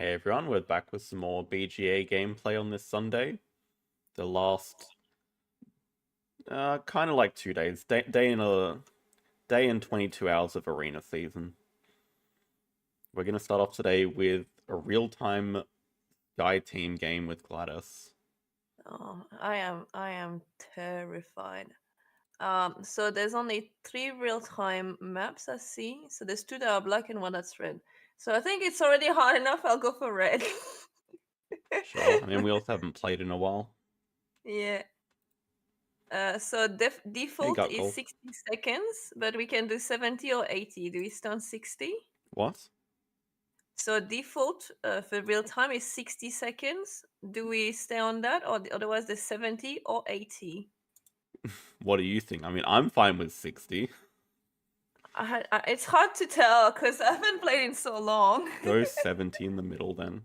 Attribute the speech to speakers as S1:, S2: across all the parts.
S1: Hey everyone, we're back with some more BGA gameplay on this Sunday. The last, kind of like 2 days, day and 22 hours of arena season. We're gonna start off today with a real-time Sky Team game with Gladys.
S2: Oh, I am terrified. So there's only 3 real-time maps I see. So there's 2 that are black and 1 that's red. So I think it's already hard enough. I'll go for red.
S1: Sure. I mean, we also haven't played in a while.
S2: Yeah. So
S1: Hey,
S2: default
S1: got
S2: is
S1: goal.
S2: 60 seconds, but we can do 70 or 80. Do we stay on 60?
S1: What?
S2: So default for real time is 60 seconds. Do we stay on that, or otherwise there's 70 or 80?
S1: What do you think? I mean, I'm fine with 60.
S2: It's hard to tell because I haven't played in so long.
S1: Go 70 in the middle then.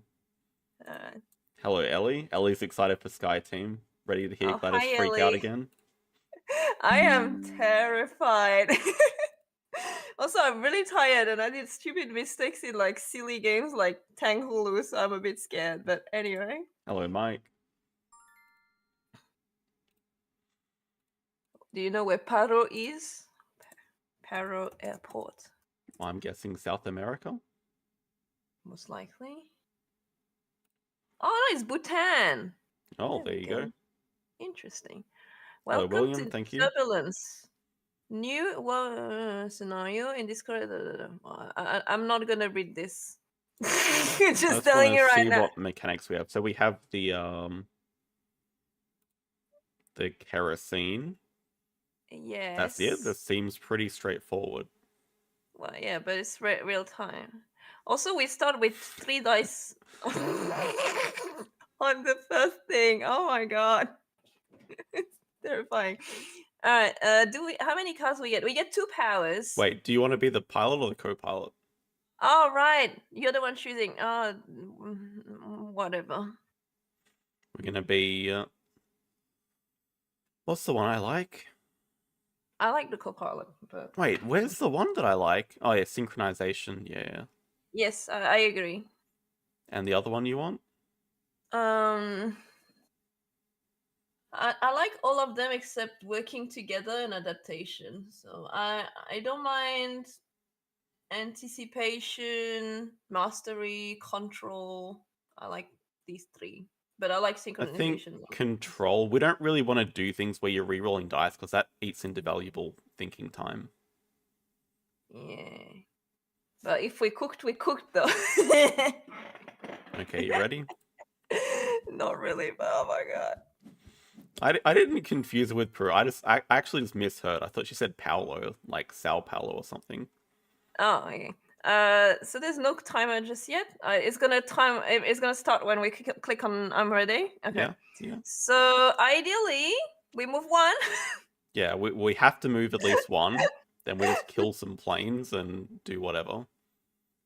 S2: Uh,
S1: Hello, Ellie. Ellie's excited for Sky Team. Ready to hear
S2: oh,
S1: Gladys
S2: hi,
S1: freak out
S2: Ellie.
S1: again?
S2: I am terrified. Also, I'm really tired and I did stupid mistakes in like silly games like Tang Hulu, so I'm a bit scared. But anyway,
S1: Hello, Mike.
S2: do you know where Paro is? Paro Airport,
S1: I'm guessing South America.
S2: most likely. Oh, no, it's Bhutan.
S1: Oh,
S2: There
S1: there
S2: we
S1: you
S2: go.
S1: go.
S2: Interesting.
S1: Hello,
S2: Welcome
S1: William.
S2: to
S1: Thank you.
S2: Turbulence. New scenario in this I'm not gonna read this.
S1: I
S2: Just
S1: just
S2: telling
S1: want
S2: you
S1: to
S2: right
S1: see
S2: now.
S1: what mechanics we have. So we have the kerosene. That's it. This
S2: Yes.
S1: seems pretty straightforward.
S2: Well, yeah, but it's real time. Also, we start with 3 dice on the first thing. Oh my god, it's terrifying. All right. Do we? How many cards we get? We get 2 powers.
S1: Wait, do you want to be the pilot or the co-pilot?
S2: All right. You're the one choosing. Whatever.
S1: We're gonna be. What's the one I like?
S2: I like the co-pilot, but
S1: Wait, where's the one that I like? Oh yeah, synchronization. Yeah,
S2: yes, I agree.
S1: and the other one you want?
S2: Um, I like all of them except working together and adaptation. So I don't mind anticipation, mastery, control. I like these 3, but I like
S1: I think
S2: synchronization.
S1: control. We don't really want to do things where you're re-rolling dice because that eats into valuable thinking time.
S2: Yeah, but if we cooked, we cooked though.
S1: Okay, you ready?
S2: Not really, but oh my god.
S1: I didn't confuse her with Peru. I actually just misheard. I thought she said Paulo, like Sao Paulo or something.
S2: Oh, okay. So there's no timer just yet. It's gonna time. It's gonna start when we click on "I'm ready." Okay.
S1: Yeah, yeah,
S2: So ideally, we move 1.
S1: yeah. We have to move at least one. Then we just kill some planes and do whatever.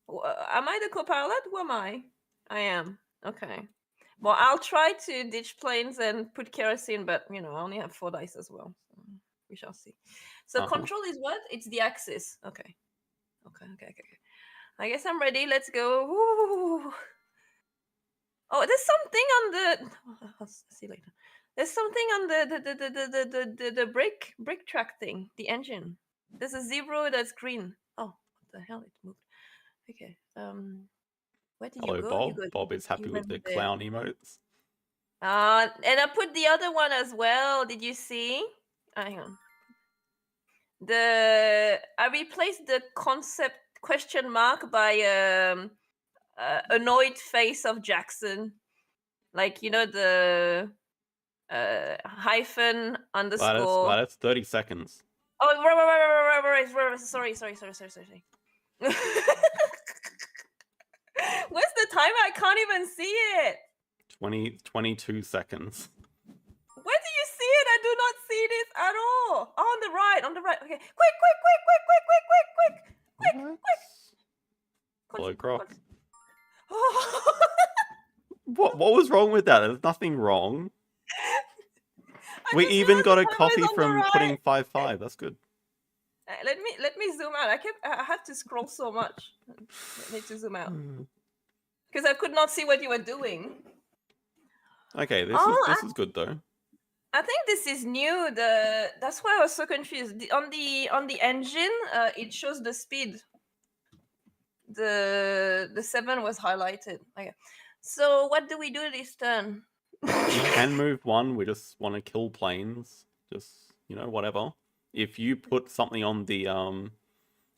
S2: Am I the co-pilot? Who am I? I am. Okay. Well, I'll try to ditch planes and put kerosene, but I only have 4 dice as well. So we shall see. So control is what? It's the axis. Okay. Okay. I guess I'm ready. Let's go. Woo. Oh, there's something on the. I'll see later. There's something on the brake track thing. The engine. There's a 0 that's green. Oh, what the hell? It moved. Okay. Where did you
S1: Hello,
S2: go?
S1: Bob. Bob is happy
S2: You
S1: with
S2: went
S1: the
S2: there.
S1: clown emotes.
S2: And I put the other one as well. Did you see? Hang on. I replaced the concept question mark by annoyed face of Jackson. Like the hyphen underscore.
S1: Gladys, 30 seconds.
S2: Oh, right. Sorry. Where's the timer? I can't even see it.
S1: 22 seconds.
S2: Where do you see it? I do not see this at all. Oh, on the right. Okay, quick.
S1: Hello, Croc.
S2: Oh.
S1: What was wrong with that? There's nothing wrong.
S2: I
S1: We
S2: just
S1: even
S2: realized
S1: got
S2: the
S1: a
S2: timer is
S1: coffee
S2: on the
S1: from
S2: right.
S1: putting 5-5. That's good.
S2: Let me zoom out. I had to scroll so much. I need to zoom out. because I could not see what you were doing.
S1: Okay,
S2: Oh,
S1: this is good though.
S2: I think this is new. That's why I was so confused. On the engine, it shows the speed. The 7 was highlighted. Okay. So what do we do this turn?
S1: You can move one. We just want to kill planes. Just, you know, whatever. If you put something on the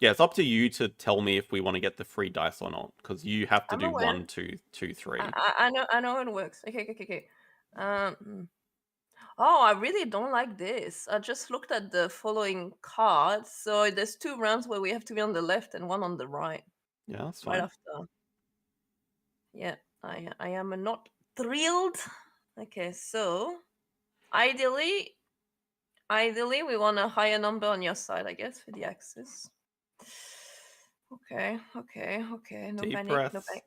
S1: yeah, it's up to you to tell me if we want to get the free dice or not, because you have to
S2: I'm
S1: do
S2: aware.
S1: 1, 2, 2, 3.
S2: I know how it works. Okay. Oh, I really don't like this. I just looked at the following cards. So there's 2 rounds where we have to be on the left and 1 on the right.
S1: Yeah, that's
S2: Right
S1: fine.
S2: after. Yeah, I am not thrilled. Okay, so ideally we want a higher number on your side, I guess, for the axis. Okay. No
S1: Deep
S2: panic, no
S1: breaths.
S2: panic.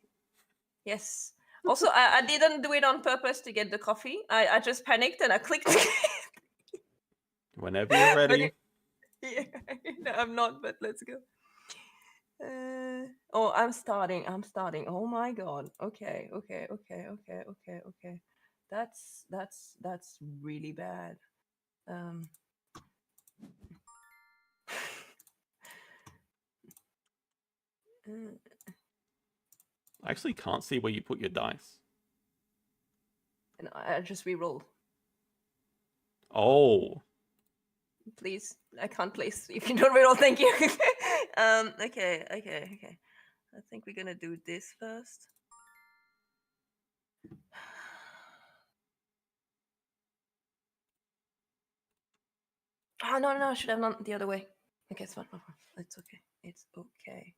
S2: Yes. Also, I didn't do it on purpose to get the coffee. I just panicked and I clicked.
S1: Whenever you're
S2: But
S1: ready.
S2: yeah, no, I'm not, but let's go. Oh, I'm starting. Oh my god. Okay. That's really bad. Um.
S1: I actually can't see where you put your dice.
S2: And I just re-rolled.
S1: Oh.
S2: Please, I can't place if you don't re-roll. Thank you. Okay. I think we're gonna do this first. Oh no, I should have done the other way. Okay, it's fine. It's okay. It's okay.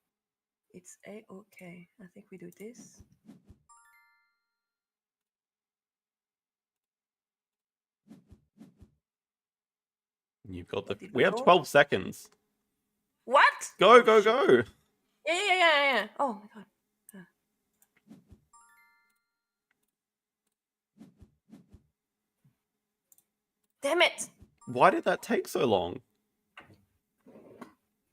S2: It's okay. I think we do this.
S1: You've got the.
S2: What did
S1: We have
S2: roll?
S1: 12 seconds.
S2: What?
S1: Go,
S2: Oh,
S1: go,
S2: shit.
S1: go.
S2: Yeah. Oh my god. Damn it.
S1: Why did that take so long?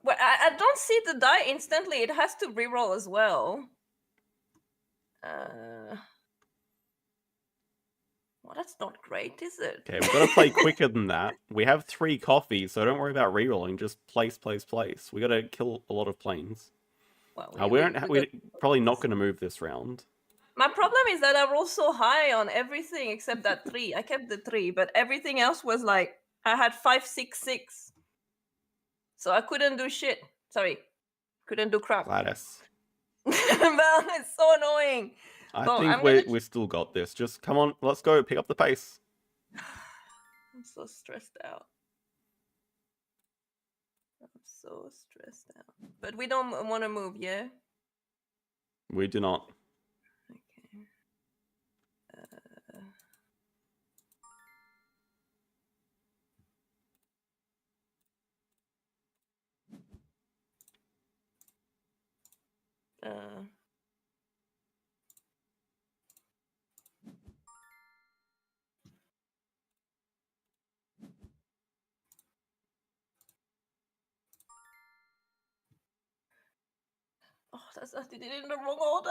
S2: Well, I don't see the die instantly. It has to reroll as well. Well, that's not great, is it?
S1: Okay, we've got to play quicker than that. We have 3 coffees, so don't worry about rerolling. Just place. We got to kill a lot of planes.
S2: Well,
S1: We're probably not going to move this round.
S2: My problem is that I rolled so high on everything except that 3. I kept the 3, but everything else was like I had 5, 6, 6. So I couldn't do shit. Sorry, couldn't do crap.
S1: Gladys.
S2: Well, it's so annoying.
S1: I
S2: Well,
S1: think we still got this. Just come on, let's go. Pick up the pace.
S2: I'm so stressed out. But we don't want to move, yeah?
S1: We do not.
S2: Okay. Oh, I did it in the wrong order.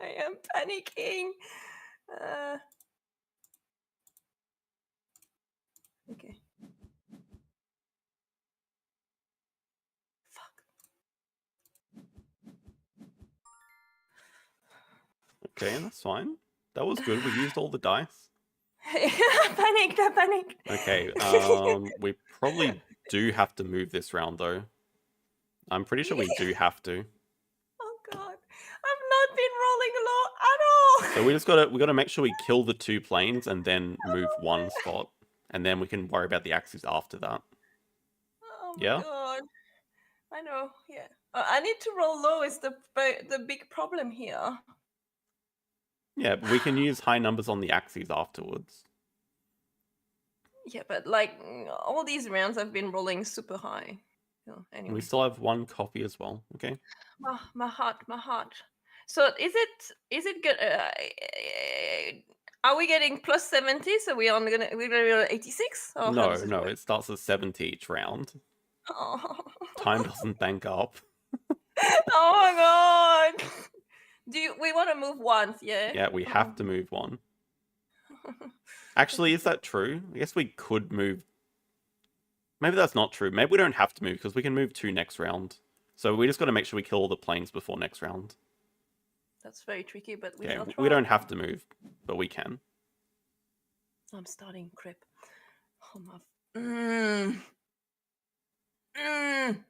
S2: I am panicking. Okay. Fuck.
S1: Okay, that's fine. That was good. We used all the dice.
S2: I panicked.
S1: Okay, we probably do have to move this round though. I'm pretty sure we do have to.
S2: Oh god. I've not been rolling low at all.
S1: So we gotta make sure we kill the 2 planes and then move 1 spot. And then we can worry about the axes after that.
S2: Oh my
S1: Yeah?
S2: god. I know, yeah. I need to roll low is the big problem here.
S1: Yeah, but we can use high numbers on the axes afterwards.
S2: Yeah, but like all these rounds I've been rolling super high. Oh, anyway.
S1: We still have 1 copy as well, okay?
S2: My heart. So is it good? Are we getting plus 70? So we're gonna roll 86? Or
S1: No, it starts at 70 each round.
S2: Oh.
S1: Time doesn't bank up.
S2: Oh my god. We want to move once, yeah?
S1: Yeah, we have to move one. Actually, is that true? I guess we could move. Maybe that's not true. Maybe we don't have to move because we can move 2 next round. So we just got to make sure we kill all the planes before next round.
S2: That's very tricky, but we
S1: Okay,
S2: shall try.
S1: we don't have to move, but we can.
S2: I'm starting crip. Oh my. Mm. Mm.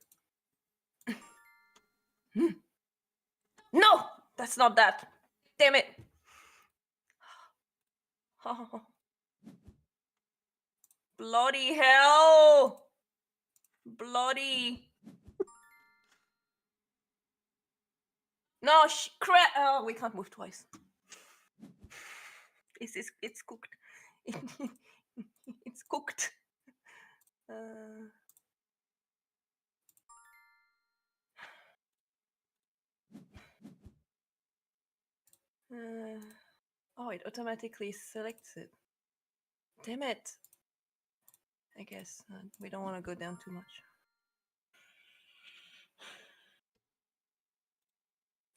S2: No, that's not that. Damn it. Oh. Bloody hell. Bloody. No, crap. Oh, we can't move twice. It's cooked. It's cooked. Oh, it automatically selects it. Damn it. I guess we don't want to go down too much.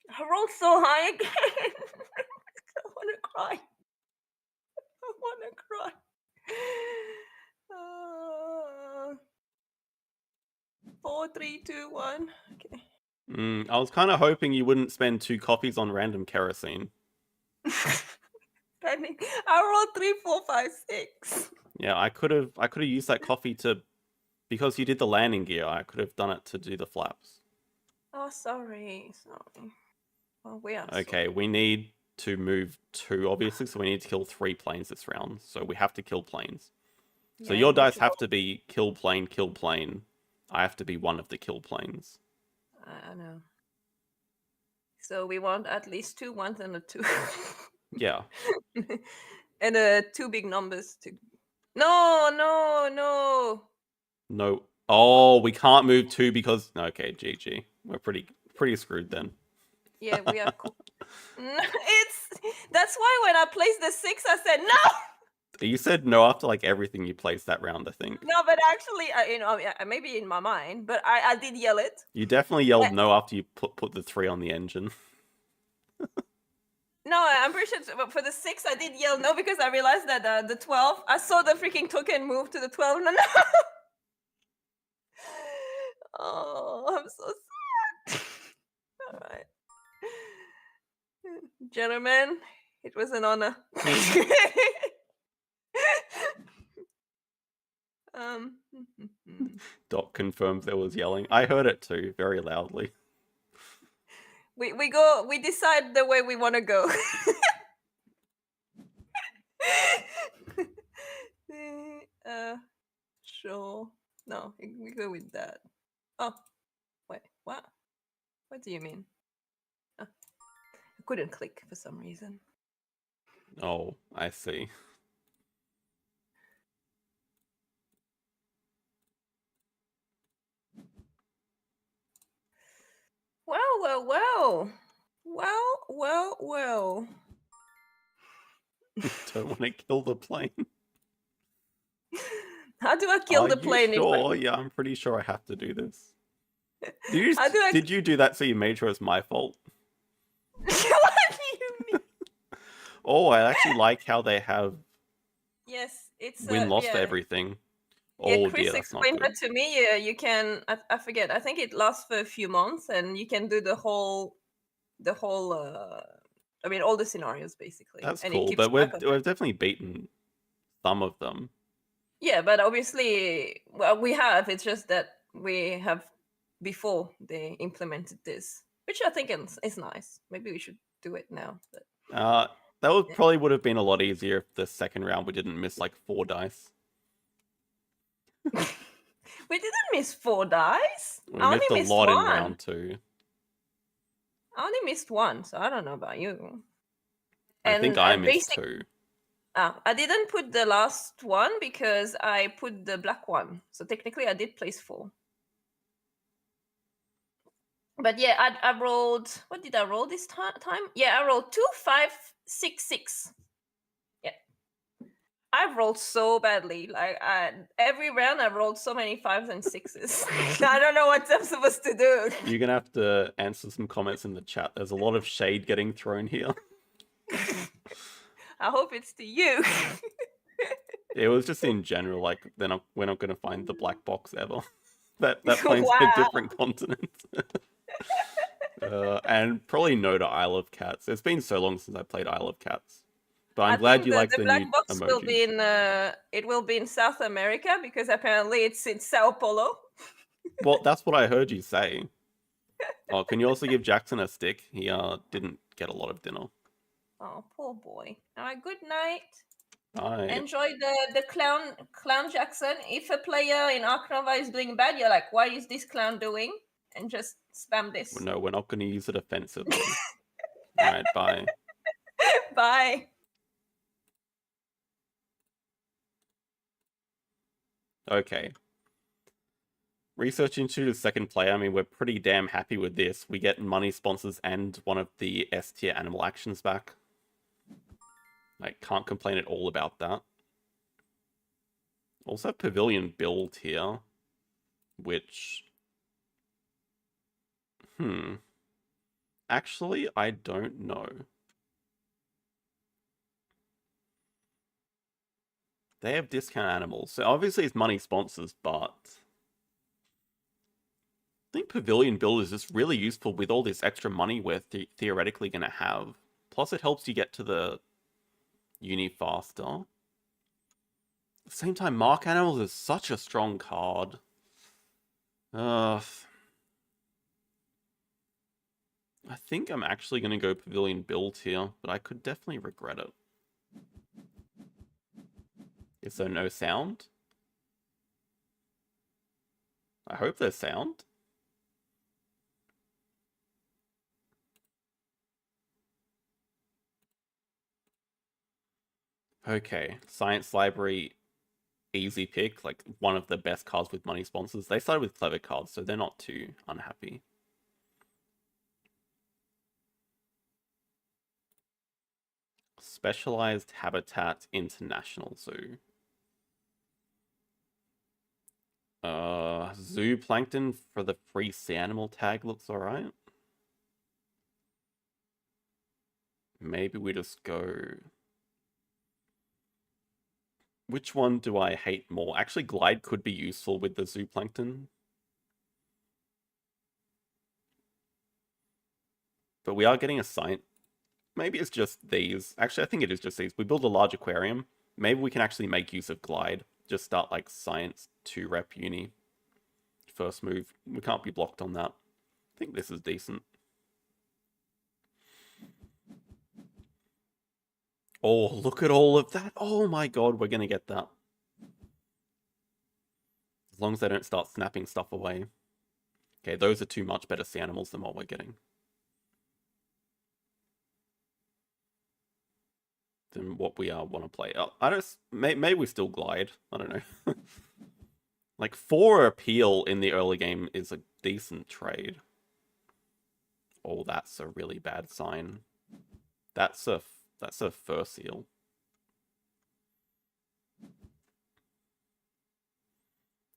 S2: I rolled so high again. I want to cry. I want to cry. 4, 3, 2, 1. Okay.
S1: I was kind of hoping you wouldn't spend 2 copies on random kerosene.
S2: I rolled 3, 4, 5, 6.
S1: Yeah, I could have used that coffee to, because you did the landing gear. I could have done it to do the flaps.
S2: Oh, sorry. Well, we are.
S1: Okay,
S2: sorry.
S1: we need to move 2, obviously, so we need to kill 3 planes this round. So we have to kill planes. So
S2: Yeah,
S1: your dice have to be kill plane, kill plane. I have to be one of the kill planes.
S2: I know. So we want at least 2 1s and a 2.
S1: Yeah.
S2: And 2 big numbers to. No.
S1: No. Oh, we can't move 2 because. Okay, GG. We're pretty screwed then.
S2: Yeah, we are cool. That's why when I placed the 6, I said no.
S1: You said no after like everything you placed that round, I think.
S2: No, but actually, maybe in my mind, but I did yell it.
S1: You definitely yelled no after you put the 3 on the engine.
S2: No, I'm pretty sure for the 6, I did yell no because I realized that the 12, I saw the freaking token move to the 12. No. Oh, I'm so sad. All right. Gentlemen, it was an honor.
S1: Doc confirms there was yelling. I heard it too, very loudly.
S2: We decide the way we want to go. Sure. No, we go with that. Oh, wait, what? What do you mean? Oh, I couldn't click for some reason.
S1: Oh, I see.
S2: Well.
S1: Don't want to kill the plane.
S2: How do I kill the plane?
S1: Sure? Yeah, I'm pretty sure I have to do this. Did you do that so you made sure it's my fault?
S2: What do you mean?
S1: Oh, I actually like how they have
S2: Yes, it's
S1: win-loss for everything.
S2: Yeah, Chris explained that to me. Yeah, you can. I forget. I think it lasts for a few months, and you can do the whole. I mean, all the scenarios basically.
S1: That's
S2: and
S1: cool, but we've definitely beaten some of them.
S2: Yeah, but obviously, well, we have. It's just that we have before they implemented this, which I think is nice. Maybe we should do it now. But
S1: that probably would have been a lot easier if the second round we didn't miss like 4 dice.
S2: We didn't miss 4 dice.
S1: We missed a lot in round 2.
S2: I only missed 1, so I don't know about you.
S1: I think I missed 2.
S2: I didn't put the last one because I put the black one. So technically I did place 4. But yeah, I rolled. What did I roll this time? Yeah, I rolled 2, 5, 6, 6. Yeah. I've rolled so badly. Like every round, I've rolled so many 5s and 6s. I don't know what I'm supposed to do.
S1: You're gonna have to answer some comments in the chat. There's a lot of shade getting thrown here.
S2: I hope it's to you.
S1: It was just in general, like we're not gonna find the black box ever. that plane's a
S2: Wow.
S1: different continent. And probably no to Isle of Cats. It's been so long since I played Isle of Cats. But I'm glad you like the
S2: black
S1: new
S2: box will
S1: emoji.
S2: be in it will be in South America because apparently it's in Sao Paulo.
S1: Well, that's what I heard you say. Oh, can you also give Jackson a stick? He didn't get a lot of dinner.
S2: Oh, poor boy. All right, good night.
S1: I
S2: Enjoy the clown Jackson. If a player in Ark Nova is doing bad, you're like, what is this clown doing? And just spam this.
S1: No, we're not going to use it offensively. All right, bye.
S2: Bye.
S1: Okay. Research into the second player, I mean, we're pretty damn happy with this. We get money sponsors and one of the S tier animal actions back. Like, can't complain at all about that. Also, pavilion build here, which... Actually, I don't know. They have discount animals, so obviously it's money sponsors, but... I think Pavilion Build is just really useful with all this extra money we're theoretically going to have. Plus, it helps you get to the uni faster. At the same time, Mark Animals is such a strong card. I think I'm actually going to go Pavilion Build here, but I could definitely regret it. Is there no sound? I hope there's sound. Okay, Science Library, easy pick, like one of the best cards with money sponsors. They started with clever cards, so they're not too unhappy. Specialized Habitat International Zoo. Zooplankton for the free sea animal tag looks alright. Maybe we just go... Which one do I hate more? Actually, Glide could be useful with the Zooplankton. But we are getting a science. Maybe it's just these. Actually, I think it is just these. We build a large aquarium. Maybe we can actually make use of Glide. Just start like Science 2 rep uni. First move. We can't be blocked on that. I think this is decent. Oh, look at all of that. Oh my god, we're going to get that. As long as they don't start snapping stuff away. Okay, those are two much better sea animals than what we're getting. Than what we want to play. I don't... Maybe we still Glide. I don't know. Like, 4 appeal in the early game is a decent trade. Oh, that's a really bad sign. That's a fur seal.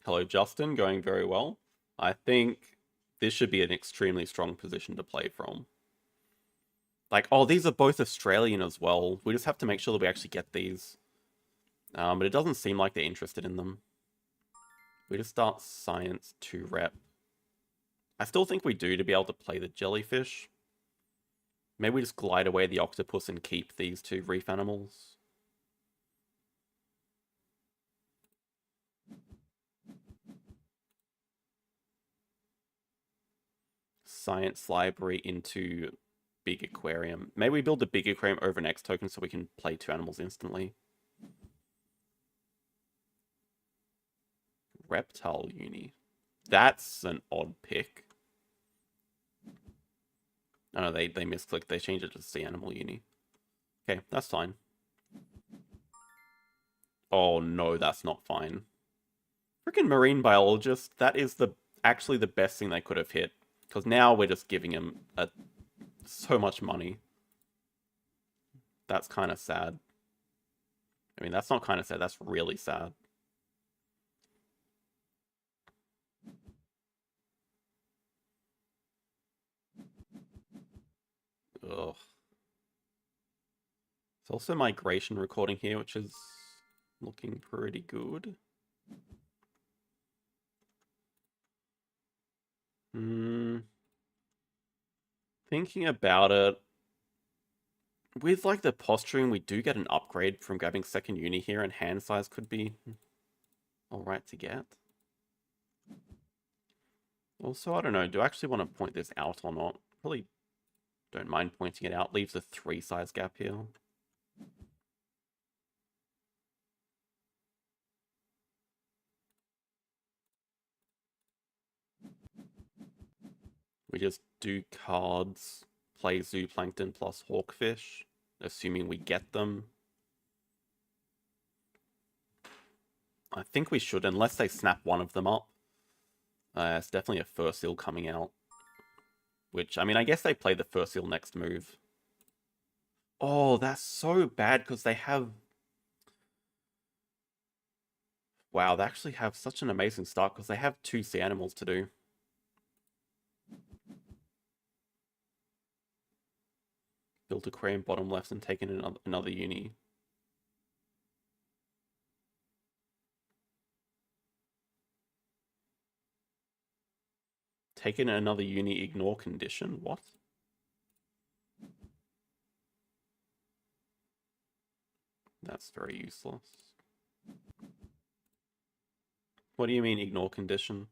S1: Hello, Justin. Going very well. I think this should be an extremely strong position to play from. Like, oh, these are both Australian as well. We just have to make sure that we actually get these. But it doesn't seem like they're interested in them. We just start Science 2 rep. I still think we do to be able to play the jellyfish. Maybe we just glide away the octopus and keep these two reef animals. Science library into big aquarium. Maybe we build a big aquarium over an X token so we can play 2 animals instantly. Reptile uni. That's an odd pick. Oh no, they misclicked. They changed it to sea animal uni. Okay, that's fine. Oh no, that's not fine. Freaking marine biologist. That is actually the best thing they could have hit. Because now we're just giving him so much money. That's kind of sad. I mean, that's not kind of sad. That's really sad. Ugh. There's also migration recording here, which is looking pretty good. Thinking about it, with like the posturing, we do get an upgrade from grabbing second uni here, and hand size could be alright to get. Also, I don't know, do I actually want to point this out or not? Probably don't mind pointing it out. Leaves a 3 size gap here. We just do cards, play Zooplankton plus Hawkfish, assuming we get them. I think we should, unless they snap one of them up. It's definitely a Furseal coming out. Which, I mean, I guess they play the Furseal next move. Oh, that's so bad, because they have... Wow, they actually have such an amazing start, because they have 2 sea animals to do. Built aquarium bottom left and taken another uni. Taken another uni, ignore condition? What? That's very useless. What do you mean, ignore condition?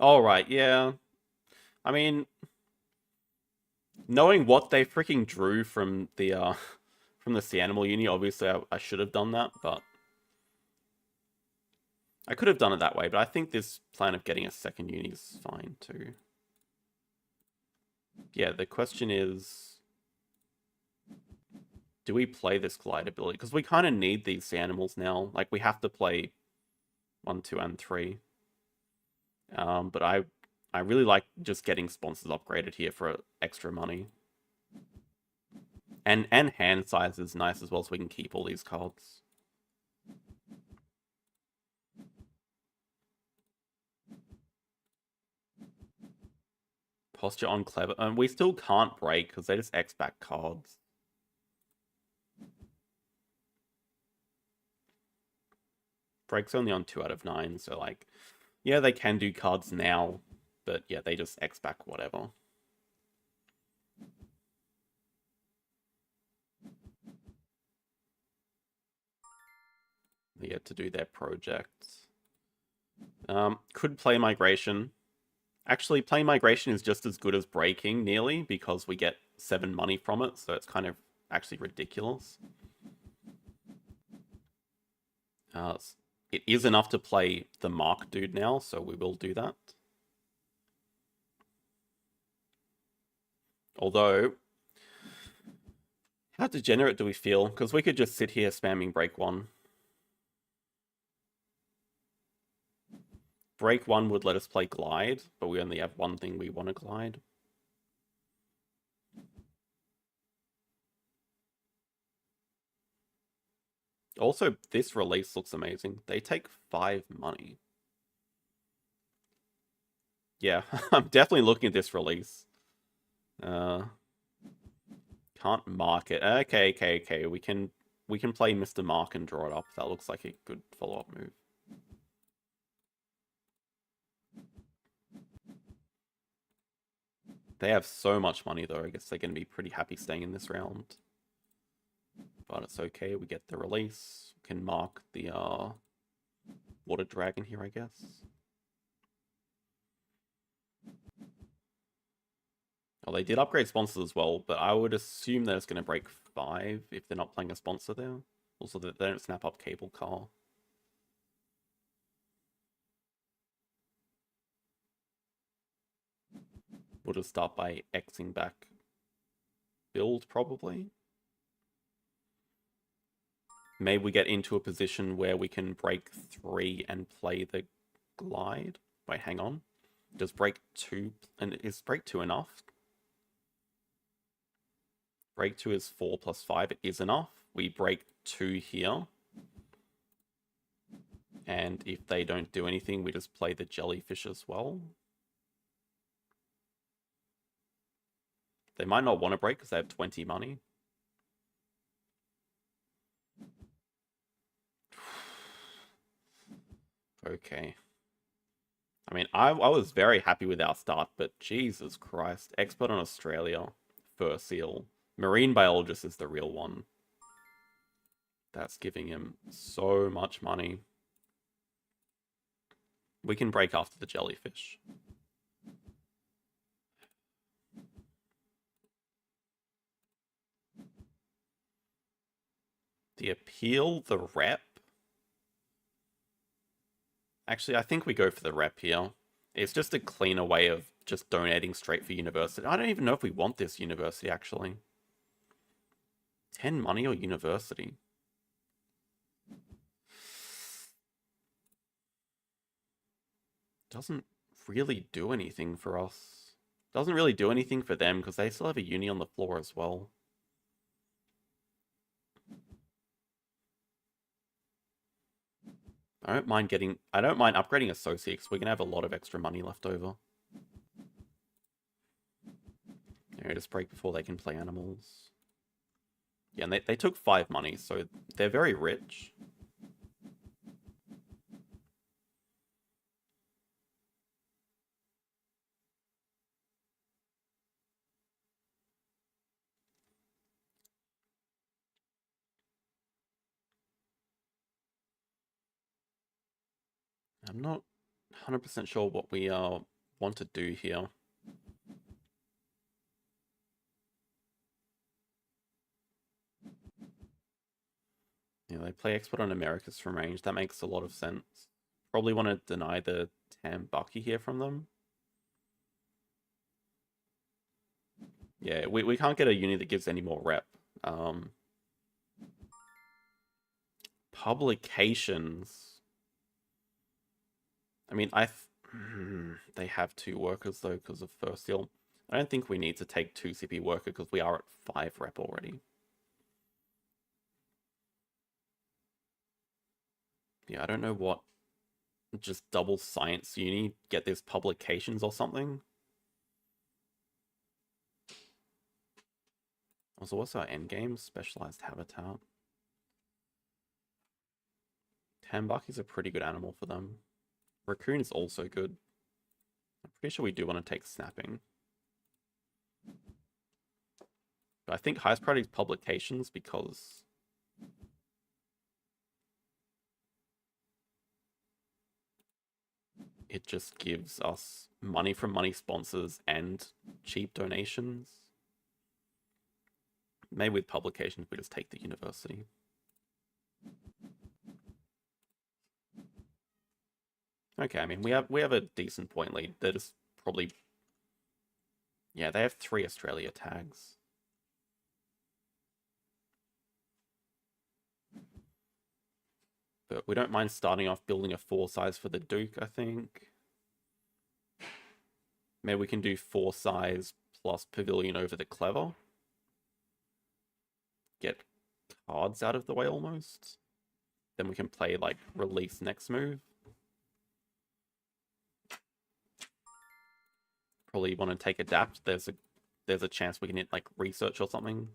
S1: All right, yeah. I mean, knowing what they freaking drew from the sea animal uni, obviously I should have done that, but I could have done it that way. But I think this plan of getting a second uni is fine too. Yeah, the question is, do we play this glide ability? Because we kind of need these sea animals now. Like, we have to play 1, 2, and 3. But I really like just getting sponsors upgraded here for extra money. And hand size is nice as well, so we can keep all these cards. Posture on clever. And we still can't break because they just X back cards. Break's only on 2 out of 9, so like, yeah, they can do cards now, but yeah, they just X back whatever. They get to do their projects. Could play migration. Actually, playing migration is just as good as breaking, nearly, because we get 7 money from it, so it's kind of actually ridiculous. It is enough to play the Mark dude now, so we will do that. Although, how degenerate do we feel? Because we could just sit here spamming break 1. Break 1 would let us play glide, but we only have one thing we want to glide. Also, this release looks amazing. They take 5 money. Yeah, I'm definitely looking at this release. Can't mark it. Okay. We can play Mr. Mark and draw it up. That looks like a good follow-up move. They have so much money though. I guess they're going to be pretty happy staying in this round. But it's okay. We get the release. We can mark the water dragon here, I guess. Oh, they did upgrade sponsors as well, but I would assume that it's going to break 5 if they're not playing a sponsor there. Also, that they don't snap up cable car. We'll just start by Xing back build, probably. Maybe we get into a position where we can break 3 and play the glide. Wait, hang on. Does break 2, and is break 2 enough? Break 2 is 4 plus 5, it is enough. We break 2 here. And if they don't do anything, we just play the jellyfish as well. They might not want to break because they have 20 money. Okay. I mean, I was very happy with our start, but Jesus Christ. Expert on Australia. Fur seal. Marine biologist is the real one. That's giving him so much money. We can break after the jellyfish. The appeal, the rep. Actually, I think we go for the rep here. It's just a cleaner way of just donating straight for university. I don't even know if we want this university, actually. 10 money or university? Doesn't really do anything for us. Doesn't really do anything for them because they still have a uni on the floor as well. I don't mind upgrading associates. We're gonna have a lot of extra money left over. Yeah, just break before they can play animals. Yeah, and they took 5 money, so they're very rich. I'm not 100% sure what we want to do here. Yeah, they play expert on Americas from range. That makes a lot of sense. Probably want to deny the Tambucky here from them. Yeah, we can't get a uni that gives any more rep. Publications. I mean, they have 2 workers though because of first seal. I don't think we need to take 2 CP worker because we are at 5 rep already. Yeah, I don't know what. Just double science uni, get this publications or something. Also, what's our end game? Specialized habitat. Tambucky's a pretty good animal for them. Raccoon is also good. I'm pretty sure we do want to take snapping. But I think highest priority is publications because it just gives us money from money sponsors and cheap donations. Maybe with publications we just take the university. Okay, I mean we have a decent point lead. They're just probably, yeah, they have 3 Australia tags. But we don't mind starting off building a 4 size for the Duke, I think. Maybe we can do 4 size plus pavilion over the Clever. Get cards out of the way almost. Then we can play like release next move. Probably want to take adapt. There's a chance we can hit like research or something.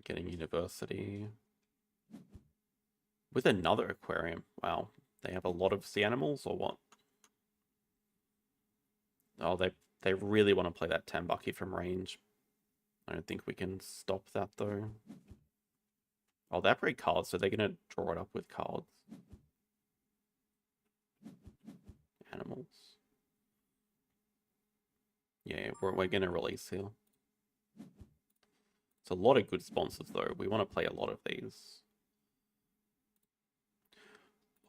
S1: Getting university. With another aquarium. Wow. They have a lot of sea animals or what? Oh, they really want to play that Tambucky from range. I don't think we can stop that though. Oh, they upgrade cards, so they're going to draw it up with cards. Animals. Yeah, we're going to release here. It's a lot of good sponsors though. We want to play a lot of these.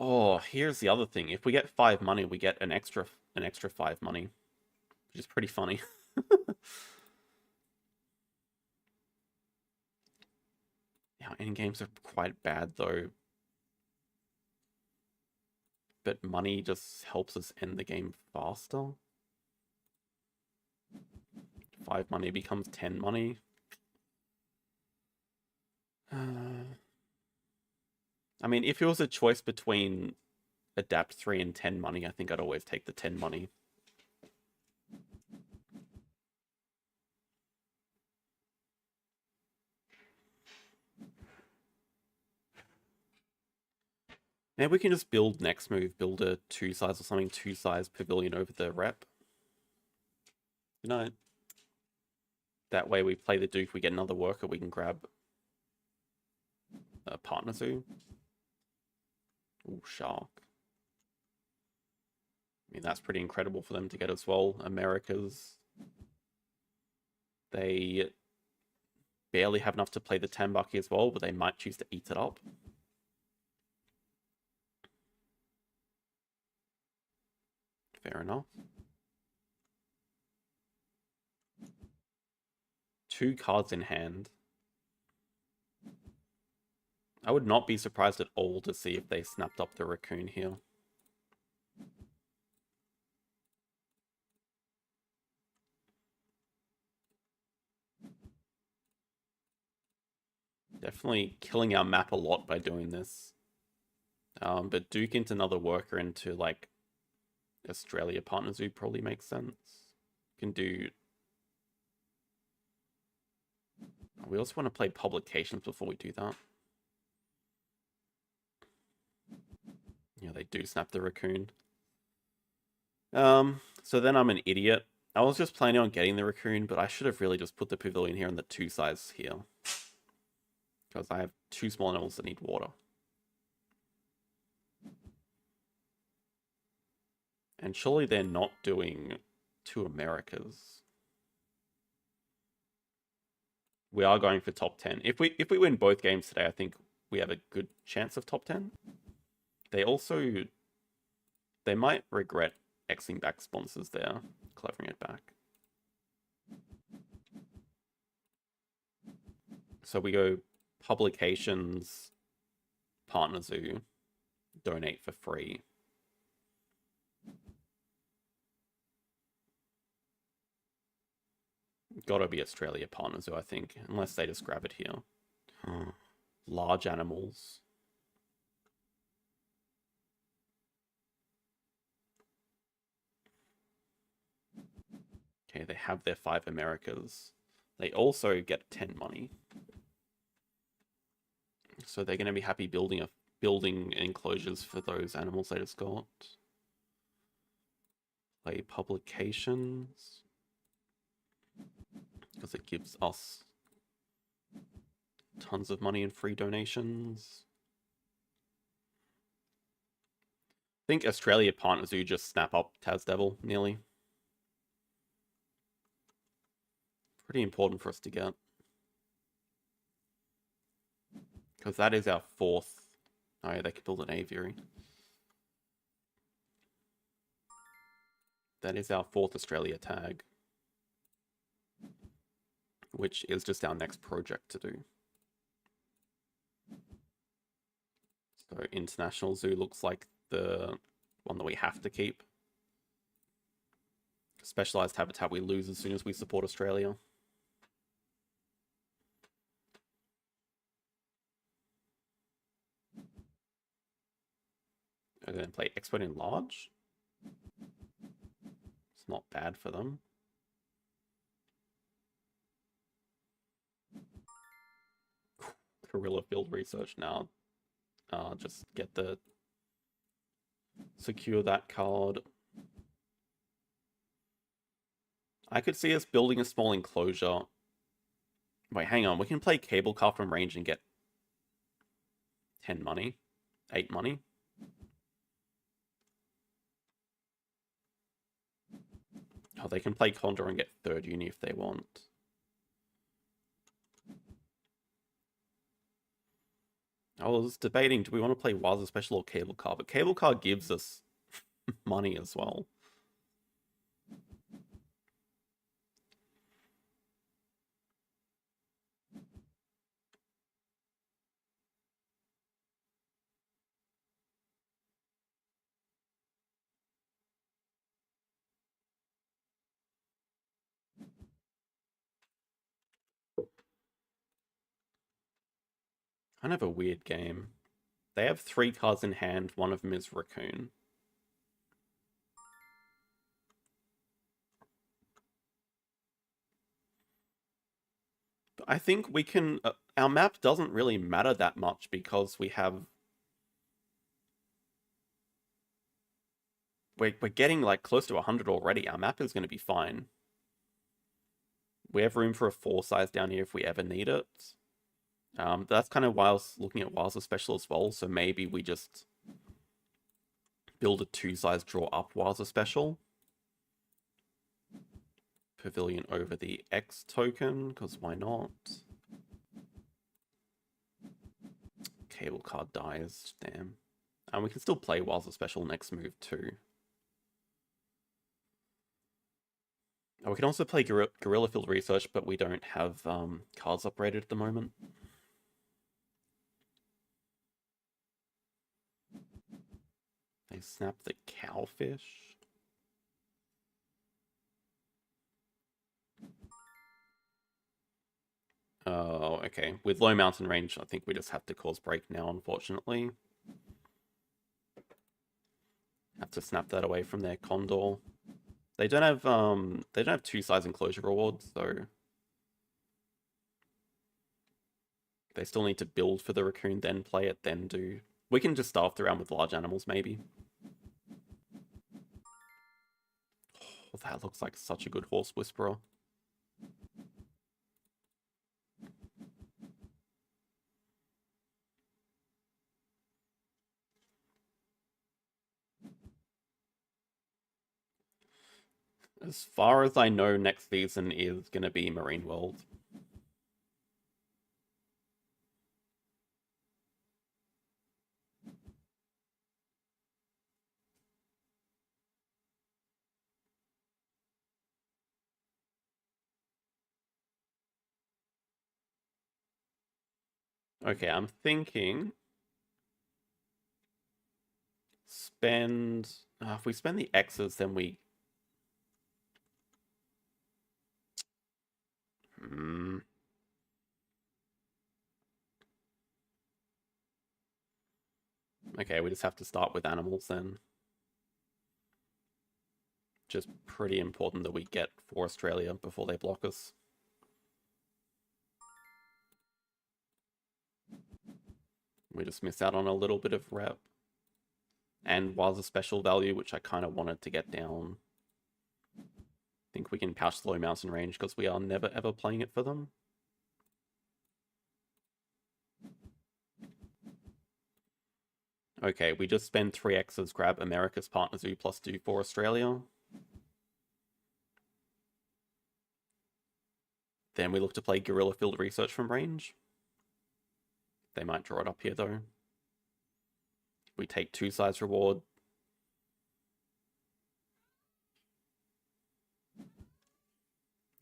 S1: Oh, here's the other thing. If we get 5 money, we get an extra 5 money, which is pretty funny. Our end games are quite bad though, but money just helps us end the game faster. 5 money becomes 10 money. I mean, if it was a choice between adapt 3 and 10 money, I think I'd always take the 10 money. Maybe we can just build next move, build a 2-size or something, 2-size pavilion over the rep. You know, that way we play the Duke, we get another worker, we can grab a partner zoo. Ooh, Shark. I mean, that's pretty incredible for them to get as well. Americas. They barely have enough to play the Tambaki as well, but they might choose to eat it up. Fair enough. 2 cards in hand. I would not be surprised at all to see if they snapped up the Raccoon here. Definitely killing our map a lot by doing this. But Duke into another worker into like Australia Partner Zoo probably makes sense. Can do. We also want to play publications before we do that. Yeah, they do snap the Raccoon. So then I'm an idiot. I was just planning on getting the Raccoon, but I should have really just put the pavilion here and the 2-size here. Because I have 2 small animals that need water. And surely they're not doing 2 Americas. We are going for top 10. If we win both games today, I think we have a good chance of top 10. They might regret Xing back sponsors there, clevering it back. So we go publications, partner zoo, donate for free. Gotta be Australia partner zoo, I think, unless they just grab it here. Large animals. Okay, they have their 5 Americas. They also get 10 money. So they're going to be happy building enclosures for those animals they just got. Play publications. Because it gives us tons of money and free donations. I think Australia Partner Zoo just snap up Taz Devil nearly. Pretty important for us to get. Because that is our 4th. Oh yeah, they could build an aviary. That is our 4th Australia tag. Which is just our next project to do. So International Zoo looks like the one that we have to keep. Specialized habitat we lose as soon as we support Australia. I'm going to play Expert in Large. It's not bad for them. Guerrilla Field Research now. Just get the... Secure that card. I could see us building a small enclosure. Wait, hang on. We can play Cable Car from range and get 10 money. 8 money. Oh, they can play Condor and get 3rd uni if they want. I was debating, do we want to play Waza Special or Cable Car? But Cable Car gives us money as well. Kind of a weird game. They have 3 cards in hand, one of them is Raccoon. But I think we can... our map doesn't really matter that much because we have... We're getting like close to 100 already. Our map is going to be fine. We have room for a 4 size down here if we ever need it. That's kind of why I was looking at Waza Special as well, so maybe we just build a 2 size draw up Waza Special. Pavilion over the X token, because why not? Cable card dies, damn. And we can still play Waza Special next move too. Oh, we can also play Guerrilla Field Research, but we don't have cards operated at the moment. They snap the Cowfish. Oh, okay. With low mountain range, I think we just have to cause break now, unfortunately. Have to snap that away from their Condor. They don't have 2 size enclosure rewards, so they still need to build for the Raccoon, then play it, then do. We can just start around with large animals, maybe. Oh, that looks like such a good Horse Whisperer. As far as I know, next season is going to be Marine World. Okay, I'm thinking... Spend... if we spend the X's, then we... Okay, we just have to start with animals then. Just pretty important that we get for Australia before they block us. We just miss out on a little bit of rep. And was a special value, which I kind of wanted to get down. I think we can pouch the low mountain range because we are never ever playing it for them. Okay, we just spend 3 X's, grab America's Partner Zoo +2 for Australia. Then we look to play Guerrilla Field Research from range. They might draw it up here though. We take 2 size reward.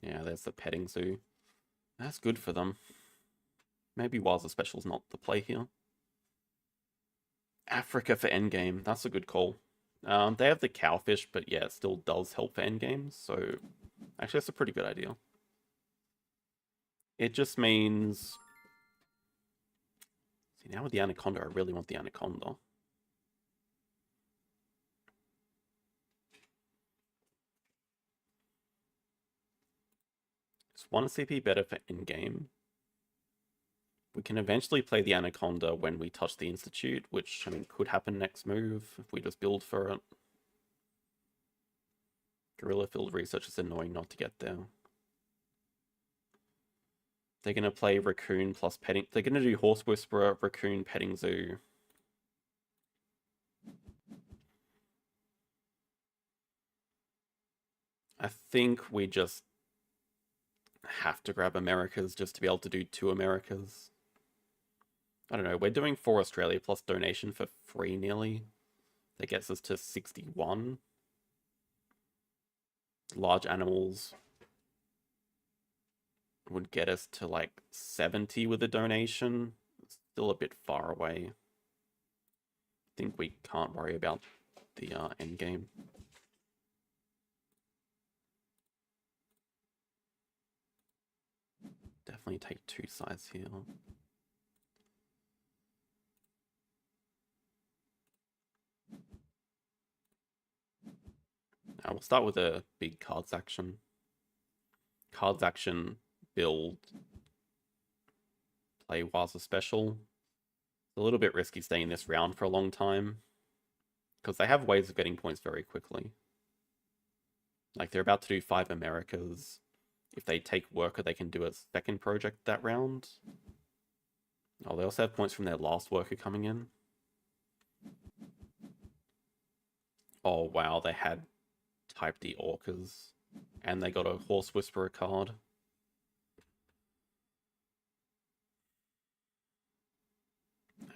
S1: Yeah, there's the petting zoo. That's good for them. Maybe Waza Special's not the play here. Africa for endgame. That's a good call. They have the Cowfish, but yeah, it still does help for endgames. So actually, that's a pretty good idea. It just means... See, now with the Anaconda, I really want the Anaconda. Is 1 CP better for endgame? We can eventually play the Anaconda when we touch the Institute, which, I mean, could happen next move if we just build for it. Guerrilla Field Research is annoying not to get there. They're going to play Raccoon plus Petting... They're going to do Horse Whisperer, Raccoon, Petting Zoo. I think we just have to grab Americas just to be able to do 2 Americas. I don't know, we're doing 4 Australia plus donation for free nearly. That gets us to 61. Large animals would get us to like 70 with a donation. It's still a bit far away. I think we can't worry about the end game. Definitely take 2 sides here. Now we'll start with a big cards action. Cards action, build, play Waza special. It's a little bit risky staying this round for a long time, because they have ways of getting points very quickly. Like, they're about to do 5 Americas. If they take worker, they can do a second project that round. Oh, they also have points from their last worker coming in. Oh, wow, they had Type D Orcas. And they got a Horse Whisperer card.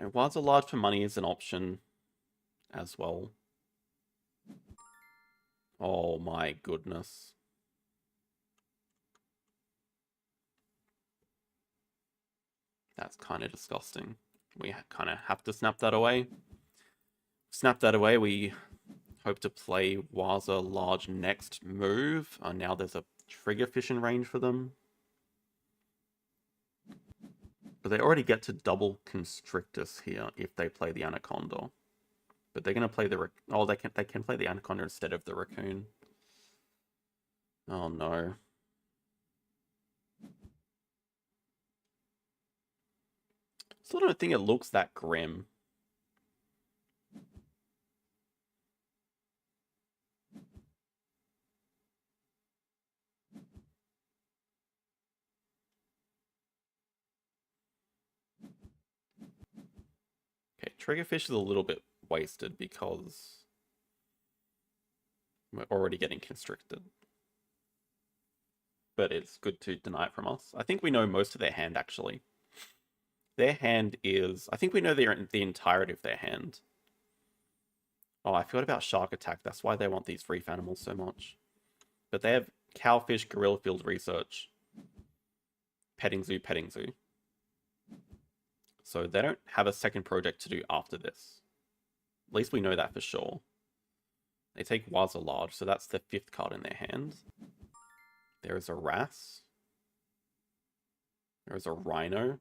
S1: Waza Large for money is an option as well. Oh my goodness. That's kind of disgusting. We kind of have to snap that away. Snap that away. We hope to play Waza Large next move. Now there's a trigger fish in range for them. But they already get to double Constrictus here if they play the Anaconda. But they're going to play the... Oh, they can play the Anaconda instead of the Raccoon. Oh no. Still don't think it looks that grim. Okay, Triggerfish is a little bit wasted because we're already getting constricted. But it's good to deny it from us. I think we know most of their hand, actually. Their hand is... I think we know the entirety of their hand. Oh, I forgot about Shark Attack. That's why they want these reef animals so much. But they have Cowfish, Gorilla Field Research, Petting Zoo, Petting Zoo. So they don't have a second project to do after this. At least we know that for sure. They take Waza Large, so that's the 5th card in their hand. There is a Wrasse. There is a Rhino.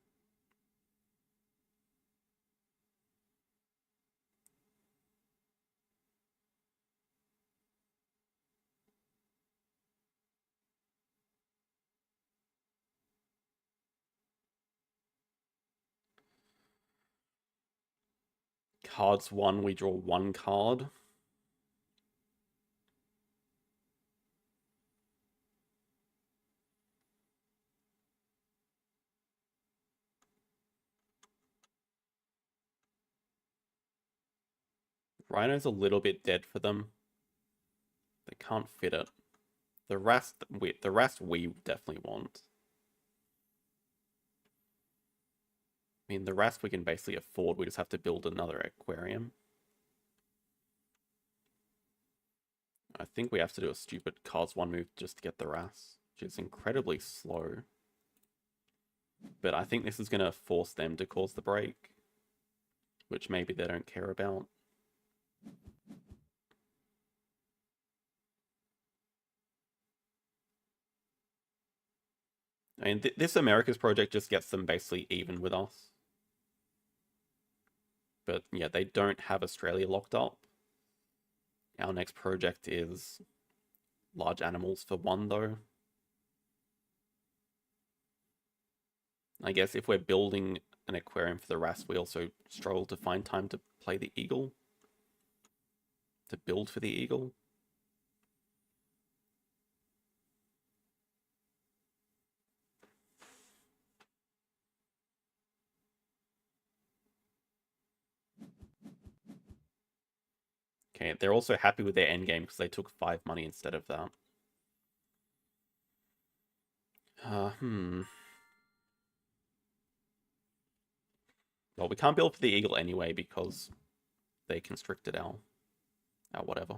S1: Cards 1, we draw 1 card. Rhino's a little bit dead for them. They can't fit it. The Wrasse we definitely want. I mean, the Wrasse we can basically afford. We just have to build another aquarium. I think we have to do a stupid cards 1 move just to get the Wrasse, which is incredibly slow. But I think this is going to force them to cause the break, which maybe they don't care about. I mean, this America's project just gets them basically even with us. But yeah, they don't have Australia locked up. Our next project is large animals for 1, though. I guess if we're building an aquarium for the Wrasse, we also struggle to find time to play the eagle. To build for the eagle. Okay, they're also happy with their endgame because they took 5 money instead of that. Well, we can't build for the eagle anyway because they constricted our whatever.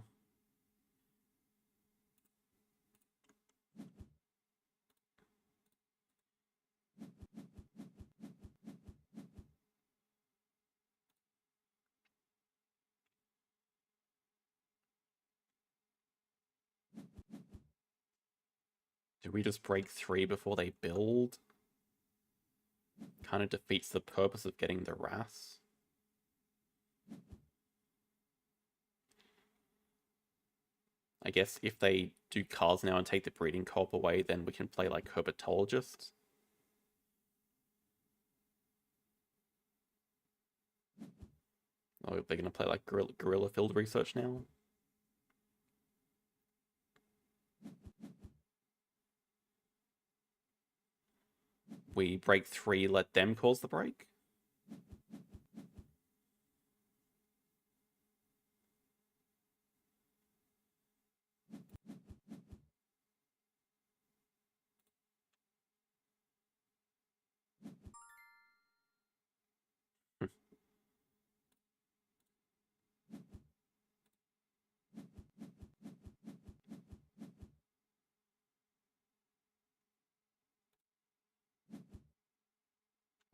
S1: Do we just break 3 before they build? Kind of defeats the purpose of getting the RAS. I guess if they do cards now and take the breeding co-op away, then we can play like herpetologists. Oh, they're going to play like guerrilla field research now. We break 3, let them cause the break.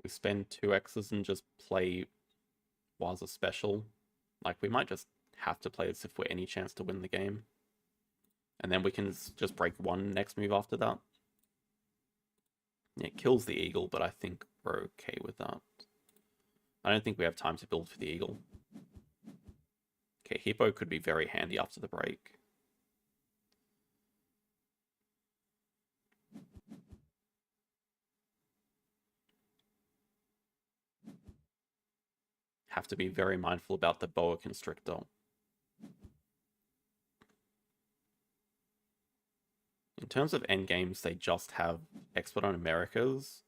S1: We spend 2 X's and just play Waza Special. Like, we might just have to play this if we're any chance to win the game. And then we can just break 1 next move after that. Yeah, it kills the eagle, but I think we're okay with that. I don't think we have time to build for the eagle. Okay, Hippo could be very handy after the break. Have to be very mindful about the boa constrictor. In terms of endgames, they just have Expert on Americas.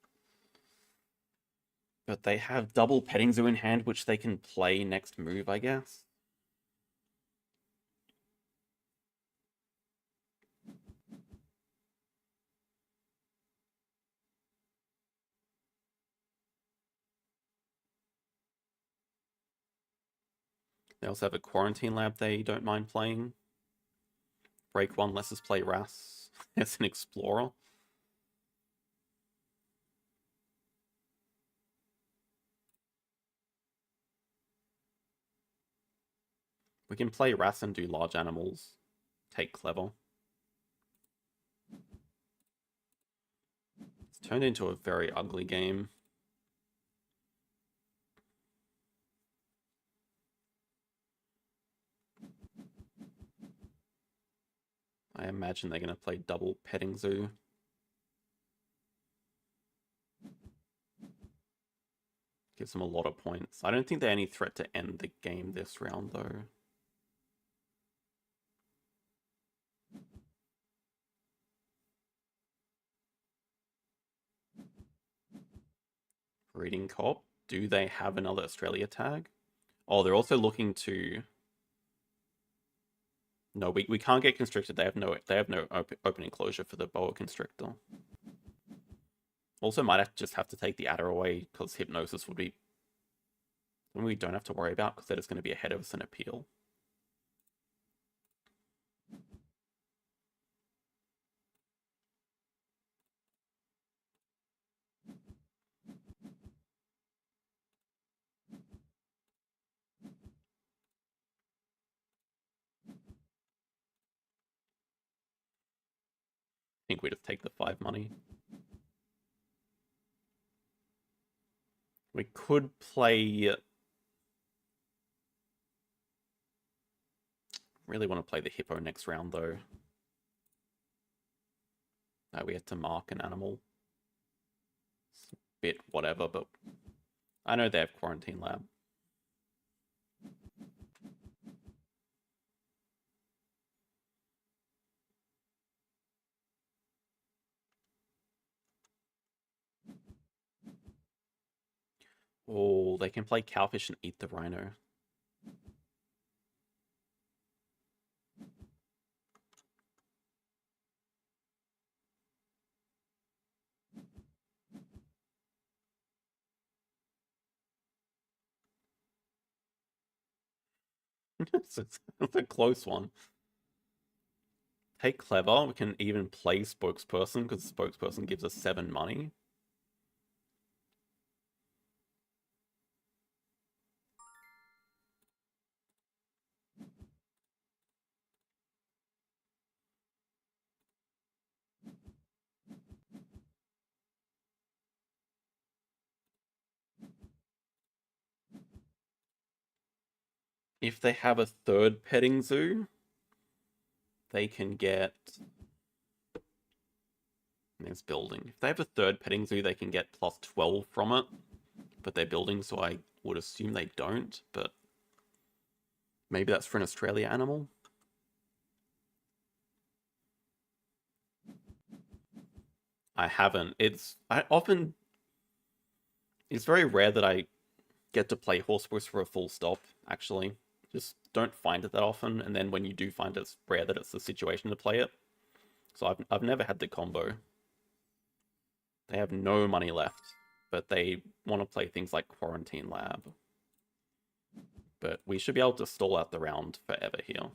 S1: But they have double Petting Zoo in hand, which they can play next move, I guess. They also have a Quarantine Lab they don't mind playing. Break 1 lets us play Ras as an Explorer. We can play Ras and do large animals. Take Clever. It's turned into a very ugly game. I imagine they're going to play double Petting Zoo. Gives them a lot of points. I don't think they're any threat to end the game this round, though. Breeding Cop. Do they have another Australia tag? Oh, they're also looking to... No, we can't get constricted. They have no open enclosure for the boa constrictor. Also, might just have to take the adder away because hypnosis would be something we don't have to worry about because they're just going to be ahead of us in appeal. I think we just take the 5 money. We could play... Really want to play the hippo next round, though. We have to mark an animal. It's a bit whatever, but I know they have Quarantine Lab. Oh, they can play Cowfish and eat the rhino. It's a close one. Take Clever. We can even play Spokesperson because Spokesperson gives us 7 money. If they have a third petting zoo, they can get... There's building. If they have a third petting zoo, they can get plus 12 from it. But they're building, so I would assume they don't. But maybe that's for an Australia animal. I haven't. It's very rare that I get to play Horsebooks for a full stop, actually. Just don't find it that often, and then when you do find it, it's rare that it's the situation to play it. So I've never had the combo. They have no money left, but they want to play things like Quarantine Lab. But we should be able to stall out the round forever here.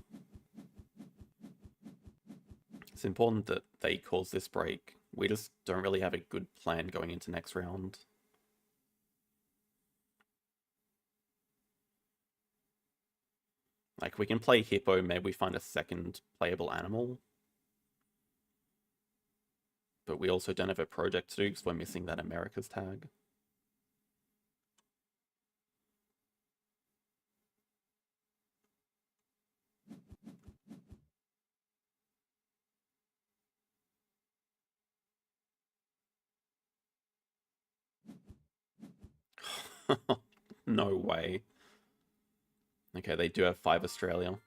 S1: It's important that they cause this break. We just don't really have a good plan going into next round. Like, we can play Hippo, maybe we find a second playable animal. But we also don't have a project to do because we're missing that America's tag. No way. Okay, they do have 5 Australia.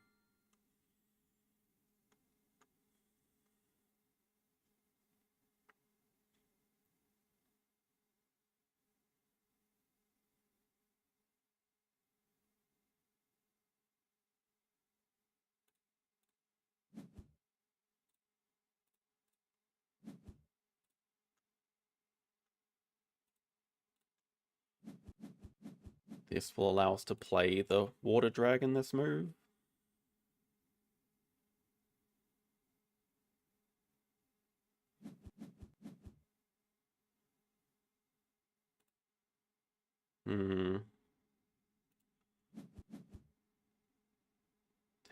S1: This will allow us to play the Water Dragon this move.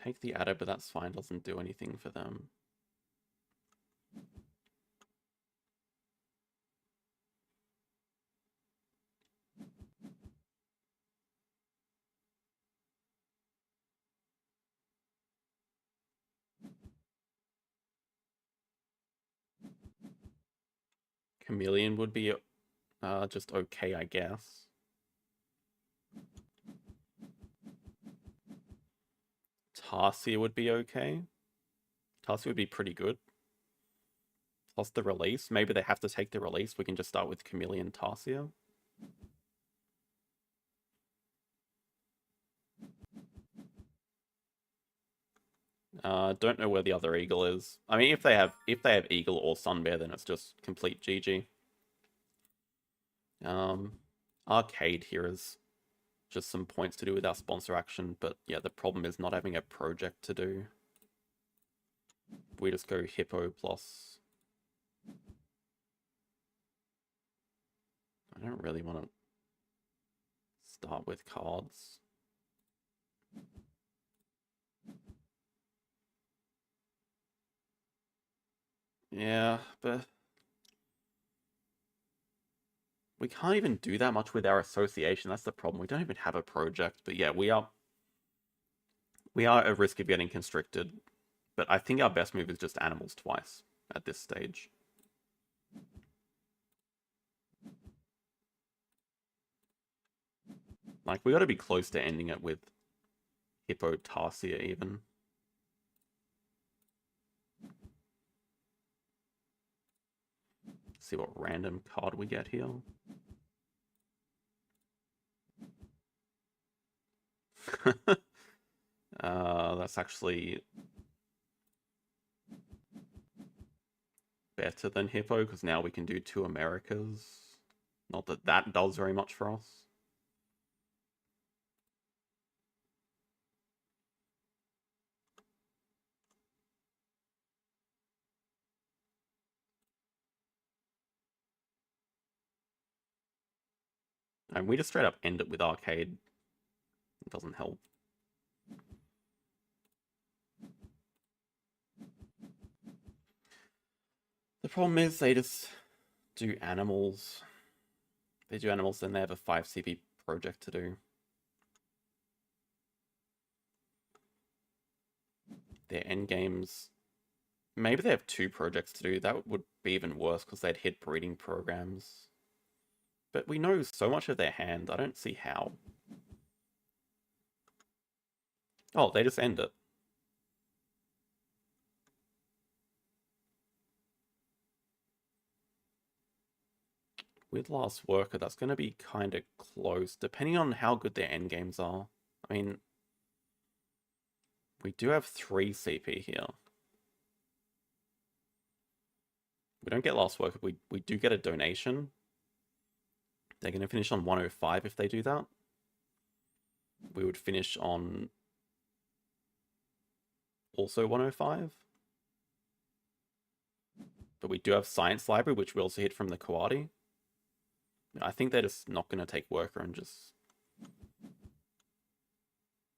S1: Take the adder, but that's fine. Doesn't do anything for them. Chameleon would be just okay, I guess. Tarsier would be okay. Tarsier would be pretty good. Plus the release. Maybe they have to take the release. We can just start with Chameleon Tarsier. Don't know where the other eagle is. I mean, if they have eagle or sunbear, then it's just complete GG. Arcade here is just some points to do with our sponsor action, but yeah, the problem is not having a project to do. We just go Hippo plus... I don't really want to start with cards. Yeah, but we can't even do that much with our association. That's the problem. We don't even have a project. But yeah, we are at risk of getting constricted. But I think our best move is just animals twice at this stage. Like, we got to be close to ending it with Hippo Tarsier even. See what random card we get here. That's actually better than Hippo because now we can do 2 Americas. Not that that does very much for us. And we just straight up end it with arcade. It doesn't help. The problem is they just do animals. They do animals, then they have a 5 CP project to do. Their end games. Maybe they have 2 projects to do. That would be even worse because they'd hit breeding programs. But we know so much of their hand, I don't see how. Oh, they just end it. With Last Worker, that's going to be kind of close, depending on how good their end games are. I mean, we do have 3 CP here. We don't get Last Worker, we do get a donation. They're going to finish on 105 if they do that. We would finish on also 105. But we do have Science Library, which we also hit from the Kawadi. I think they're just not going to take Worker and just...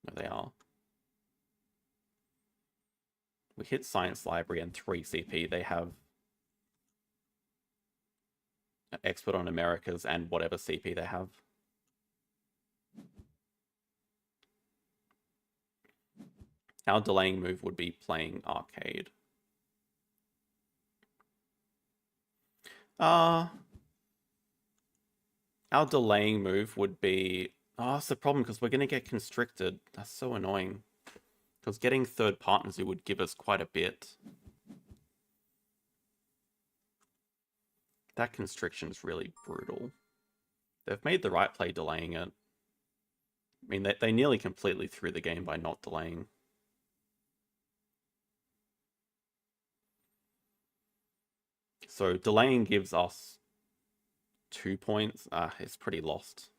S1: No, they are. We hit Science Library and 3 CP. They have Expert on Americas and whatever CP they have. Our delaying move would be playing arcade. Our delaying move would be... Oh, that's the problem, because we're going to get constricted. That's so annoying. Because getting third partners, it would give us quite a bit. That constriction is really brutal. They've made the right play delaying it. I mean, they nearly completely threw the game by not delaying. So delaying gives us 2 points. It's pretty lost.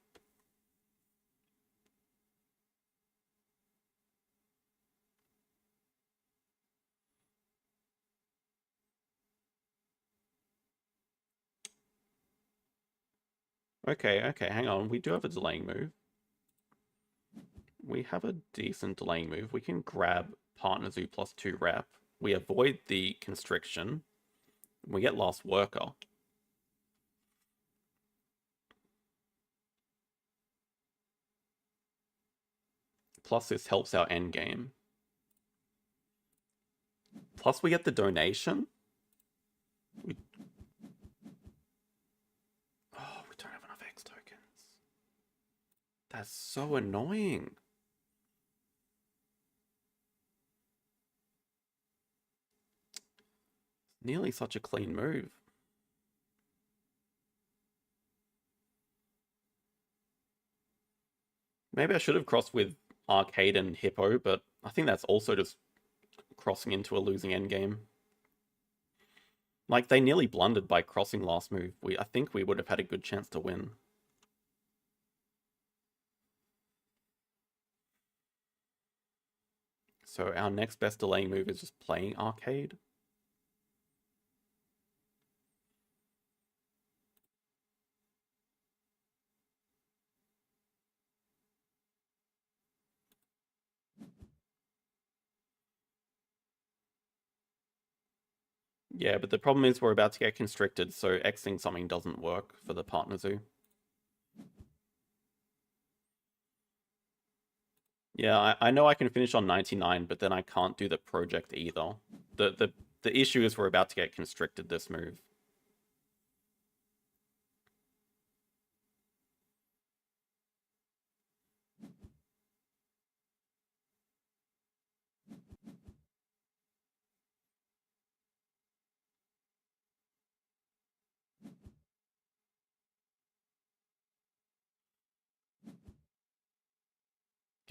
S1: Okay, hang on. We do have a delaying move. We have a decent delaying move. We can grab Partner Zoo plus 2 rep. We avoid the constriction. We get Last Worker. Plus this helps our end game. Plus we get the donation. Oh, we don't have enough X tokens. That's so annoying. Nearly such a clean move. Maybe I should have crossed with Arcade and Hippo, but I think that's also just crossing into a losing endgame. Like, they nearly blundered by crossing last move. I think we would have had a good chance to win. So our next best delaying move is just playing Arcade. Yeah, but the problem is we're about to get constricted, so Xing something doesn't work for the Partner Zoo. Yeah, I know I can finish on 99, but then I can't do the project either. The issue is we're about to get constricted this move.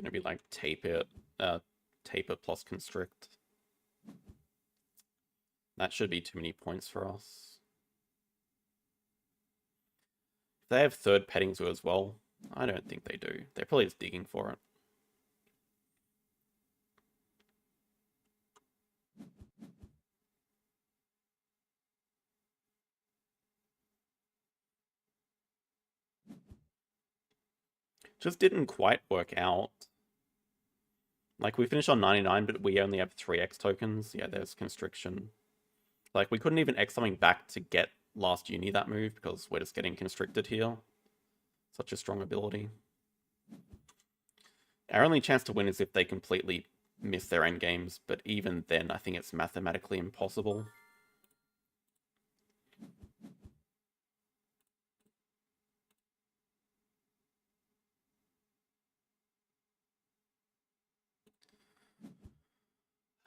S1: Gonna be like tape it plus constrict. That should be too many points for us. If they have third petting zoo as well, I don't think they do. They're probably just digging for it. Just didn't quite work out. Like, we finished on 99, but we only have 3 X tokens. Yeah, there's constriction. Like, we couldn't even X something back to get last uni that move because we're just getting constricted here. Such a strong ability. Our only chance to win is if they completely miss their end games, but even then, I think it's mathematically impossible.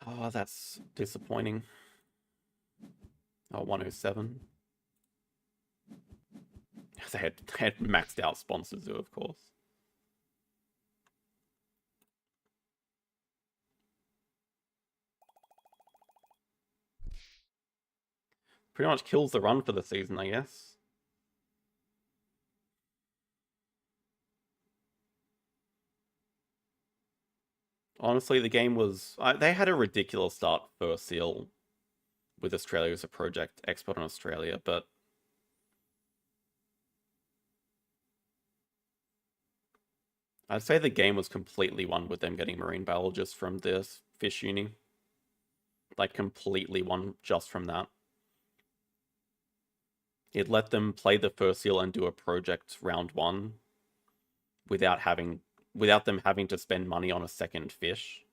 S1: Oh, that's disappointing. Oh, 107. They had maxed out sponsors, of course. Pretty much kills the run for the season, I guess. Honestly, the game was... they had a ridiculous start for Seal with Australia as a project, export on Australia, but... I'd say the game was completely won with them getting marine biologists from this fish uni. Like, completely won just from that. It let them play the first seal and do a project round 1 without them having to spend money on a second fish.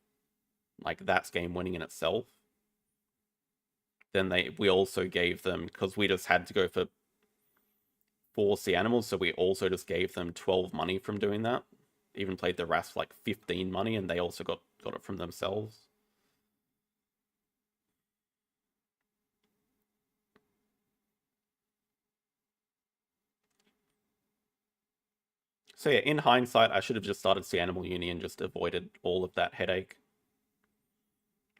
S1: Like, that's game winning in itself. Then we also gave them, because we just had to go for 4 sea animals, so we also just gave them 12 money from doing that. Even played the RAS for like 15 money, and they also got it from themselves. So yeah, in hindsight, I should have just started Sea Animal Uni and just avoided all of that headache.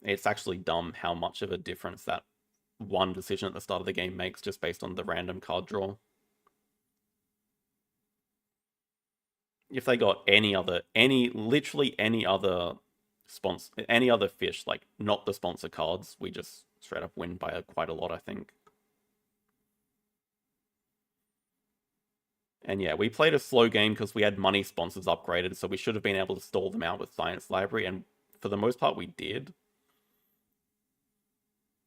S1: It's actually dumb how much of a difference that one decision at the start of the game makes just based on the random card draw. If they got literally any other fish, like not the sponsor cards, we just straight up win by quite a lot, I think. And yeah, we played a slow game because we had money sponsors upgraded, so we should have been able to stall them out with Science Library, and for the most part we did.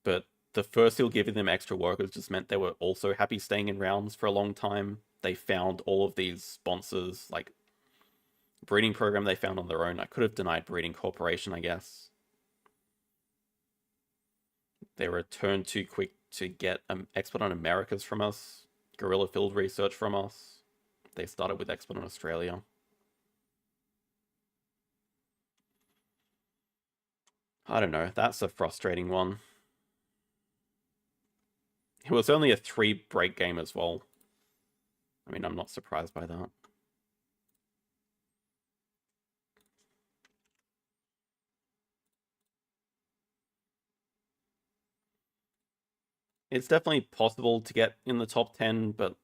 S1: But the first seal giving them extra workers just meant they were also happy staying in rounds for a long time. They found all of these sponsors, like breeding program they found on their own. I could have denied breeding corporation, I guess. They returned too quick to get expert on Americas from us, guerrilla field research from us. They started with expert on Australia. I don't know, that's a frustrating one. It was only a 3 break game as well. I mean, I'm not surprised by that. It's definitely possible to get in the top 10, but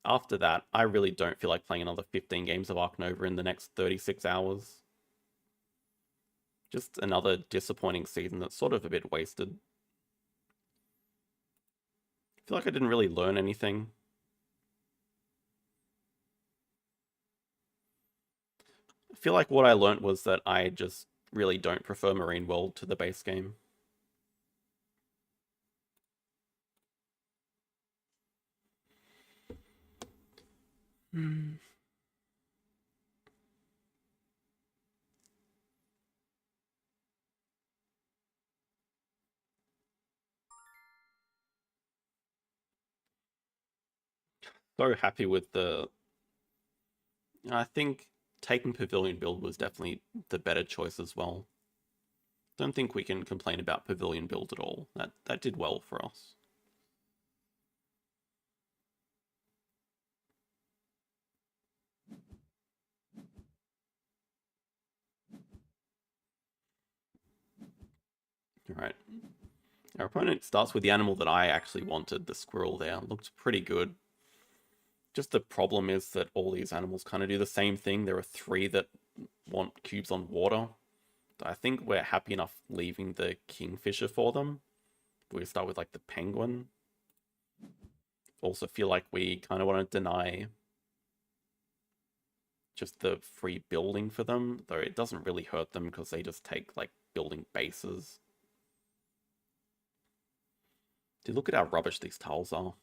S1: after that, I really don't feel like playing another 15 games of Ark Nova in the next 36 hours. Just another disappointing season that's sort of a bit wasted. I feel like I didn't really learn anything. I feel like what I learned was that I just really don't prefer Marine World to the base game. So happy with I think taking Pavilion build was definitely the better choice as well. Don't think we can complain about Pavilion build at all. That did well for us. Alright. Our opponent starts with the animal that I actually wanted, the squirrel there. Looked pretty good. Just the problem is that all these animals kind of do the same thing. There are 3 that want cubes on water. I think we're happy enough leaving the kingfisher for them. We start with like the penguin. Also feel like we kind of want to deny just the free building for them, though it doesn't really hurt them because they just take like building bases. Dude, look at how rubbish these tiles are.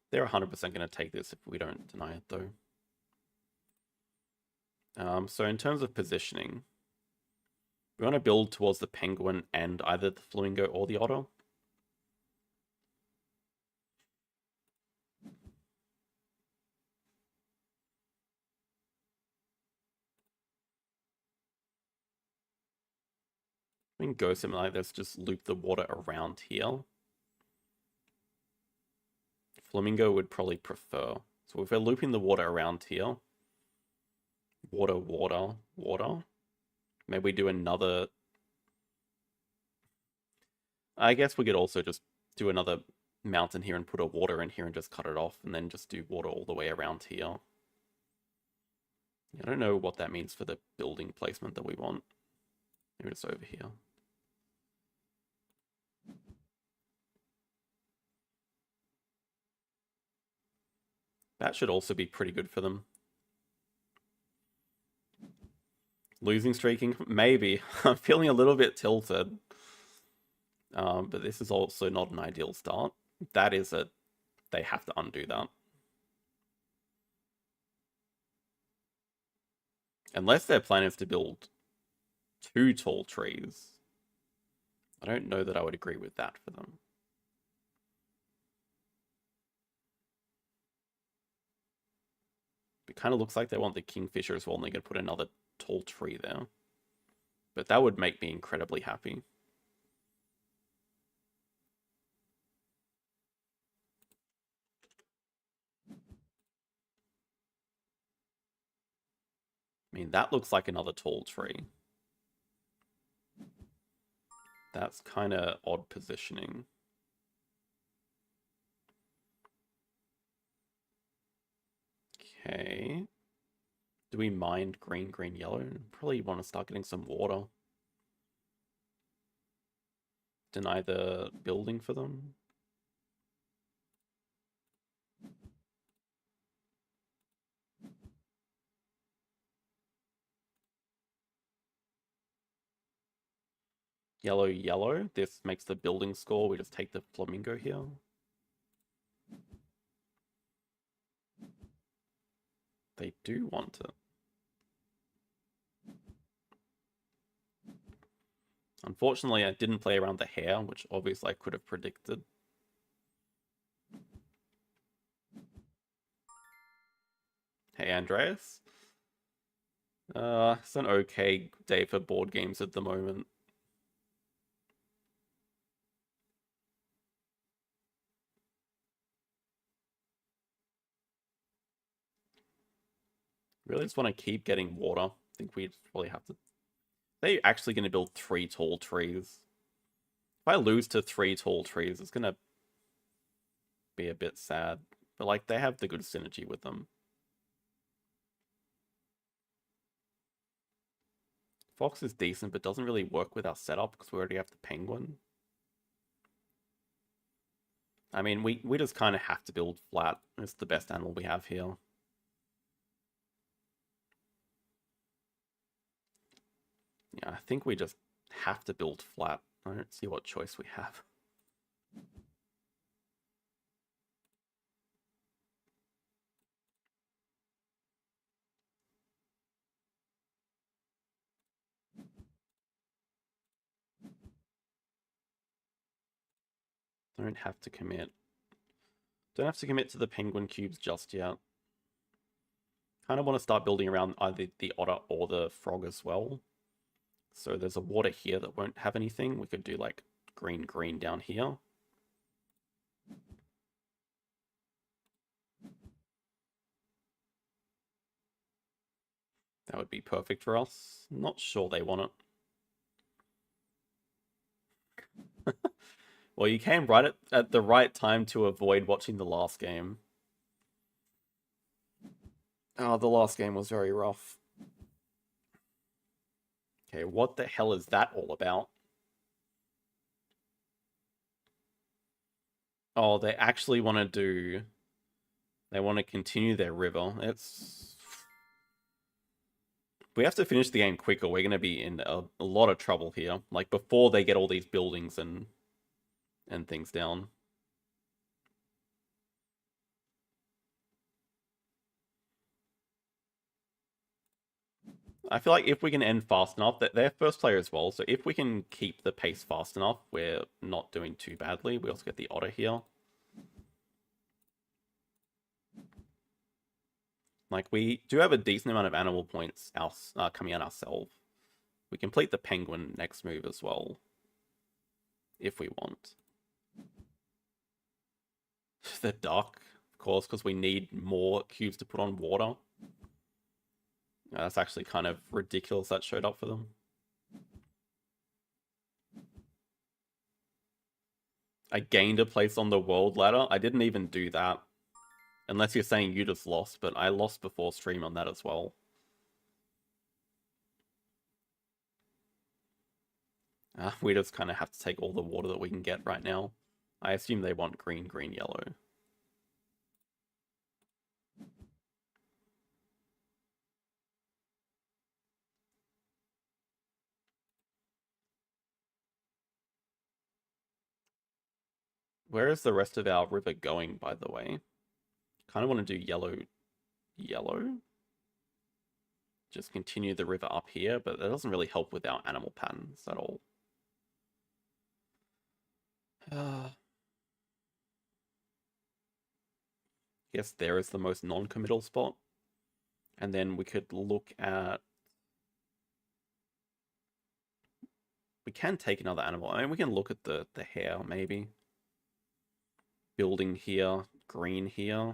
S1: They're 100% going to take this if we don't deny it, though. So in terms of positioning, we want to build towards the penguin and either the flamingo or the otter. We can go something like this, just loop the water around here. Flamingo would probably prefer. So if we're looping the water around here, water, water, water, maybe we do another... I guess we could also just do another mountain here and put a water in here and just cut it off, and then just do water all the way around here. I don't know what that means for the building placement that we want. Maybe it's over here. That should also be pretty good for them. Losing streaking? Maybe. I'm feeling a little bit tilted. But this is also not an ideal start. That is it. They have to undo that. Unless their plan is to build 2 tall trees. I don't know that I would agree with that for them. It kind of looks like they want the kingfisher as well, and they're going to put another tall tree there. But that would make me incredibly happy. I mean, that looks like another tall tree. That's kind of odd positioning. Okay. Do we mind green, green, yellow? Probably want to start getting some water. Deny the building for them. Yellow, yellow. This makes the building score. We just take the flamingo here. They do want it. Unfortunately, I didn't play around the hair, which obviously I could have predicted. Hey, Andreas. It's an okay day for board games at the moment. Really just want to keep getting water. I think we probably have to... They're actually going to build 3 tall trees. If I lose to 3 tall trees, it's going to be a bit sad. But, like, they have the good synergy with them. Fox is decent, but doesn't really work with our setup because we already have the penguin. I mean, we just kind of have to build flat. It's the best animal we have here. Yeah, I think we just have to build flat. I don't see what choice we have. Don't have to commit. Don't have to commit to the penguin cubes just yet. Kind of want to start building around either the otter or the frog as well. So there's a water here that won't have anything. We could do like green, green down here. That would be perfect for us. Not sure they want it. Well, you came right at the right time to avoid watching the last game. Oh, the last game was very rough. Okay, what the hell is that all about? Oh, they actually want to do They want to continue their river. We have to finish the game quicker. We're going to be in a lot of trouble here. Like, before they get all these buildings and things down. I feel like if we can end fast enough, that they're first player as well, so if we can keep the pace fast enough, we're not doing too badly. We also get the otter here. Like, we do have a decent amount of animal points coming out ourselves. We complete the penguin next move as well, if we want. The duck, of course, because we need more cubes to put on water. That's actually kind of ridiculous that showed up for them. I gained a place on the world ladder. I didn't even do that. Unless you're saying you just lost, but I lost before stream on that as well. We just kind of have to take all the water that we can get right now. I assume they want green, green, yellow. Where is the rest of our river going, by the way? Kind of want to do yellow, yellow. Just continue the river up here, but that doesn't really help with our animal patterns at all. Guess there is the most non-committal spot. And then we could look at... We can take another animal. I mean, we can look at the hare, maybe. Building here, green here.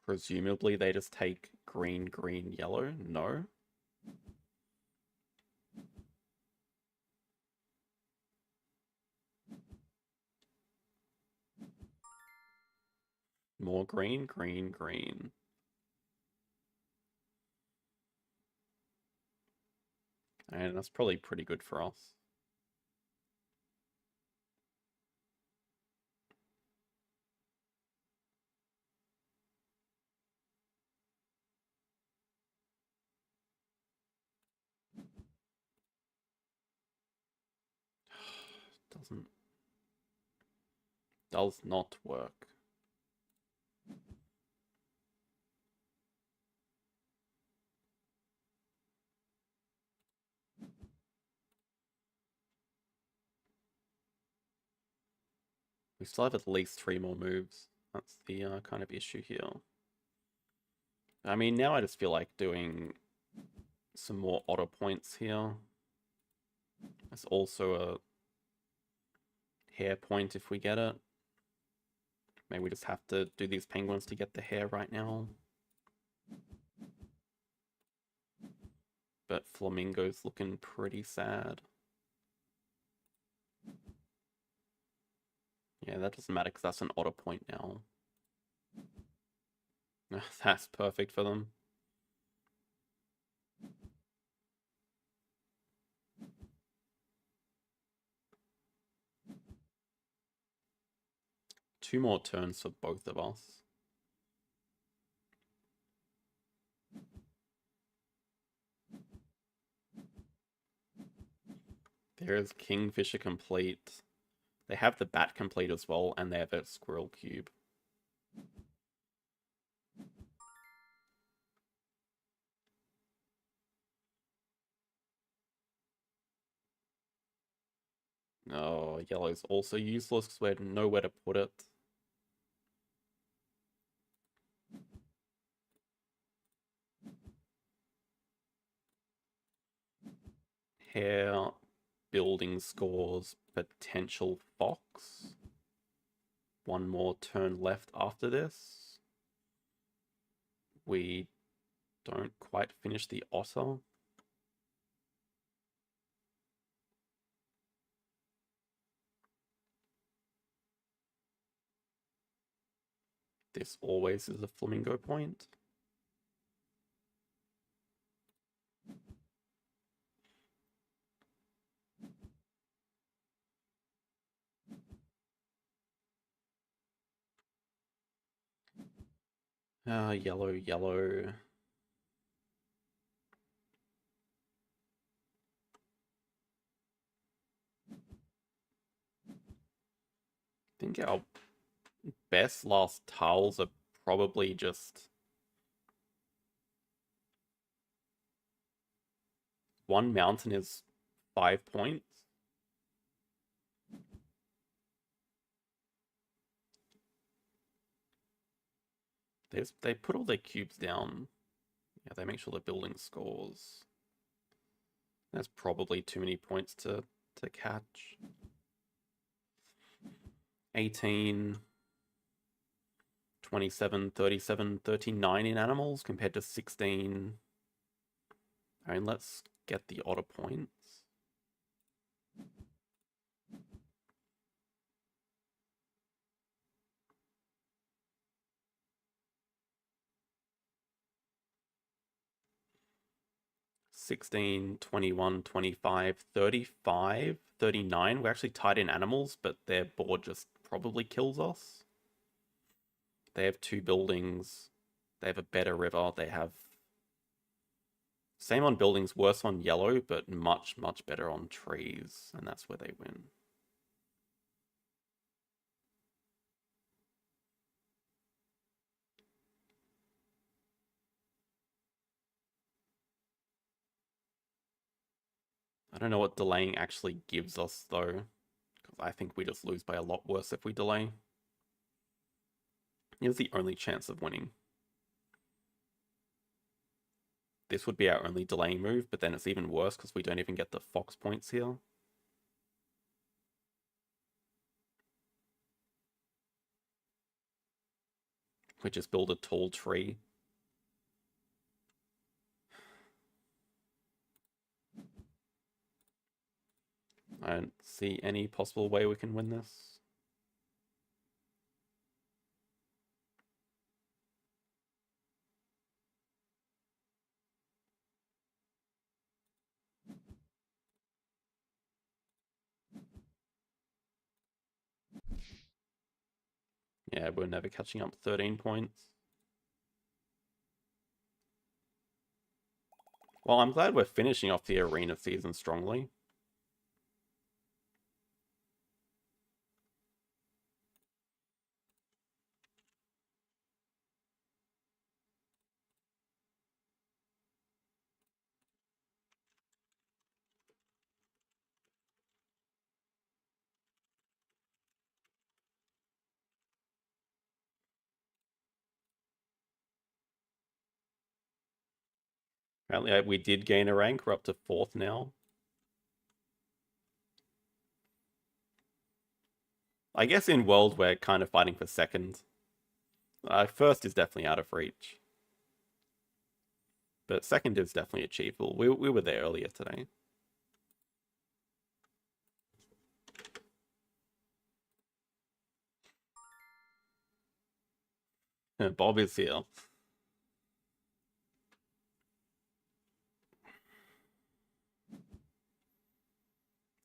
S1: Presumably they just take green, green, yellow. No. More green, green, green. And that's probably pretty good for us. Does not work. We still have at least 3 more moves. That's the kind of issue here. I mean, now I just feel like doing some more otter points here. There's also a hare point if we get it. Maybe we just have to do these penguins to get the hare right now. But Flamingo's looking pretty sad. Yeah, that doesn't matter because that's an otter point now. That's perfect for them. Two more turns for both of us. There's Kingfisher complete. They have the bat complete as well, and they have a squirrel cube. Oh, yellow's also useless because we have nowhere to put it. Hare, building scores, potential fox. One more turn left after this. We don't quite finish the otter. This always is a flamingo point. Yellow, yellow. I think our best last tiles are probably just one mountain is 5 points. They put all their cubes down. Yeah, they make sure the building scores. That's probably too many points to catch. 18, 27, 37, 39 in animals compared to 16. I mean, let's get the otter points. $16, 21, 25, 35, 39. We're actually tied in animals, but their board just probably kills us. They have 2 buildings. They have a better river. They have same on buildings, worse on yellow, but much, much better on trees, and that's where they win. I don't know what delaying actually gives us, though, because I think we just lose by a lot worse if we delay. Here's the only chance of winning. This would be our only delaying move, but then it's even worse because we don't even get the fox points here. We just build a tall tree. I don't see any possible way we can win this. Yeah, we're never catching up 13 points. Well, I'm glad we're finishing off the arena season strongly. Apparently, we did gain a rank. We're up to 4th now. I guess in World, we're kind of fighting for 2nd. 1st is definitely out of reach. But 2nd is definitely achievable. We were there earlier today. Bob is here.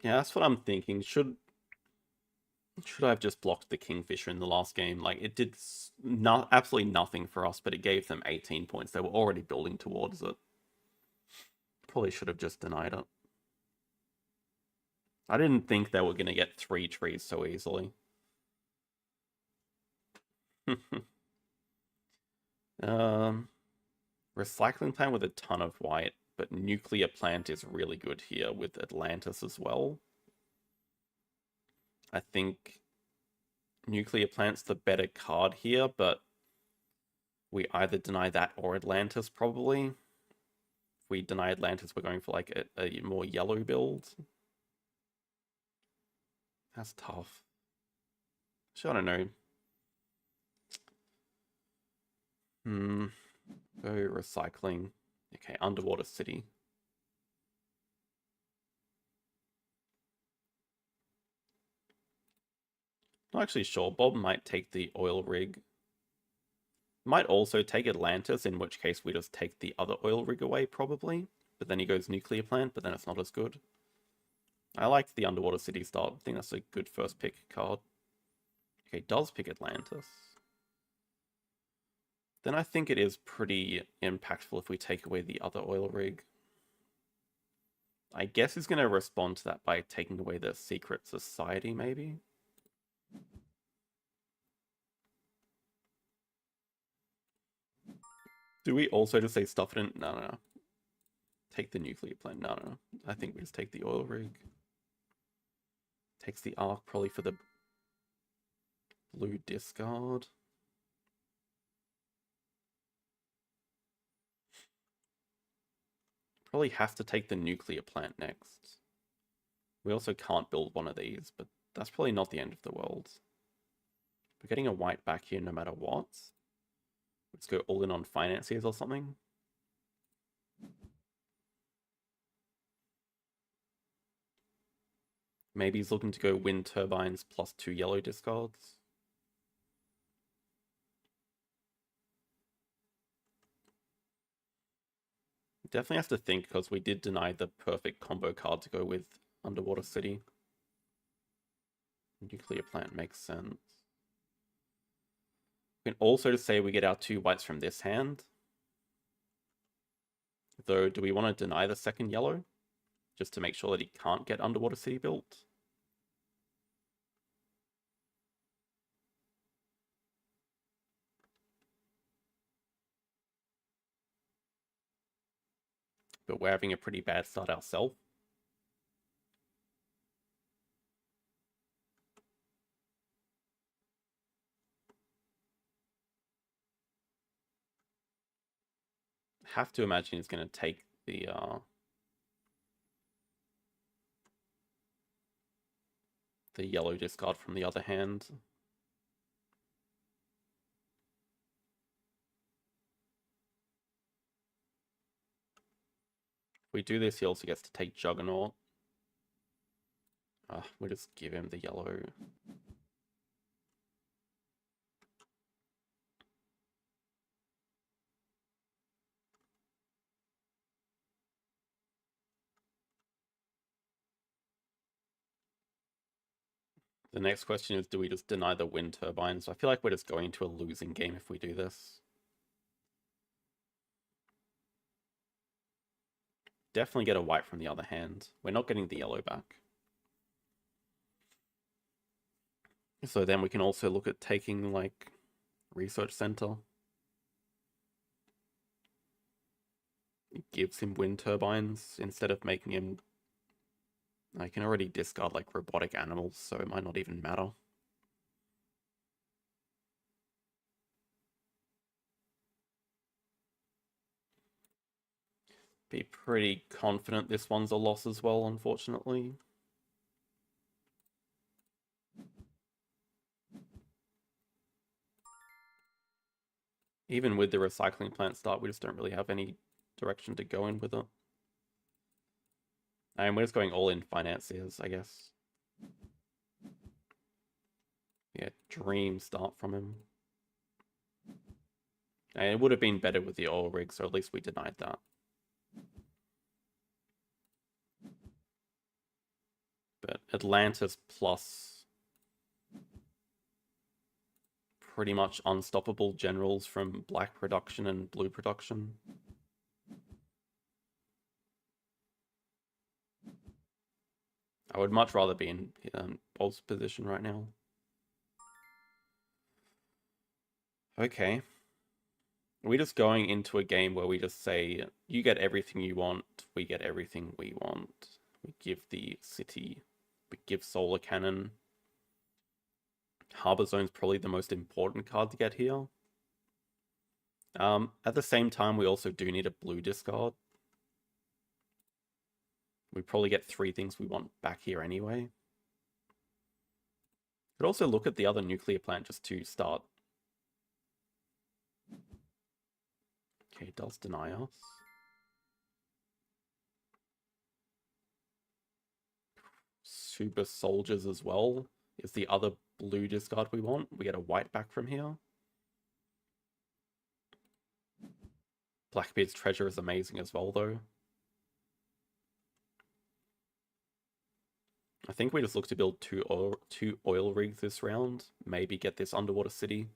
S1: Yeah, that's what I'm thinking. Should I have just blocked the Kingfisher in the last game? Like, it did absolutely nothing for us, but it gave them 18 points. They were already building towards it. Probably should have just denied it. I didn't think they were going to get 3 trees so easily. Recycling plant with a ton of white, but nuclear plant is really good here with Atlantis as well. I think nuclear plant's the better card here, but we either deny that or Atlantis probably. If we deny Atlantis, we're going for like a more yellow build. That's tough. So I don't know. Go recycling. Okay, underwater city. Not actually sure. Bob might take the oil rig. Might also take Atlantis, in which case we just take the other oil rig away, probably. But then he goes nuclear plant, but then it's not as good. I like the underwater city start. I think that's a good first pick card. Okay, does pick Atlantis. Then I think it is pretty impactful if we take away the other oil rig. I guess he's going to respond to that by taking away the secret society, maybe? Do we also just say stuff it in? No, no, no. Take the nuclear plant. No, no, no. I think we just take the oil rig. Takes the Ark probably for the blue discard. Probably has to take the nuclear plant next. We also can't build one of these, but that's probably not the end of the world. We're getting a white back here no matter what. Let's go all in on financiers or something. Maybe he's looking to go wind turbines plus 2 yellow discards. Definitely has to think because we did deny the perfect combo card to go with Underwater City. Nuclear plant makes sense. We can also just say we get our 2 whites from this hand. Though, do we want to deny the second yellow? Just to make sure that he can't get Underwater City built? But we're having a pretty bad start ourselves. Have to imagine he's going to take the yellow discard from the other hand. If we do this, he also gets to take Juggernaut. We'll just give him the yellow. The next question is, do we just deny the wind turbines? I feel like we're just going to a losing game if we do this. Definitely get a white from the other hand. We're not getting the yellow back. So then we can also look at taking, like, Research Center. It gives him wind turbines instead of making him... I can already discard, like, robotic animals, so it might not even matter. Be pretty confident this one's a loss as well, unfortunately. Even with the recycling plant start, we just don't really have any direction to go in with it. And we're just going all in financiers, I guess. Yeah, dream start from him. And it would have been better with the oil rig, so at least we denied that. But Atlantis plus pretty much unstoppable generals from black production and blue production. I would much rather be in Bolt's position right now. Okay. Are we just going into a game where we just say, you get everything you want, we get everything we want. We give the city, we give solar cannon. Harbor Zone's probably the most important card to get here. At the same time, we also do need a blue discard. We probably get 3 things we want back here anyway. Could also look at the other nuclear plant just to start. Okay, it does deny us. Super soldiers as well is the other blue discard we want. We get a white back from here. Blackbeard's treasure is amazing as well, though. I think we just look to build two oil rigs this round. Maybe get this underwater city.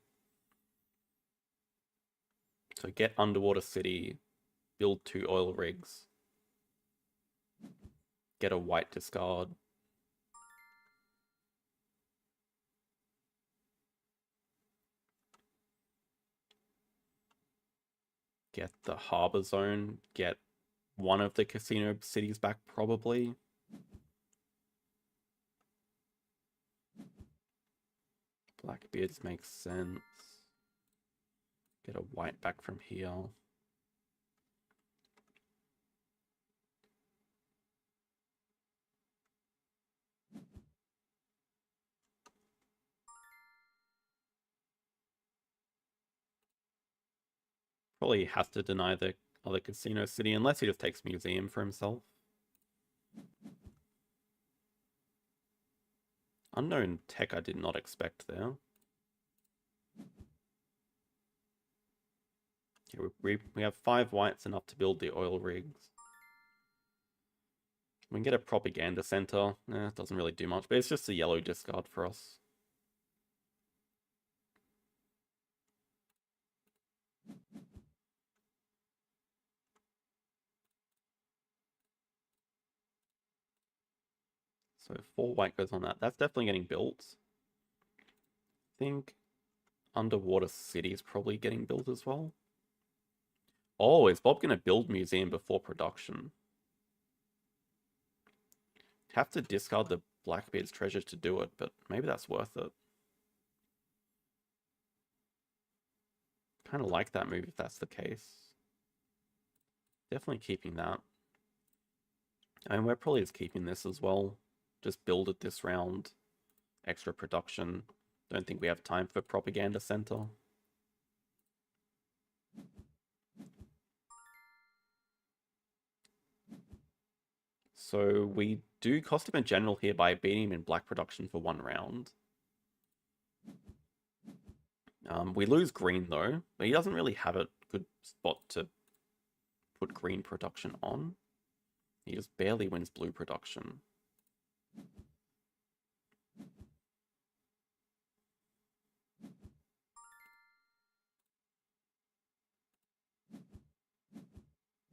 S1: So get underwater city, build 2 oil rigs, get a white discard. Get the harbor zone, get one of the casino cities back probably. Blackbeards makes sense. Get a white back from here. Probably has to deny the other casino city unless he just takes museum for himself. Unknown tech I did not expect there. Okay, we have 5 whites, enough to build the oil rigs. We can get a propaganda center. It doesn't really do much, but it's just a yellow discard for us. So 4 white goes on that. That's definitely getting built. I think underwater city is probably getting built as well. Oh, is Bob going to build museum before production? Have to discard the Blackbeard's treasure to do it, but maybe that's worth it. Kind of like that move if that's the case. Definitely keeping that. And we're probably just keeping this as well. Just build it this round. Extra production. Don't think we have time for propaganda center. So we do cost him a general here by beating him in black production for 1 round. We lose green though, but he doesn't really have a good spot to put green production on. He just barely wins blue production.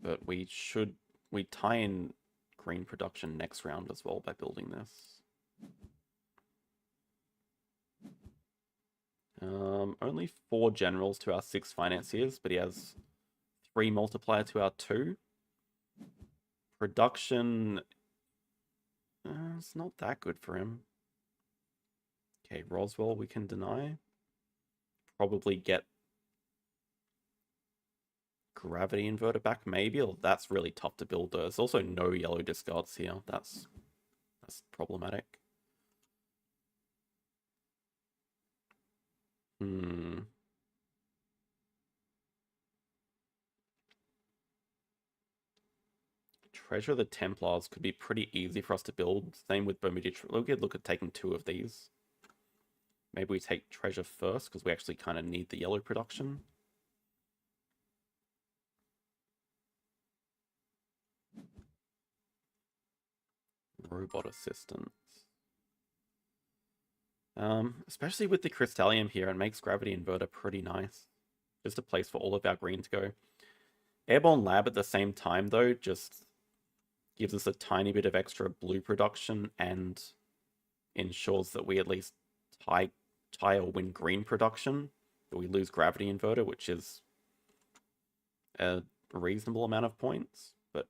S1: But we tie in green production next round as well by building this. Only 4 generals to our 6 financiers, but he has 3 multiplier to our 2. Production, it's not that good for him. Okay, Roswell we can deny. Probably get gravity inverter back maybe, or that's really tough to build though. There's also no yellow discards here. That's problematic. Treasure of the Templars could be pretty easy for us to build. Same with Bermuda. We could look at taking 2 of these. Maybe we take treasure first because we actually kind of need the yellow production. Robot assistance. Especially with the Crystallium here, it makes Gravity Inverter pretty nice. Just a place for all of our green to go. Airborne Lab at the same time, though, just gives us a tiny bit of extra blue production and ensures that we at least tie or win green production. But we lose Gravity Inverter, which is a reasonable amount of points, but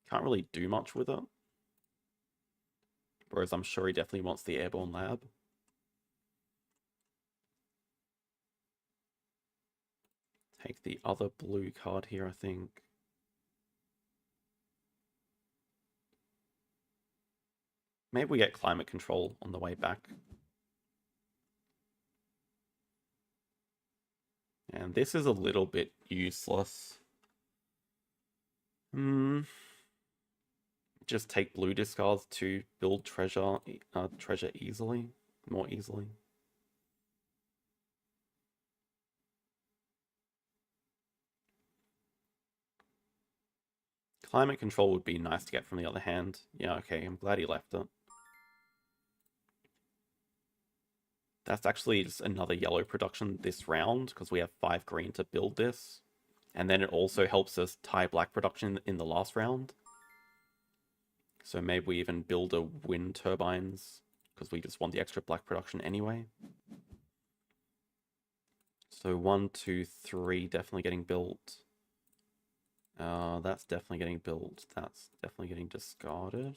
S1: can't really do much with it. Whereas I'm sure he definitely wants the Airborne Lab. Take the other blue card here, I think. Maybe we get climate control on the way back. And this is a little bit useless. Just take blue discards to build treasure more easily. Climate control would be nice to get from the other hand. Yeah, okay, I'm glad he left it. That's actually just another yellow production this round because we have 5 green to build this. And then it also helps us tie black production in the last round. So maybe we even build a wind turbines because we just want the extra black production anyway. So 1, 2, 3 definitely getting built. That's definitely getting built. That's definitely getting discarded.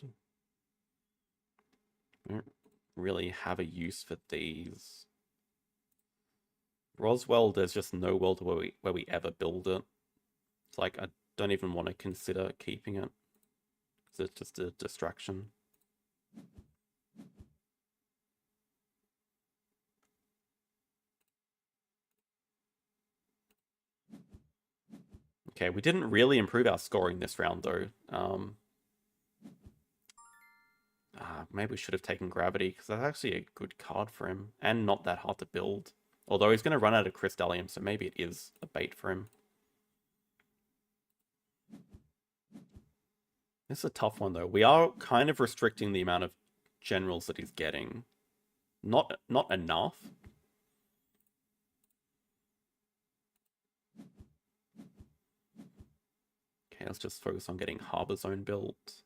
S1: We don't really have a use for these. Roswell, there's just no world where we ever build it. It's like I don't even want to consider keeping it because it's just a distraction. Okay, we didn't really improve our scoring this round though. Maybe we should have taken Gravity because that's actually a good card for him and not that hard to build. Although he's going to run out of Crystallium, so maybe it is a bait for him. This is a tough one though. We are kind of restricting the amount of generals that he's getting. Not enough. Okay, let's just focus on getting Harbor Zone built.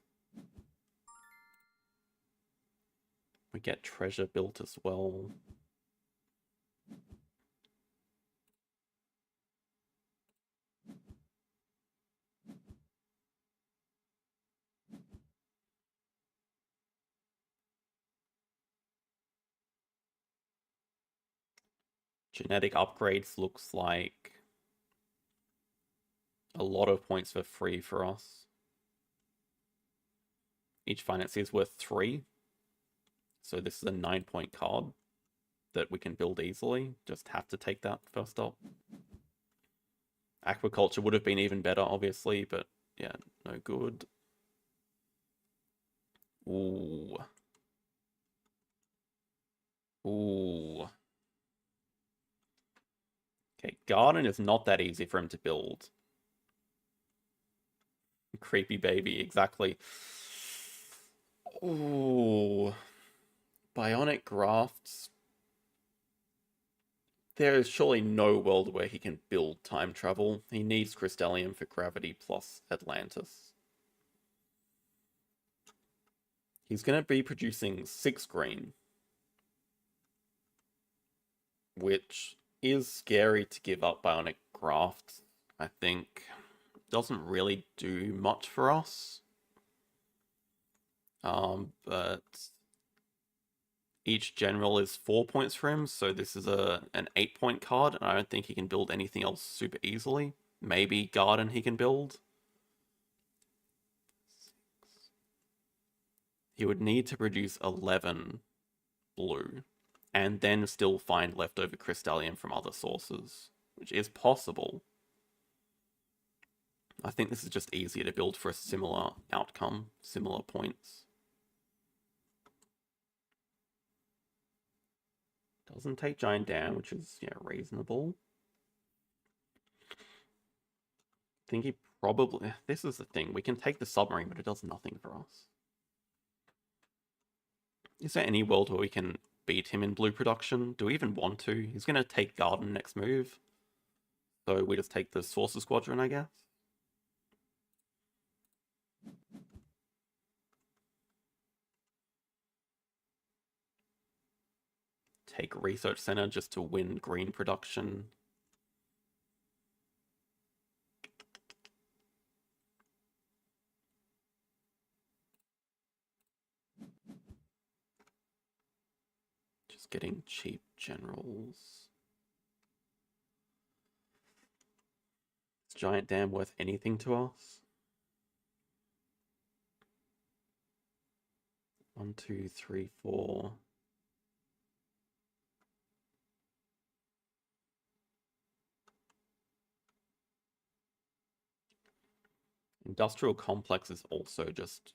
S1: We get Treasure built as well. Genetic upgrades looks like a lot of points for free for us. Each financier is worth 3. So this is a 9-point card that we can build easily. Just have to take that first up. Aquaculture would have been even better, obviously, but yeah, no good. Ooh. Ooh. Okay, Garden is not that easy for him to build. Creepy baby, exactly. Ooh. Bionic grafts. There is surely no world where he can build time travel. He needs Crystallium for gravity plus Atlantis. He's going to be producing 6 green, which is scary to give up Bionic Graft, I think. Doesn't really do much for us. But each general is 4 points for him, so this is an 8-point card, and I don't think he can build anything else super easily. Maybe Garden he can build. He would need to produce 11 blue, and then still find leftover Crystallium from other sources, which is possible. I think this is just easier to build for a similar outcome, similar points. Doesn't take Giant Dam, which is, yeah, reasonable. I think he probably... This is the thing. We can take the submarine, but it does nothing for us. Is there any world where we can beat him in blue production? Do we even want to? He's going to take Garden next move. So we just take the Sorcerer Squadron, I guess. Take Research Center just to win green production. Just getting cheap generals. Is Giant Dam worth anything to us? 1, 2, 3, 4. Industrial Complex is also just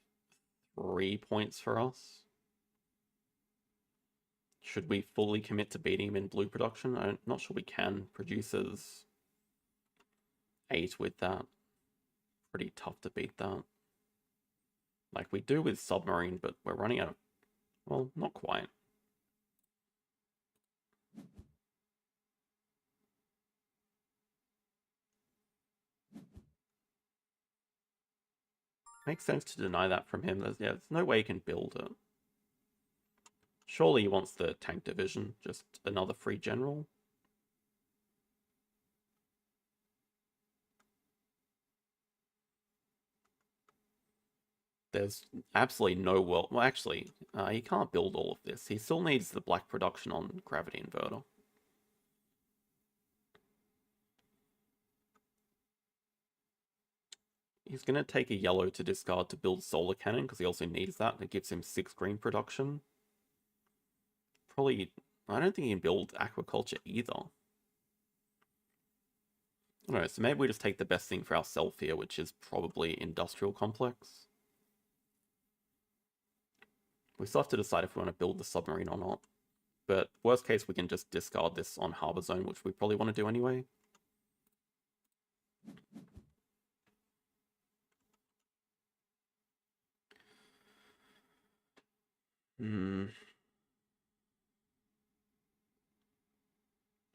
S1: 3 points for us. Should we fully commit to beating him in blue production? I'm not sure we can. Produces 8 with that. Pretty tough to beat that. Like we do with Submarine, but we're running out of... Well, not quite. Makes sense to deny that from him. There's no way he can build it. Surely he wants the tank division, just another free general. There's absolutely no world. Well, actually, he can't build all of this. He still needs the black production on gravity inverter. He's going to take a yellow to discard to build solar cannon because he also needs that. It gives him 6 green production. Probably, I don't think he can build aquaculture either. I don't know, so maybe we just take the best thing for ourselves here, which is probably industrial complex. We still have to decide if we want to build the submarine or not. But worst case, we can just discard this on Harbor Zone, which we probably want to do anyway.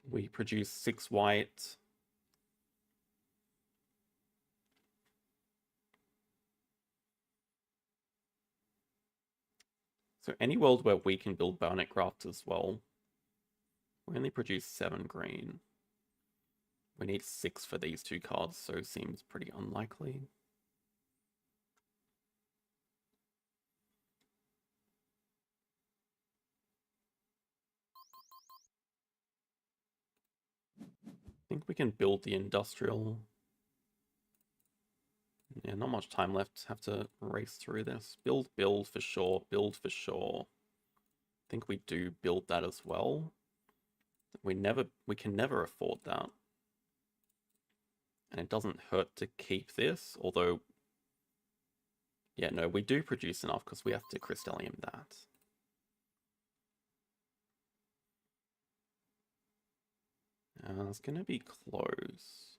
S1: We produce 6 white. So any world where we can build bionic crafts as well, we only produce 7 green. We need 6 for these 2 cards, so it seems pretty unlikely. I think we can build the industrial. Yeah, not much time left. Have to race through this. Build for sure. Build for sure. I think we do build that as well. We can never afford that. And it doesn't hurt to keep this, although... Yeah, no, we do produce enough because we have to Crystallium that. It's going to be close.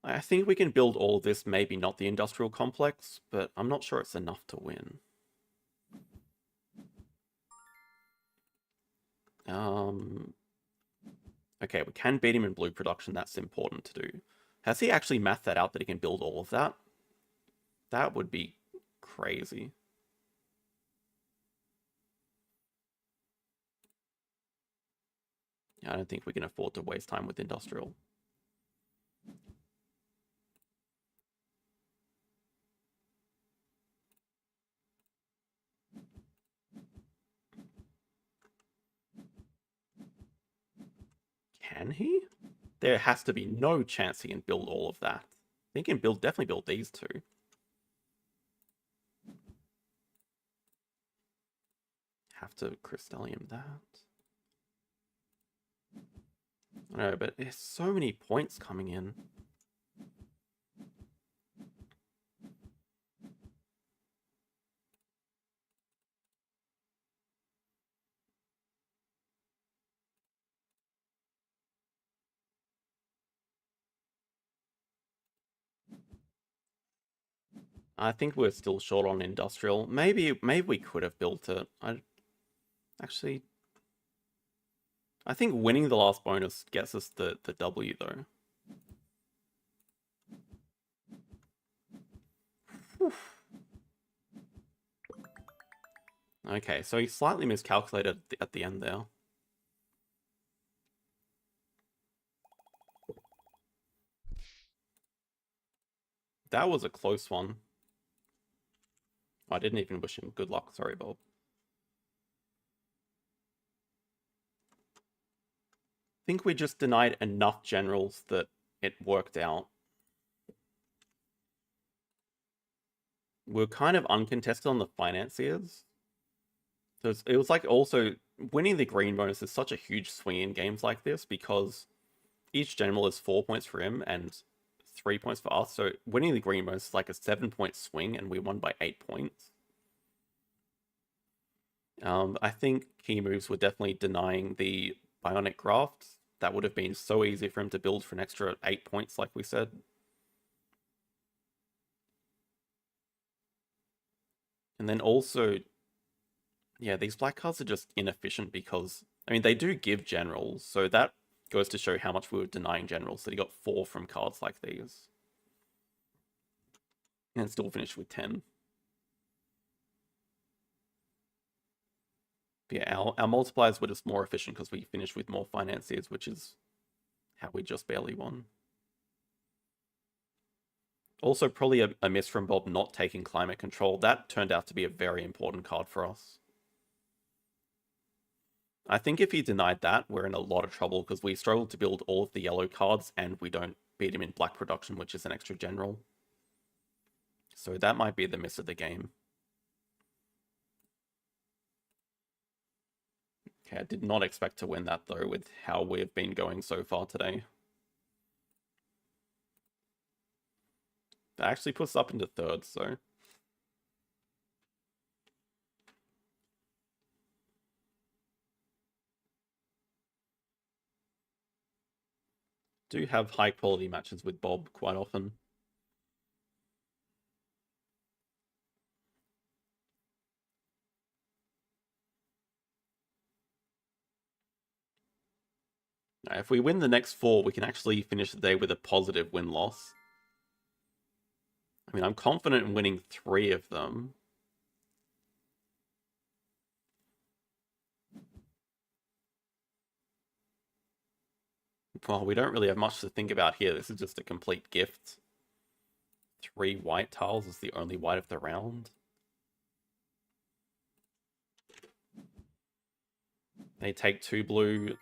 S1: I think we can build all of this, maybe not the industrial complex, but I'm not sure it's enough to win. Okay, we can beat him in blue production. That's important to do. Has he actually mathed that out that he can build all of that? That would be crazy. I don't think we can afford to waste time with industrial. Can he? There has to be no chance he can build all of that. He can definitely build these 2. Have to Crystallium that. No, but there's so many points coming in. I think we're still short on industrial. Maybe we could have built it. I think winning the last bonus gets us the W though. Whew. Okay, so he slightly miscalculated at the end there. That was a close one. I didn't even wish him good luck. Sorry, Bob. I think we just denied enough generals that it worked out. We're kind of uncontested on the financiers. So it was like also winning the green bonus is such a huge swing in games like this because each general is 4 points for him and 3 points for us. So winning the green bonus is like a 7-point swing and we won by 8 points. I think key moves were definitely denying the bionic graft. That would have been so easy for him to build for an extra 8 points, like we said. And then also, yeah, these black cards are just inefficient because, I mean, they do give generals, so that goes to show how much we were denying generals, that he got 4 from cards like these. and still finish with 10. But yeah, our multipliers were just more efficient because we finished with more financiers, which is how we just barely won. Also, probably a miss from Bob not taking climate control. That turned out to be a very important card for us. I think if he denied that, we're in a lot of trouble because we struggled to build all of the yellow cards and we don't beat him in black production, which is an extra general. So that might be the miss of the game. Okay, I did not expect to win that though with how we've been going so far today. That actually puts us up into third, so... do have high quality matches with Bob quite often. Now, if we win the next 4, we can actually finish the day with a positive win-loss. I mean, I'm confident in winning 3 of them. Well, we don't really have much to think about here. This is just a complete gift. 3 white tiles is the only white of the round. They take 2 blue.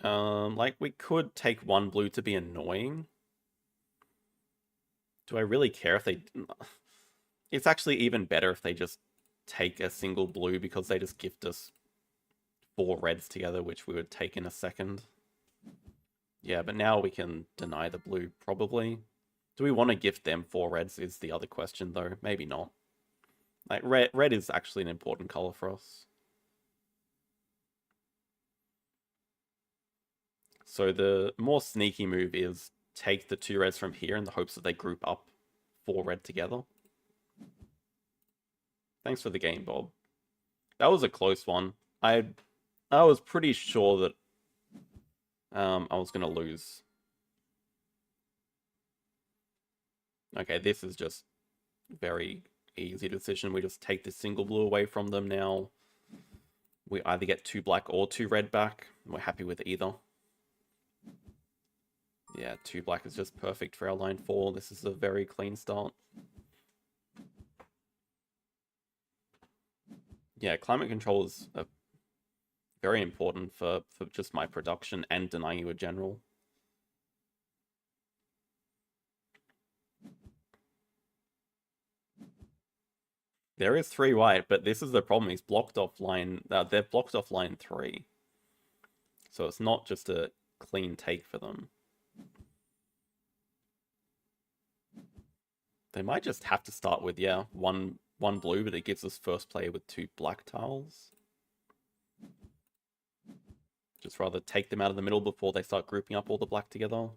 S1: Like, we could take 1 blue to be annoying. Do I really care if they... It's actually even better if they just take a single blue because they just gift us 4 reds together, which we would take in a second. Yeah, but now we can deny the blue, probably. Do we want to gift them 4 reds is the other question, though. Maybe not. Like, red is actually an important color for us. So the more sneaky move is take the 2 reds from here in the hopes that they group up 4 red together. Thanks for the game, Bob. That was a close one. I was pretty sure that I was going to lose. Okay, this is just very easy decision. We just take the single blue away from them now. We either get 2 black or 2 red back. We're happy with either. Yeah, 2 black is just perfect for our line 4. This is a very clean start. Yeah, climate control is very important for just my production and denying you a general. There is 3 white, but this is the problem. He's blocked off line... they've blocked off line 3. So it's not just a clean take for them. They might just have to start with, yeah, one blue, but it gives us first play with 2 black tiles. Just rather take them out of the middle before they start grouping up all the black together.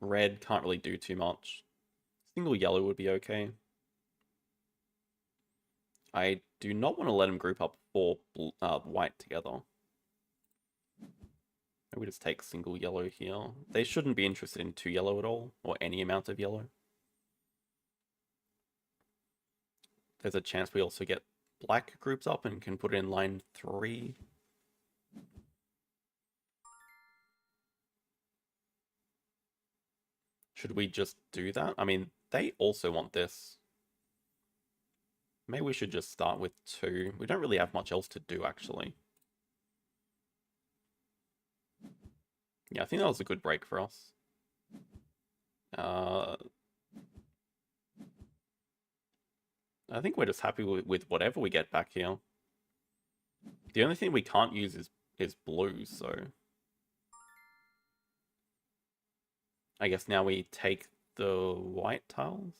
S1: Red can't really do too much. Single yellow would be okay. I do not want to let them group up 4 white together. Maybe we just take single yellow here. They shouldn't be interested in 2 yellow at all, or any amount of yellow. There's a chance we also get black groups up and can put it in line 3. Should we just do that? I mean, they also want this. Maybe we should just start with 2. We don't really have much else to do, actually. Yeah, I think that was a good break for us. I think we're just happy with whatever we get back here. The only thing we can't use is blue, so... I guess now we take the white tiles.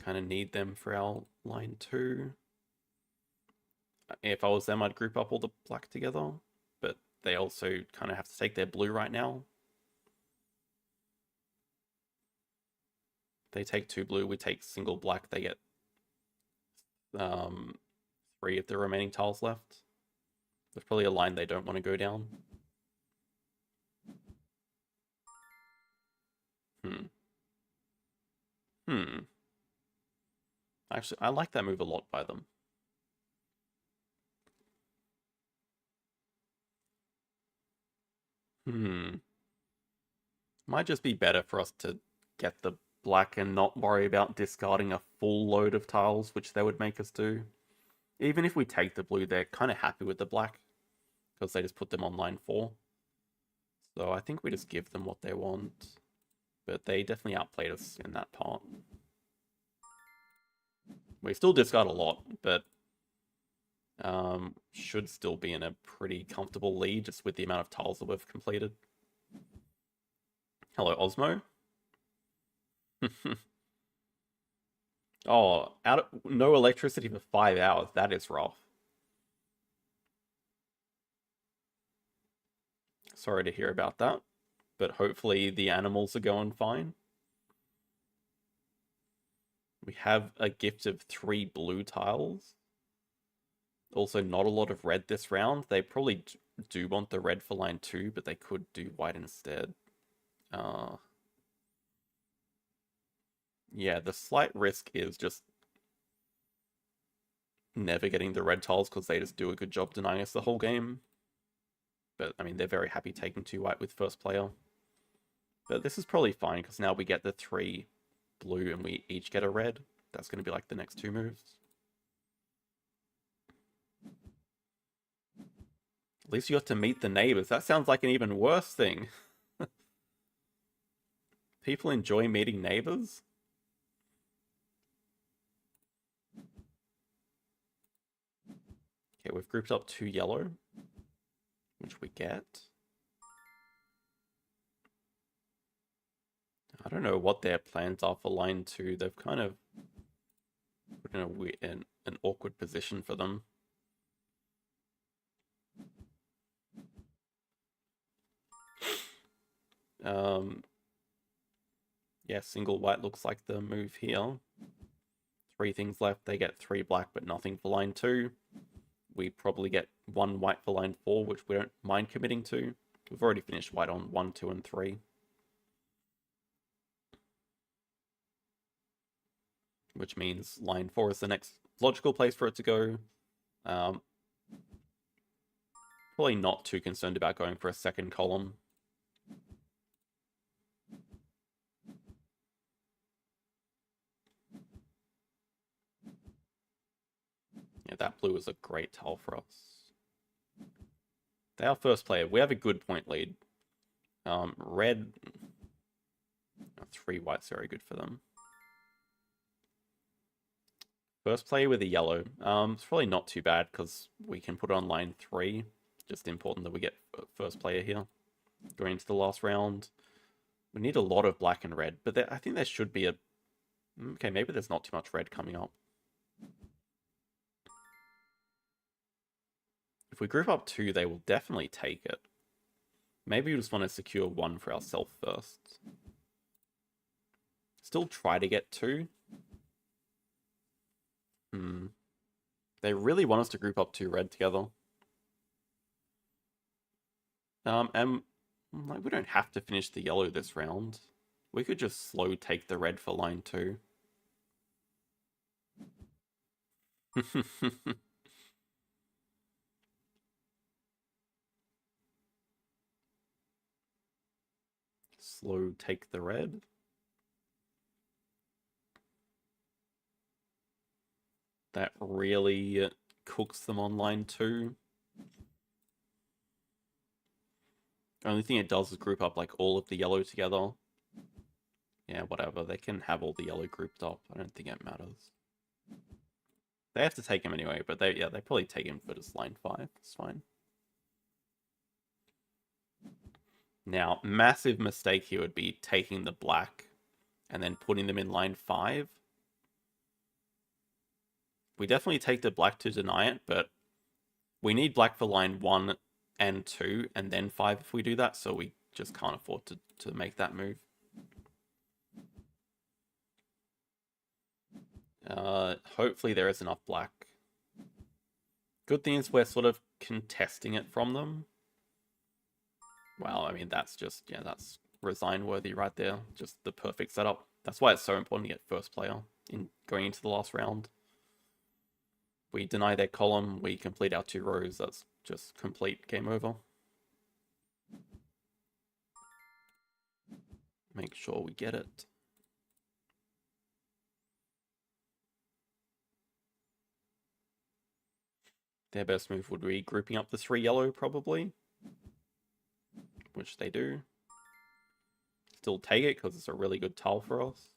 S1: Kind of need them for our line 2. If I was them, I'd group up all the black together. But they also kind of have to take their blue right now. They take 2 blue, we take single black, they get 3 of the remaining tiles left. There's probably a line they don't want to go down. Actually, I like that move a lot by them. Might just be better for us to get the black and not worry about discarding a full load of tiles, which they would make us do. Even if we take the blue, they're kind of happy with the black because they just put them on line 4. So I think we just give them what they want. But they definitely outplayed us in that part. We still discard a lot, but should still be in a pretty comfortable lead just with the amount of tiles that we've completed. Hello, Osmo. Oh, no electricity for 5 hours. That is rough. Sorry to hear about that, but hopefully the animals are going fine. We have a gift of 3 blue tiles. Also, not a lot of red this round. They probably do want the red for line 2, but they could do white instead. Yeah, the slight risk is just never getting the red tiles because they just do a good job denying us the whole game. But, I mean, they're very happy taking 2 white with first player. But this is probably fine because now we get the 3 blue and we each get a red. That's going to be like the next 2 moves. At least you got to meet the neighbors. That sounds like an even worse thing. People enjoy meeting neighbors? Okay, we've grouped up 2 yellow, which we get. I don't know what their plans are for line 2. They've kind of put in an awkward position for them. Yeah, single white looks like the move here. 3 things left. They get 3 black, but nothing for line 2. We probably get 1 white for line 4, which we don't mind committing to. We've already finished white on 1, 2, and 3. Which means line 4 is the next logical place for it to go. Probably not too concerned about going for a second column. Yeah, that blue is a great tile for us. They are first player. We have a good point lead. Red... 3 white's very good for them. First player with a yellow. It's probably not too bad because we can put it on line 3. Just important that we get first player here. Going into the last round. We need a lot of black and red, but I think there should be a... Okay, maybe there's not too much red coming up. If we group up 2, they will definitely take it. Maybe we just want to secure 1 for ourselves first. Still try to get 2. They really want us to group up 2 red together. And like, we don't have to finish the yellow this round. We could just slow take the red for line 2. Slow take the red. That really cooks them on line 2. Only thing it does is group up like all of the yellow together. Yeah, whatever. They can have all the yellow grouped up. I don't think it matters. They have to take him anyway, but they probably take him for just line 5. It's fine. Now, massive mistake here would be taking the black and then putting them in line 5. We definitely take the black to deny it, but we need black for line 1 and 2, and then 5 if we do that, so we just can't afford to make that move. Hopefully there is enough black. Good thing is we're sort of contesting it from them. Well, I mean, that's just, yeah, that's resign worthy right there. Just the perfect setup. That's why it's so important to get first player in going into the last round. We deny their column, we complete our 2 rows, that's just complete game over. Make sure we get it. Their best move would be grouping up the 3 yellow, probably. Which they do. Still take it, because it's a really good tile for us.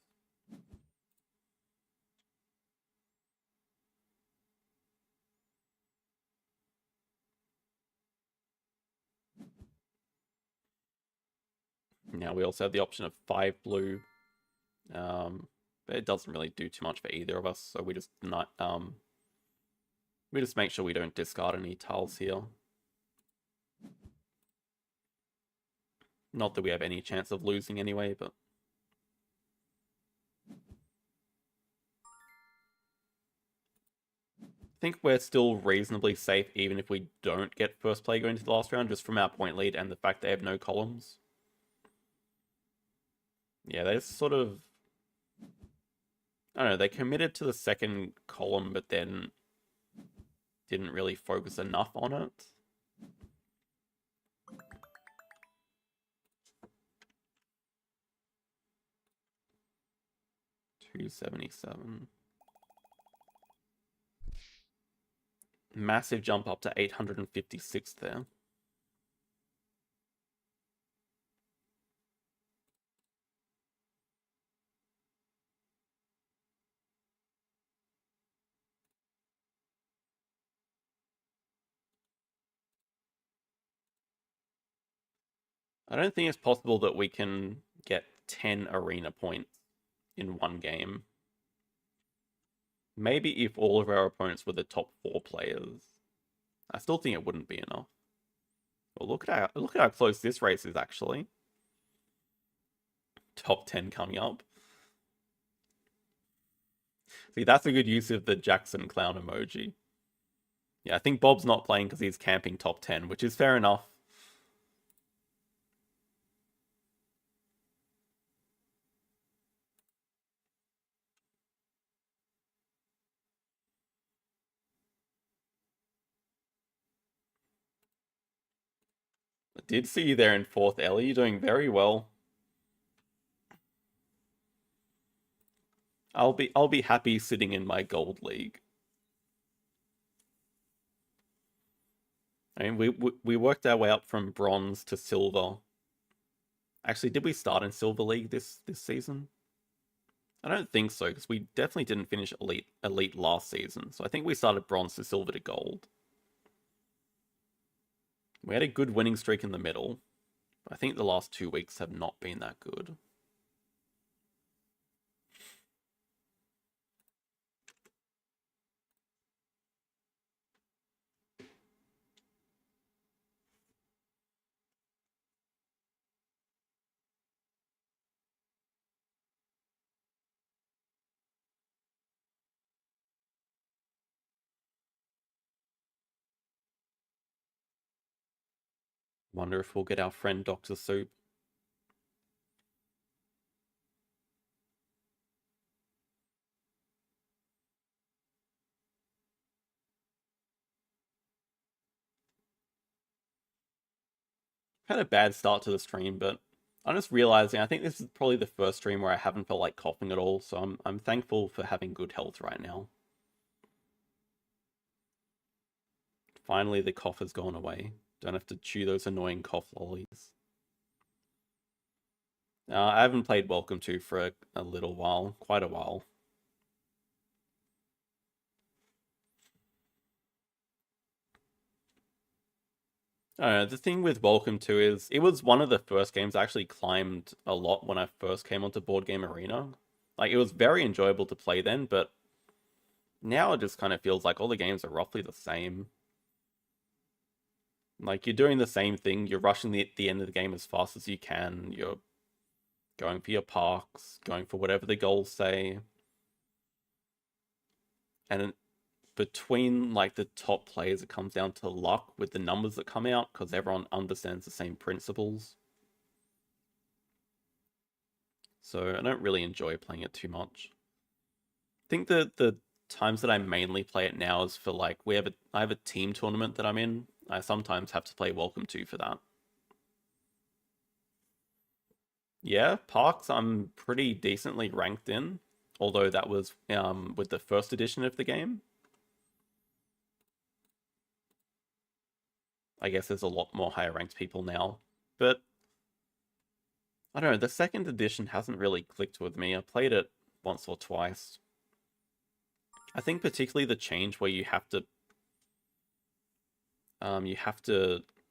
S1: Now we also have the option of 5 blue. But it doesn't really do too much for either of us, so we just not we just make sure we don't discard any tiles here. Not that we have any chance of losing anyway, but I think we're still reasonably safe even if we don't get first play going to the last round, just from our point lead and the fact they have no columns. Yeah, they just sort of, I don't know, they committed to the second column, but then didn't really focus enough on it. $277. Massive jump up to 856 there. I don't think it's possible that we can get 10 arena points in one game. Maybe if all of our opponents were the top 4 players. I still think it wouldn't be enough. Well, look at how close this race is actually. Top 10 coming up. See, that's a good use of the Jackson clown emoji. Yeah, I think Bob's not playing because he's camping top 10, which is fair enough. I did see you there in 4th, Ellie. You're doing very well. I'll be happy sitting in my gold league. I mean, we worked our way up from bronze to silver. Actually, did we start in silver league this season? I don't think so, because we definitely didn't finish elite last season. So I think we started bronze to silver to gold. We had a good winning streak in the middle. I think the last 2 weeks have not been that good. Wonder if we'll get our friend Dr. Soup. Had a bad start to the stream, but I'm just realizing I think this is probably the first stream where I haven't felt like coughing at all, so I'm thankful for having good health right now. Finally, the cough has gone away. Don't have to chew those annoying cough lollies. I haven't played Welcome to for a little while, quite a while. The thing with Welcome to is it was one of the first games I actually climbed a lot when I first came onto Board Game Arena. Like, it was very enjoyable to play then, but now it just kind of feels like all the games are roughly the same. Like, you're doing the same thing, you're rushing the end of the game as fast as you can, you're going for your parks, going for whatever the goals say. And between like the top players, it comes down to luck with the numbers that come out because everyone understands the same principles. So I don't really enjoy playing it too much. I think the times that I mainly play it now is for like I have a team tournament that I'm in. I sometimes have to play Welcome to for that. Yeah, Parks I'm pretty decently ranked in, although that was with the first edition of the game. I guess there's a lot more higher ranked people now, but I don't know, the second edition hasn't really clicked with me. I played it once or twice. I think particularly the change where you have to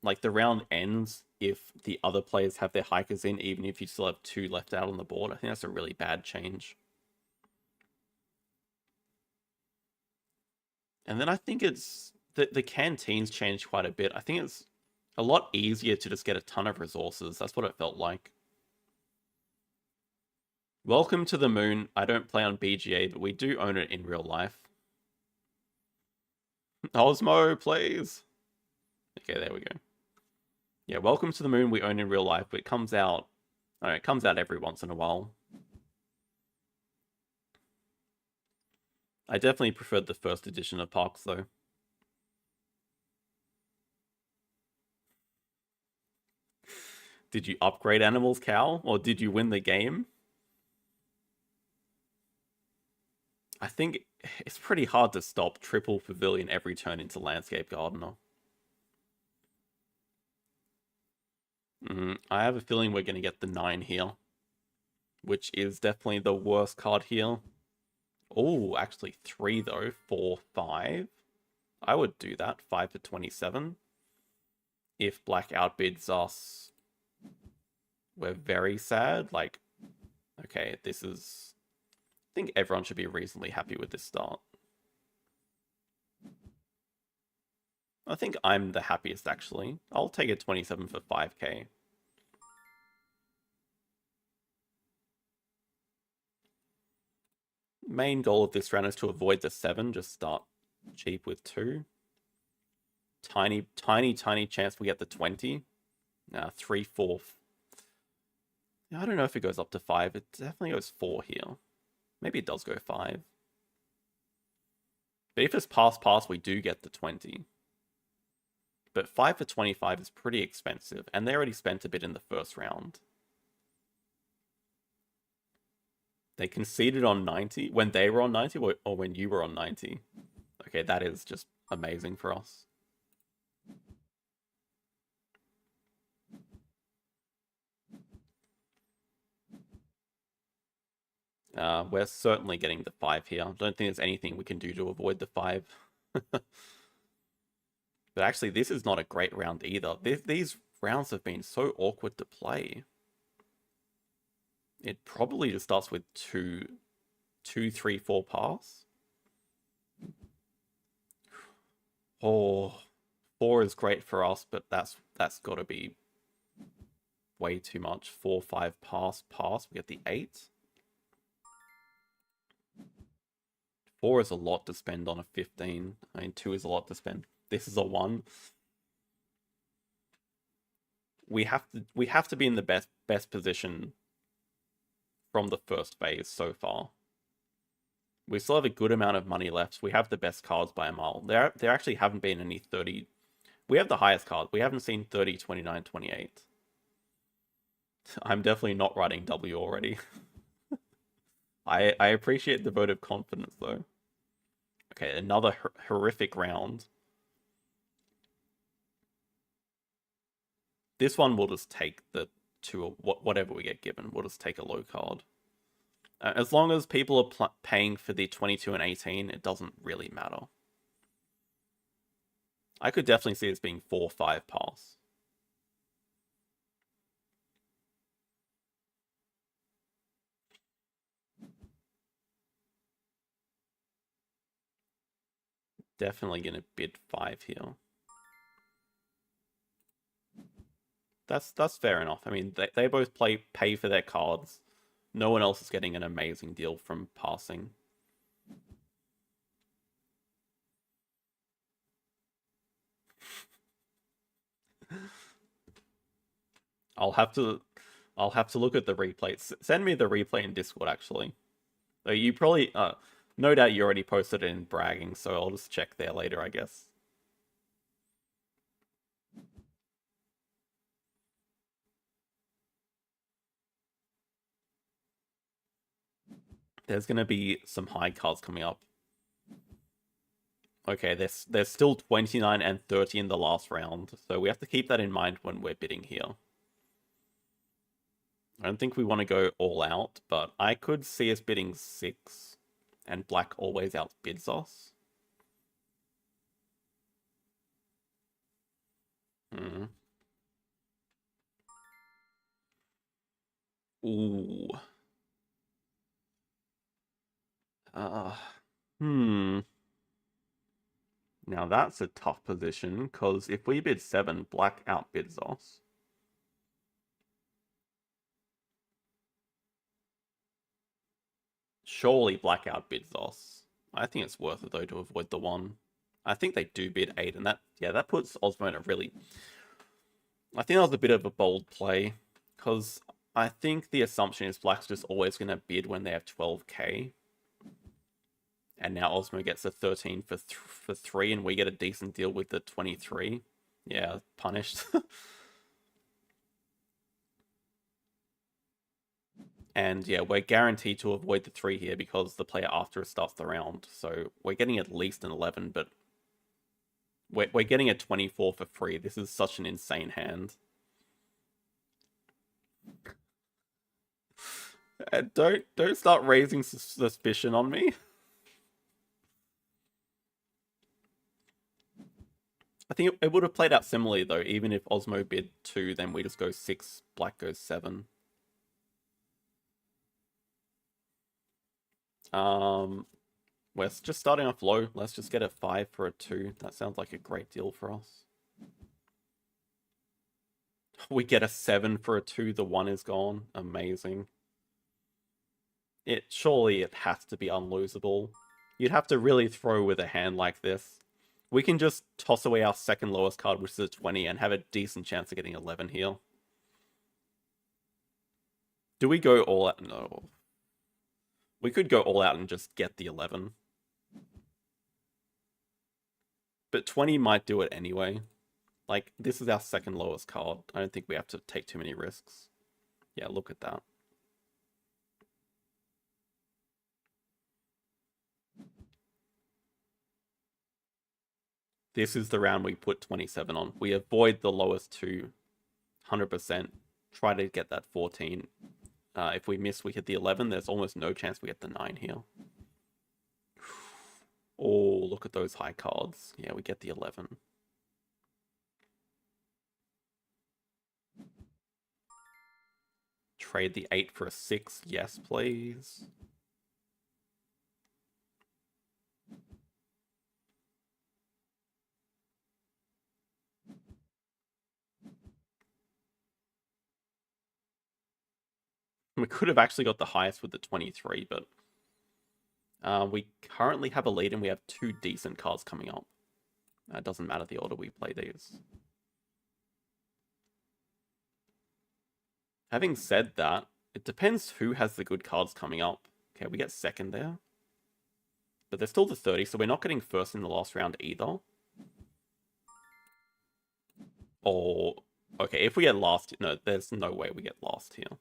S1: like the round ends if the other players have their hikers in, even if you still have two left out on the board. I think that's a really bad change. And then I think it's the canteens changed quite a bit. I think it's a lot easier to just get a ton of resources. That's what it felt like. Welcome to the Moon. I don't play on BGA, but we do own it in real life. Osmo, please. Okay, there we go. Yeah, Welcome to the Moon we own in real life, but it comes out, I don't know, it comes out every once in a while. I definitely preferred the first edition of Parks, though. Did you upgrade animals, Cal? Or did you win the game? I think it's pretty hard to stop triple pavilion every turn into landscape gardener. I have a feeling we're going to get the 9 here, which is definitely the worst card here. Oh, actually 3 though. 4, 5. I would do that. 5 for 27. If black outbids us, we're very sad. Like, okay, this is... I think everyone should be reasonably happy with this start. I think I'm the happiest, actually. I'll take a 27 for 5k. Main goal of this round is to avoid the 7. Just start cheap with 2. Tiny chance we get the 20. 3, 4. I don't know if it goes up to 5. It definitely goes 4 here. Maybe it does go 5. But if it's pass, we do get the 20. But 5 for 25 is pretty expensive, and they already spent a bit in the first round. They conceded on 90 when they were on 90 or when you were on 90. Okay, that is just amazing for us. We're certainly getting the 5 here. I don't think there's anything we can do to avoid the 5. But actually, this is not a great round either. These rounds have been so awkward to play. It probably just starts with 2, 3, 4 pass. Oh, 4 is great for us, but that's got to be way too much. 4, 5 pass. We get the 8. 4 is a lot to spend on a 15. I mean, 2 is a lot to spend. This is a 1. We have to be in the best position from the first phase so far. We still have a good amount of money left. We have the best cards by a mile. There actually haven't been any 30. We have the highest card. We haven't seen 30, 29, 28. I'm definitely not writing W already. I appreciate the vote of confidence, though. Okay, another horrific round. This one we'll just take the 2, whatever we get given. We'll just take a low card. As long as people are paying for the 22 and 18, it doesn't really matter. I could definitely see this being 4, 5 pass. Definitely gonna bid 5 here. That's fair enough. I mean, they both pay for their cards. No one else is getting an amazing deal from passing. I'll have to look at the replay. Send me the replay in Discord, actually. So you probably, no doubt you already posted it in bragging, so I'll just check there later, I guess. There's gonna be some high cards coming up. Okay, there's still 29 and 30 in the last round, so we have to keep that in mind when we're bidding here. I don't think we want to go all out, but I could see us bidding 6, and black always outbids us. Hmm. Ooh. Uh, hmm. Now that's a tough position, because if we bid 7, black outbids us. Surely black outbids us. I think it's worth it, though, to avoid the 1. I think they do bid 8, and that puts Osmo in a really... I think that was a bit of a bold play, because I think the assumption is black's just always going to bid when they have 12k. And now Osmo gets a 13 for 3, and we get a decent deal with the 23. Yeah, punished. And yeah, we're guaranteed to avoid the 3 here because the player after us starts the round. So we're getting at least an 11, but we're getting a 24 for free. This is such an insane hand. Don't start raising suspicion on me. I think it would have played out similarly, though. Even if Osmo bid 2, then we just go 6, black goes 7. We're just starting off low. Let's just get a 5 for a 2. That sounds like a great deal for us. We get a 7 for a 2. The 1 is gone. Amazing. Surely it has to be unlosable. You'd have to really throw with a hand like this. We can just toss away our second lowest card, which is a 20, and have a decent chance of getting 11 here. Do we go all out? No. We could go all out and just get the 11. But 20 might do it anyway. Like, this is our second lowest card. I don't think we have to take too many risks. Yeah, look at that. This is the round we put 27 on. We avoid the lowest 2 100%. Try to get that 14. If we miss, we hit the 11. There's almost no chance we get the 9 here. Oh, look at those high cards. Yeah, we get the 11. Trade the 8 for a 6. Yes, please. We could have actually got the highest with the 23, but we currently have a lead and we have 2 decent cards coming up. It doesn't matter the order we play these. Having said that, it depends who has the good cards coming up. Okay, we get second there. But there's still the 30, so we're not getting first in the last round either. Or, okay, if we get last, no, there's no way we get last here.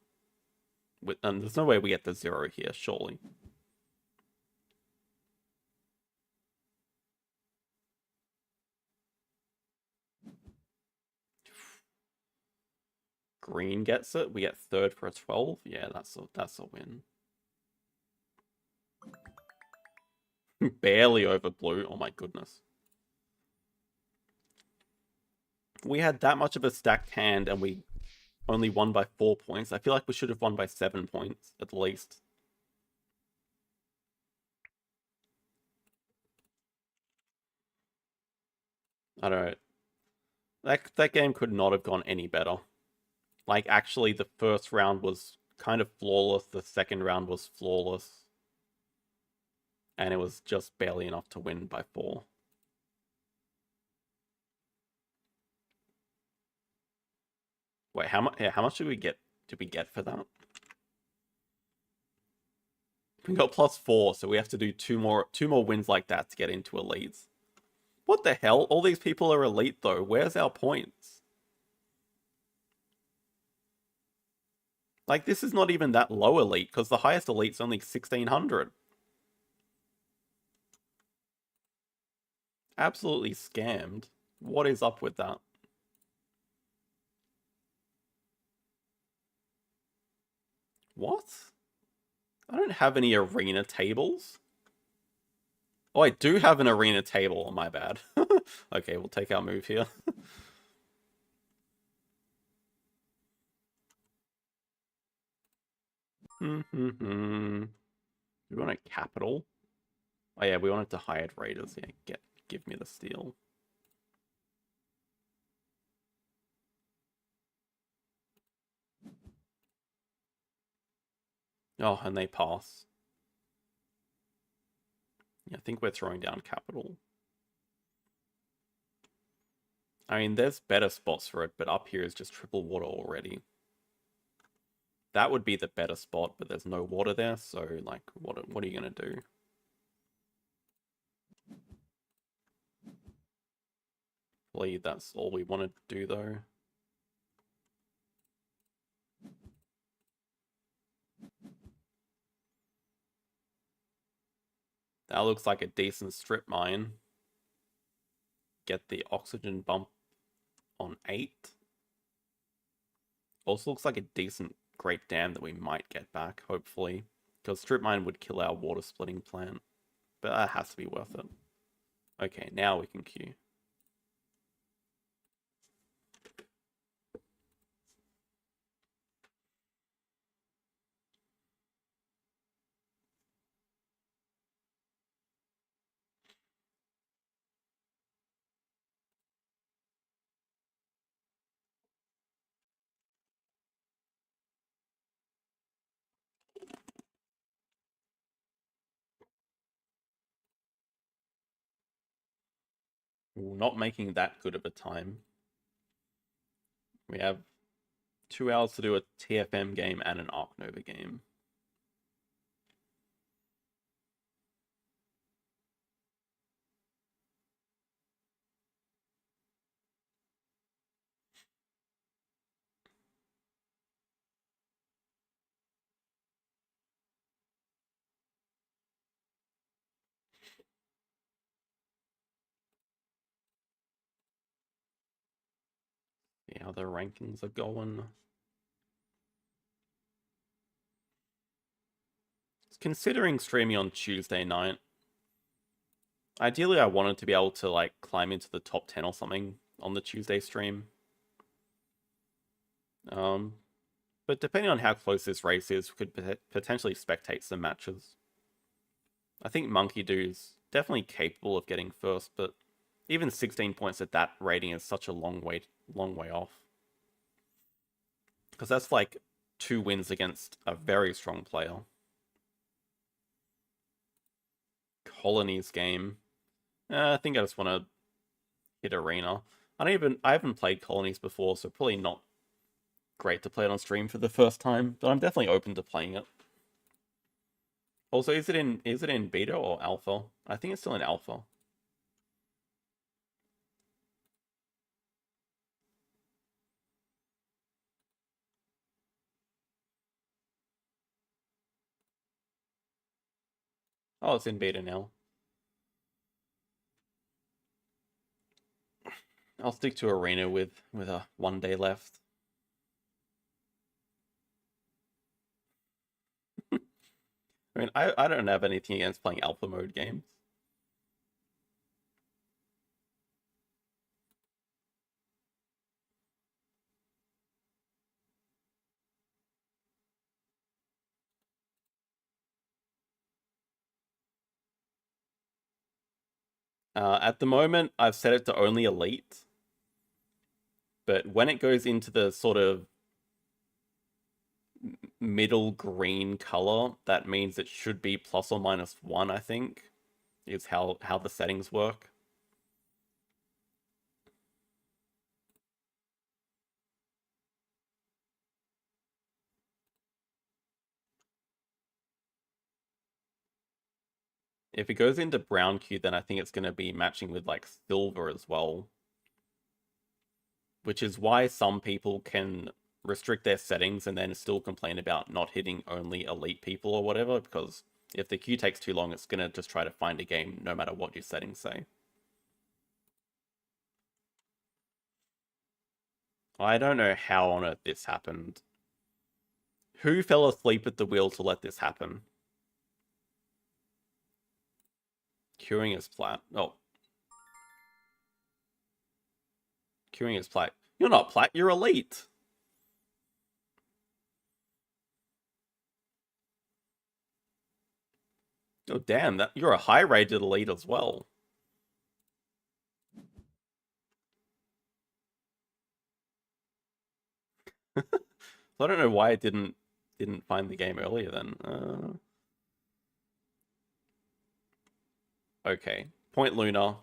S1: And there's no way we get the 0 here, surely. Green gets it. We get third for a 12. Yeah, that's a win. Barely over blue. Oh my goodness. We had that much of a stacked hand and we only won by 4 points. I feel like we should have won by 7 points at least. I don't know. That game could not have gone any better. Like, actually, the first round was kind of flawless. The second round was flawless. And it was just barely enough to win by 4. Wait, how much? Yeah, how much did we get? Did we get for that? We got +4, so we have to do two more wins like that to get into elites. What the hell? All these people are elite though. Where's our points? Like, this is not even that low elite, because the highest elite's only 1600. Absolutely scammed. What is up with that? What? I don't have any arena tables. Oh, I do have an arena table. My bad. Okay, we'll take our move here. We want a capital. Oh yeah, we wanted to hide raiders. Yeah, give me the steel. Oh, and they pass. Yeah, I think we're throwing down capital. I mean, there's better spots for it, but up here is just triple water already. That would be the better spot, but there's no water there, so, like, what are you gonna do? Hopefully that's all we want to do, though. That looks like a decent strip mine. Get the oxygen bump on 8. Also looks like a decent great dam that we might get back, hopefully. Because strip mine would kill our water splitting plant. But that has to be worth it. Okay, now we can queue. Not making that good of a time. We have 2 hours to do a TFM game and an Ark Nova game. See how the rankings are going. Considering streaming on Tuesday night, ideally I wanted to be able to like climb into the top 10 or something on the Tuesday stream. But depending on how close this race is, we could potentially spectate some matches. I think Monkey Doo's definitely capable of getting first, but even 16 points at that rating is such a long way off. Because that's like 2 wins against a very strong player. Colonies game. I think I just want to hit arena. I haven't played Colonies before, so probably not great to play it on stream for the first time, but I'm definitely open to playing it. Also, is it in beta or alpha? I think it's still in alpha. Oh, it's in beta now. I'll stick to arena with a 1 day left. I mean, I don't have anything against playing alpha mode games. At the moment, I've set it to only elite. But when it goes into the sort of middle green color, that means it should be ±1, I think, is how the settings work. If it goes into brown queue, then I think it's going to be matching with like silver as well. Which is why some people can restrict their settings and then still complain about not hitting only elite people or whatever, because if the queue takes too long, it's going to just try to find a game no matter what your settings say. I don't know how on earth this happened. Who fell asleep at the wheel to let this happen? Queuing is plat. Oh. Queuing is plat. You're not plat, you're elite. Oh damn, that you're a high rated elite as well. So I don't know why it didn't find the game earlier then. Okay. Point Luna,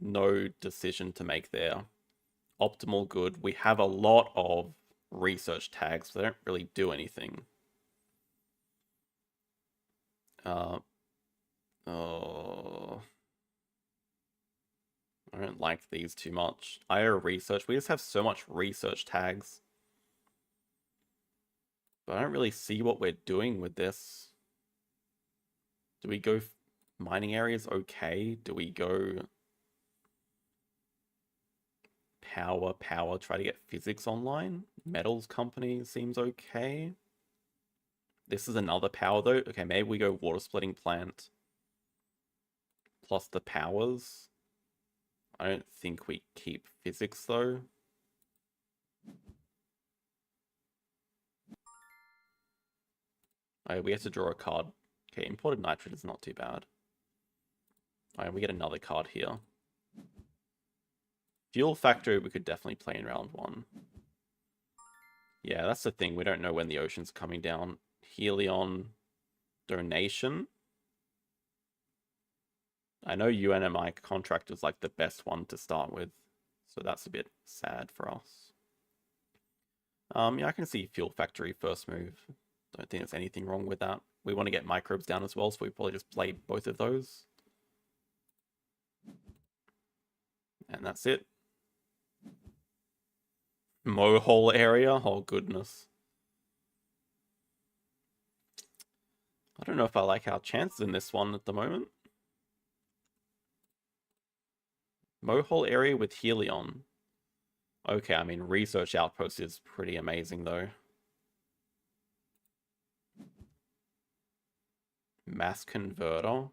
S1: no decision to make there. Optimal good. We have a lot of research tags, so they don't really do anything. Oh, I don't like these too much. IO research. We just have so much research tags. But I don't really see what we're doing with this. Do we go mining areas? Okay. Do we go power, try to get physics online? Metals company seems okay. This is another power though. Okay, maybe we go water splitting plant plus the powers. I don't think we keep physics though. Oh, we have to draw a card. Okay, imported nitrate is not too bad. Alright, we get another card here. Fuel factory we could definitely play in round 1. Yeah, that's the thing. We don't know when the ocean's coming down. Helion donation. I know UNMI contract is like the best one to start with, so that's a bit sad for us. Yeah, I can see fuel factory first move. Don't think there's anything wrong with that. We want to get microbes down as well, so we probably just play both of those. And that's it. Mohole area? Oh, goodness. I don't know if I like our chances in this one at the moment. Mohole area with Helion. Okay, I mean, research outpost is pretty amazing, though. Mass converter.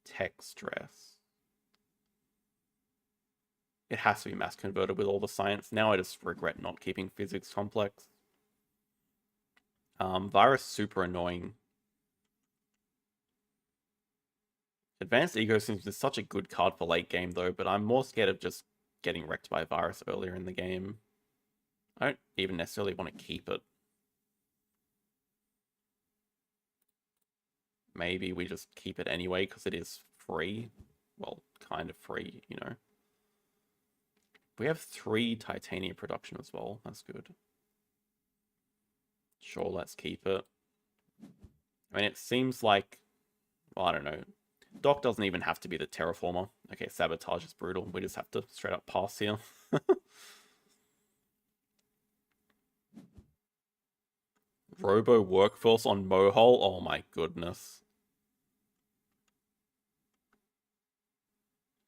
S1: Tech stress. It has to be mass converter with all the science. Now I just regret not keeping physics complex. Virus super annoying. Advanced Ecosystems is such a good card for late game though, but I'm more scared of just getting wrecked by Virus earlier in the game. I don't even necessarily want to keep it. Maybe we just keep it anyway because it is free. Well, kind of free, you know. We have 3 titanium production as well. That's good. Sure, let's keep it. I mean, it seems like... Well, I don't know. Doc doesn't even have to be the terraformer. Okay, sabotage is brutal. We just have to straight up pass here. Robo workforce on Mohole? Oh my goodness.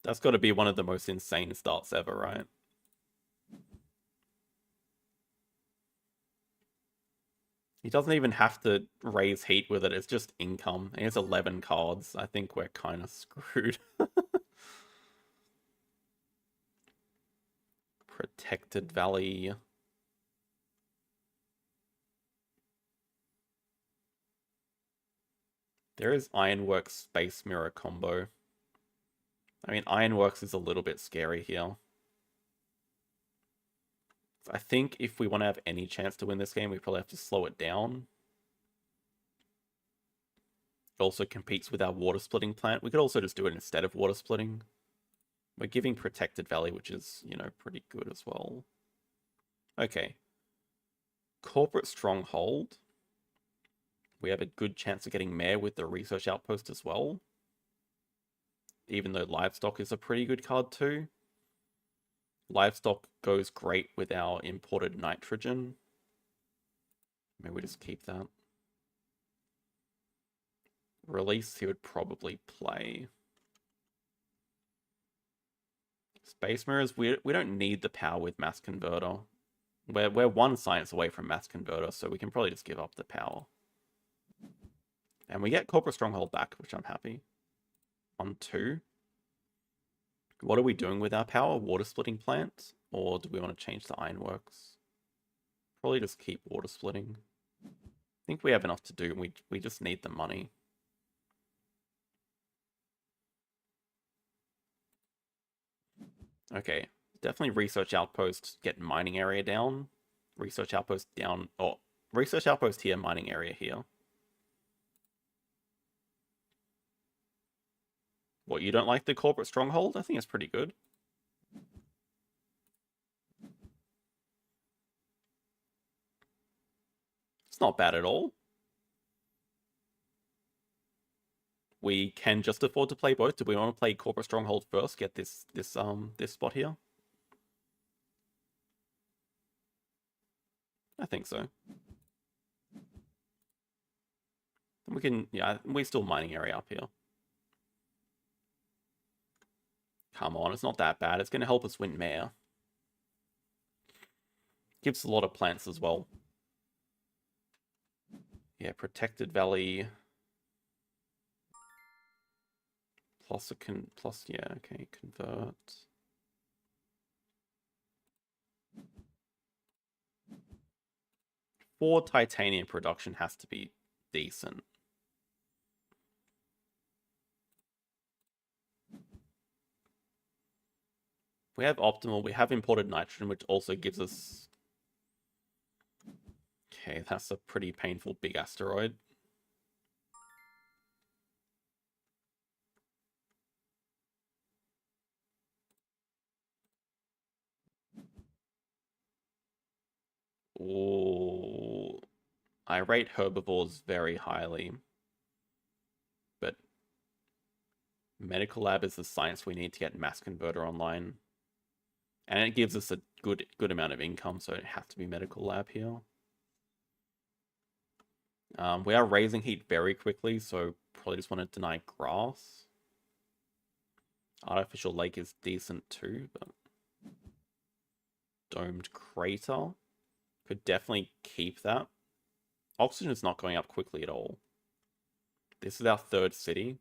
S1: That's got to be one of the most insane starts ever, right? He doesn't even have to raise heat with it. It's just income. He has 11 cards. I think we're kind of screwed. Protected Valley. There is Ironworks Space Mirror combo. I mean, Ironworks is a little bit scary here. I think if we want to have any chance to win this game, we probably have to slow it down. It also competes with our water splitting plant. We could also just do it instead of water splitting. We're giving Protected Valley, which is, you know, pretty good as well. Okay. Corporate Stronghold. We have a good chance of getting Mayor with the Research Outpost as well. even though livestock is a pretty good card too. Livestock goes great with our imported nitrogen. Maybe we just keep that. Release, he would probably play. Space Mirrors, we don't need the power with Mass Converter. We're one science away from Mass Converter, so we can probably just give up the power. And we get Corporate Stronghold back, which I'm happy. On 2. What are we doing with our power? Water splitting plants? Or do we want to change the ironworks? Probably just keep water splitting. I think we have enough to do. We just need the money. Okay, definitely research outpost, get mining area down. Research outpost down, or research outpost here, mining area here. What, you don't like the corporate stronghold? I think it's pretty good. It's not bad at all. We can just afford to play both. Do we want to play corporate stronghold first? Get this spot here. I think so. We can, yeah, we're still mining area up here. Come on, it's not that bad. It's going to help us win Mayor. Gives a lot of plants as well. Yeah, Protected Valley. Plus yeah, okay, convert. For titanium production has to be decent. We have optimal, we have imported nitrogen, which also gives us... Okay, that's a pretty painful big asteroid. Ooh, I rate herbivores very highly, but medical lab is the science we need to get mass converter online, and it gives us a good amount of income, so it has to be medical lab here. We are raising heat very quickly, so probably just want to deny grass. Artificial lake is decent too, but domed crater could definitely keep that. Oxygen is not going up quickly at all. This is our 3rd city.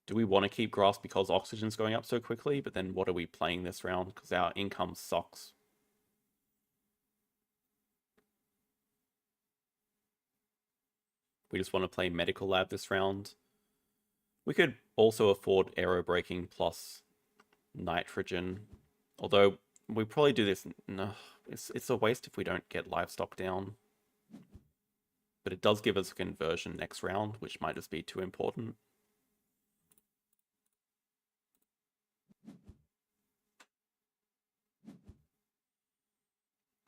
S1: Do we want to keep grass because oxygen's going up so quickly? But then what are we playing this round? Because our income sucks. We just want to play medical lab this round. We could also afford aero braking plus nitrogen. Although we probably do this. No, it's a waste if we don't get livestock down. But it does give us a conversion next round, which might just be too important.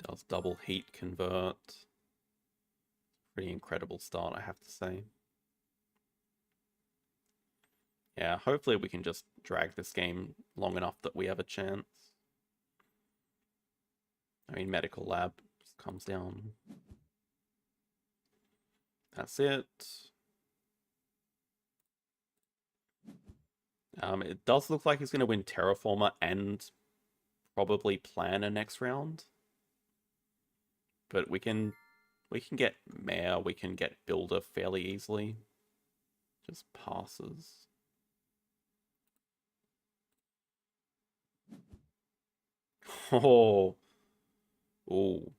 S1: Does double heat convert. Pretty incredible start, I have to say. Yeah, hopefully we can just drag this game long enough that we have a chance. I mean, medical lab just comes down. That's it. It does look like he's going to win Terraformer and probably plan a next round. But we can get Mayor, we can get Builder fairly easily. Just passes. Oh. Ooh.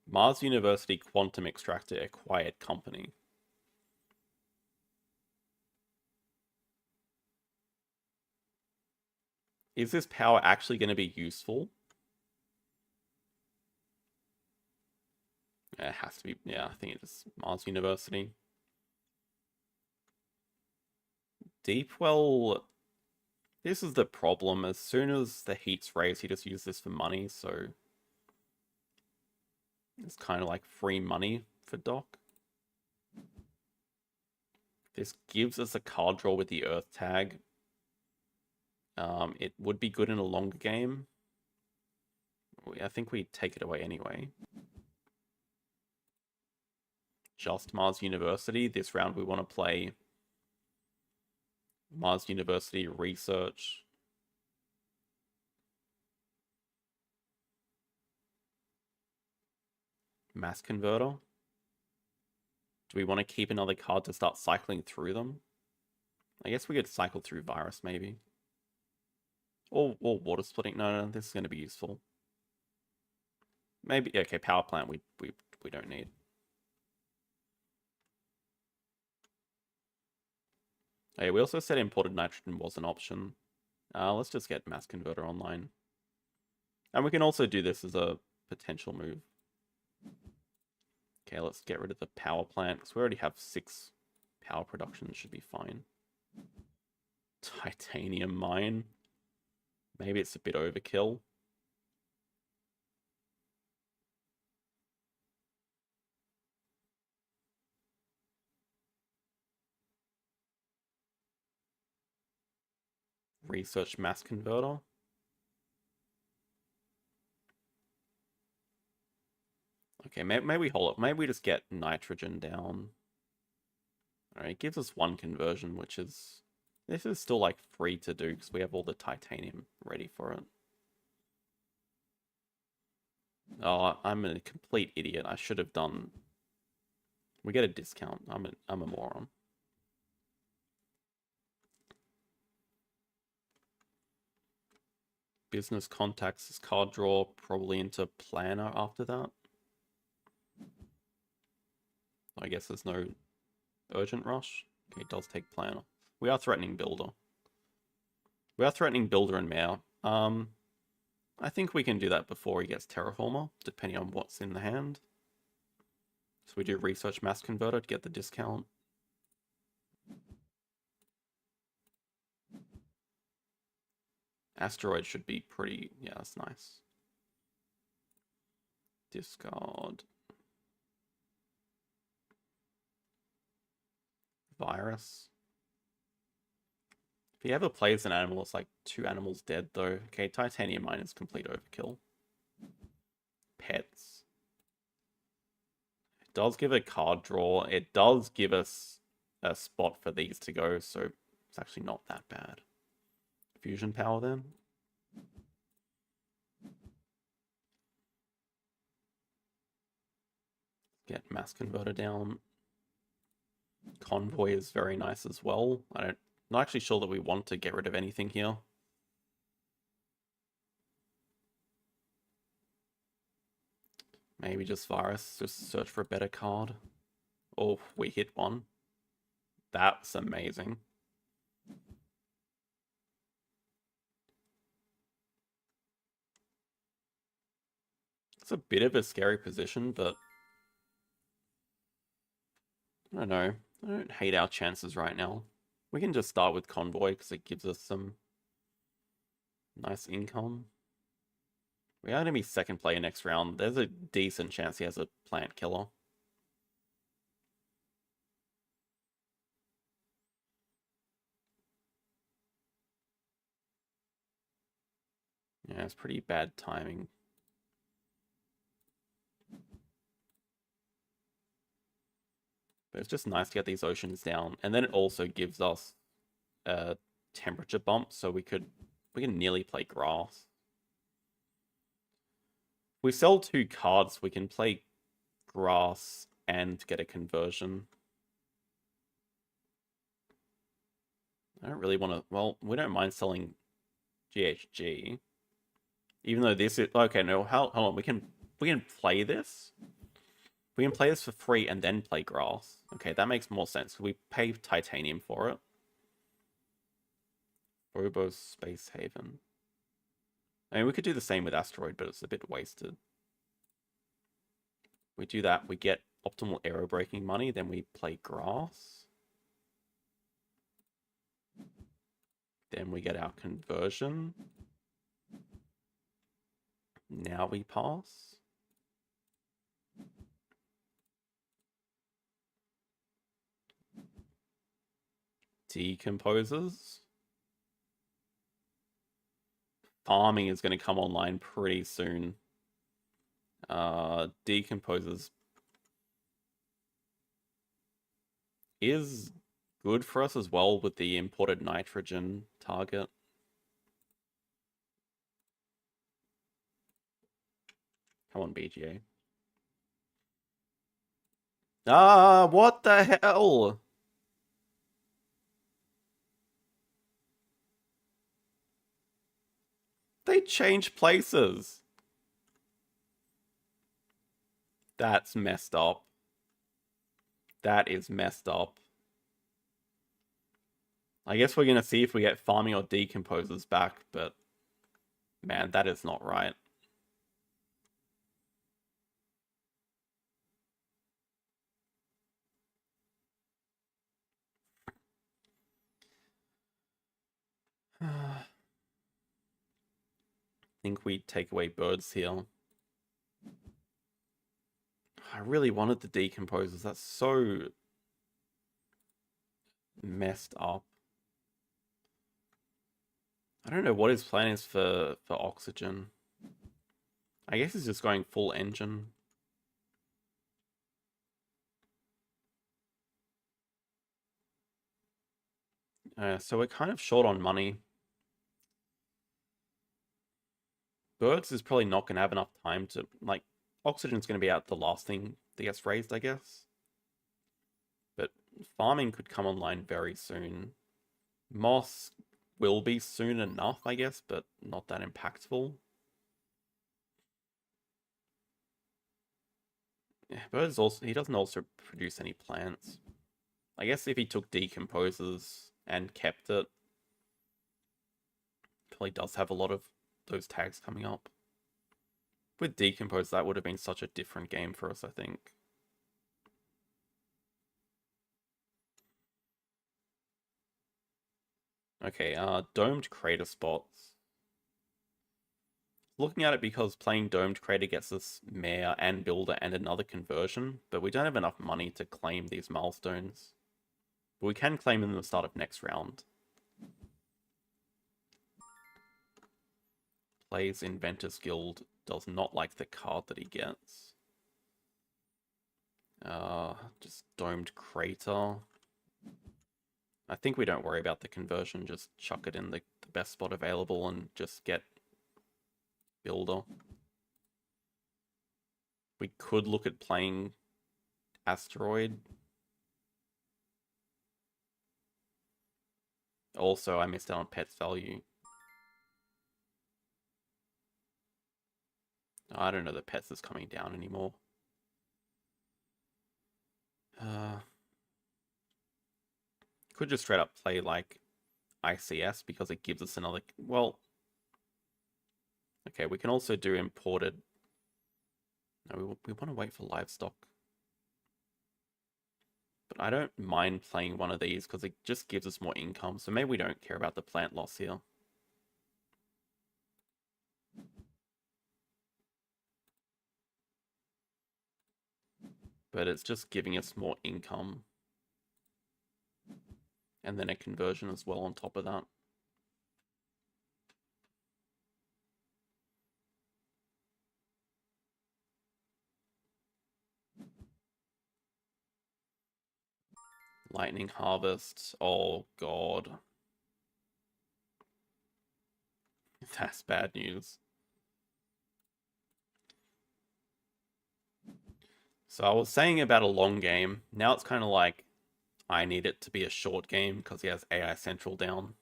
S1: Mars University Quantum Extractor acquired company. Is this power actually going to be useful? It has to be, yeah, I think it's Mars University. Deepwell, this is the problem. As soon as the heat's raised, he just uses this for money, so it's kind of like free money for Doc. This gives us a card draw with the Earth tag. It would be good in a longer game. I think we take it away anyway. Just Mars University. This round we want to play Mars University Research. Mass Converter. Do we want to keep another card to start cycling through them? I guess we could cycle through Virus, maybe. Or Water Splitting. No, this is going to be useful. Maybe, okay, Power Plant we don't need. Okay, we also said imported nitrogen was an option. Let's just get Mass Converter online. And we can also do this as a potential move. Okay, let's get rid of the power plant, because we already have 6 power production, should be fine. Titanium mine. Maybe it's a bit overkill. Research mass converter. Okay, maybe we hold it. Maybe we just get nitrogen down. Alright, it gives us 1 conversion, which is... This is still like free to do because we have all the titanium ready for it. Oh, I'm a complete idiot. I should have done... We get a discount. I'm a moron. Business contacts is card draw, probably into planner after that. I guess there's no urgent rush. Okay, it does take planner. We are threatening builder. We are threatening builder and mayor. I think we can do that before he gets terraformer, depending on what's in the hand. So we do research mass converter to get the discount. Asteroid should be pretty... Yeah, that's nice. Discard. Virus. If he ever plays an animal, it's like 2 animals dead though. Okay, titanium mine is complete overkill. Pets. It does give a card draw. It does give us a spot for these to go, so it's actually not that bad. Fusion power then. Get mass converter down. Convoy is very nice as well. I'm not actually sure that we want to get rid of anything here. Maybe just virus, just search for a better card. Oh, we hit one. That's amazing. It's a bit of a scary position, but I don't know. I don't hate our chances right now. We can just start with Convoy because it gives us some nice income. We are going to be second player next round. There's a decent chance he has a plant killer. Yeah, it's pretty bad timing. But it's just nice to get these oceans down. And then it also gives us a temperature bump, so we can nearly play grass. If we sell 2 cards, we can play grass and get a conversion. I don't really want to... Well, we don't mind selling GHG. Even though this is... Okay, no, hold on. We can play this. We can play this for free and then play grass. Okay, that makes more sense. We pay titanium for it. Phobos Space Haven. I mean, we could do the same with Asteroid, but it's a bit wasted. We do that, we get optimal aero braking money, then we play grass. Then we get our conversion. Now we pass. decomposers. Farming is going to come online pretty soon. Decomposers is good for us as well with the imported nitrogen target. Come on, BGA. Ah, what the hell? They changed places. That's messed up. That is messed up. I guess we're going to see if we get farming or decomposers back, but man, that is not right. I think we take away birds here. I really wanted the decomposers. That's so messed up. I don't know what his plan is for oxygen. I guess he's just going full engine. So we're kind of short on money. Birds is probably not going to have enough time to, like, oxygen's going to be out the last thing that gets raised, I guess. But farming could come online very soon. Moss will be soon enough, I guess, but not that impactful. Yeah, birds also, he doesn't also produce any plants. I guess if he took decomposers and kept it, probably does have a lot of those tags coming up. With decompose, that would have been such a different game for us, I think. Okay, domed crater spots. Looking at it because playing domed crater gets us mayor and builder and another conversion, but we don't have enough money to claim these milestones. But we can claim them at the start of next round. Plays Inventors Guild, does not like the card that he gets. Just domed crater. I think we don't worry about the conversion, just chuck it in the best spot available and just get builder. We could look at playing asteroid. Also, I missed out on pet's value. I don't know that pets is coming down anymore. Could just straight up play like ICS because it gives us another, well, okay, we can also do imported. No, we want to wait for livestock. But I don't mind playing one of these because it just gives us more income. So maybe we don't care about the plant loss here. But it's just giving us more income. And then a conversion as well on top of that. Lightning harvest. Oh god. That's bad news. So I was saying about a long game. Now it's kind of like I need it to be a short game because he has AI Central down.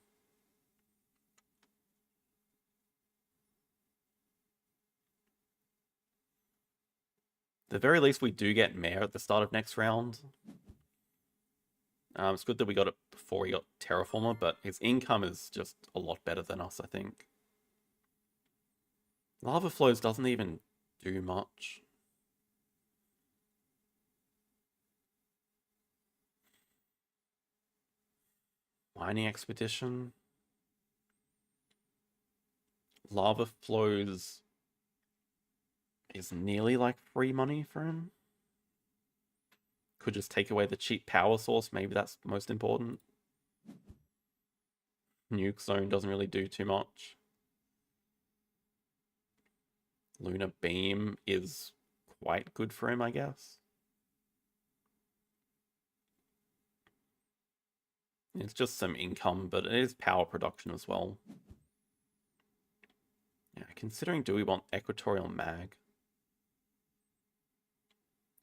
S1: At the very least, we do get Mayor at the start of next round. It's good that we got it before he got Terraformer, but his income is just a lot better than us, I think. Lava Flows doesn't even do much. Mining Expedition. Lava Flows is nearly like free money for him. Could just take away the cheap power source. Maybe that's most important. Nuke Zone doesn't really do too much. Lunar Beam is quite good for him, I guess. It's just some income, but it is power production as well. Yeah, considering, do we want Equatorial Mag?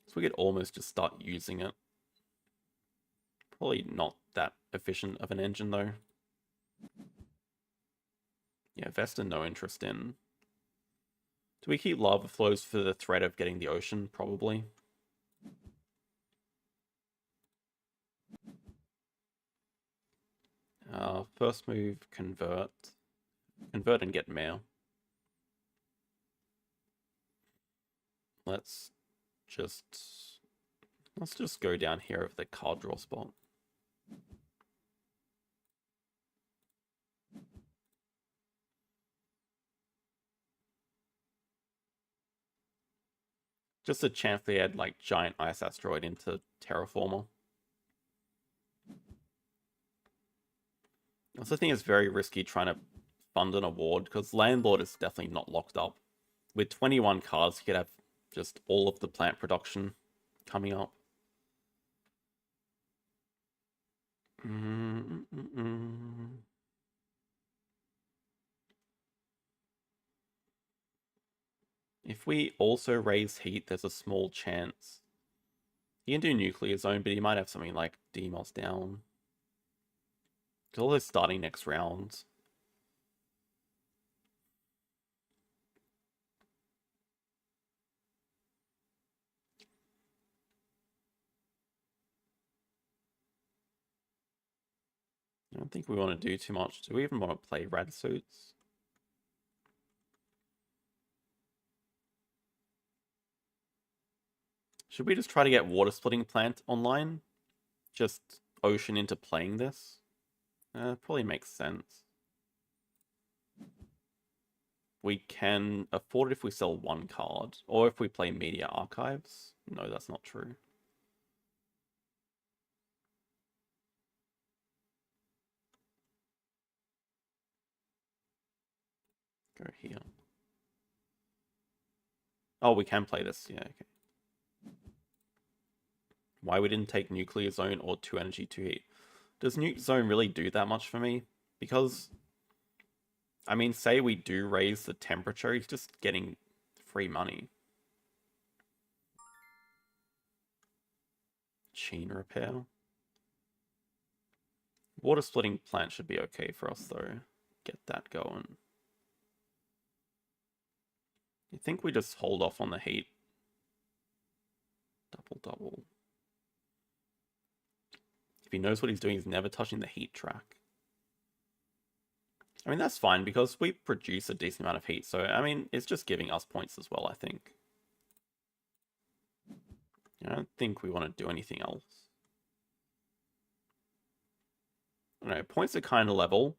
S1: So we could almost just start using it. Probably not that efficient of an engine, though. Yeah, Vesta, no interest in. Do we keep lava flows for the threat of getting the ocean? Probably. First move, convert. Convert and get mail. Let's just go down here over the card draw spot. Just a chance they add like giant ice asteroid into Terraformer. I also think it's very risky trying to fund an award because Landlord is definitely not locked up. With 21 cards, you could have just all of the plant production coming up. If we also raise heat, there's a small chance. He can do Nuclear Zone, but he might have something like Demos down. Because all this starting next round. I don't think we want to do too much. Do we even want to play Rad Suits? Should we just try to get Water Splitting Plant online? Just ocean into playing this? Probably makes sense. We can afford it if we sell one card. Or if we play Media Archives. No, that's not true. Go here. Oh, we can play this. Yeah, okay. Why we didn't take Nuclear Zone or 2 energy, 2 heat. Does Nuke Zone really do that much for me? Because, I mean, say we do raise the temperature, he's just getting free money. Chain Repair. Water Splitting Plant should be okay for us, though. Get that going. You think we just hold off on the heat? Double. If he knows what he's doing, he's never touching the heat track. I mean, that's fine because we produce a decent amount of heat. So, I mean, it's just giving us points as well, I think. I don't think we want to do anything else. I don't know, points are kind of level.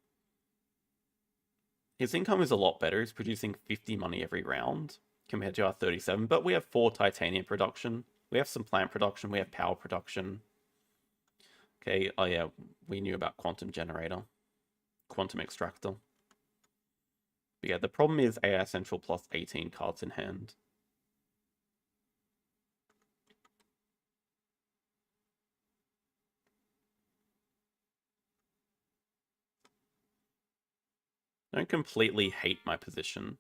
S1: His income is a lot better. He's producing 50 money every round compared to our 37. But we have 4 titanium production. We have some plant production. We have power production. Okay, oh yeah, we knew about Quantum Generator. Quantum Extractor. But yeah, the problem is AI Central plus 18 cards in hand. I don't completely hate my position.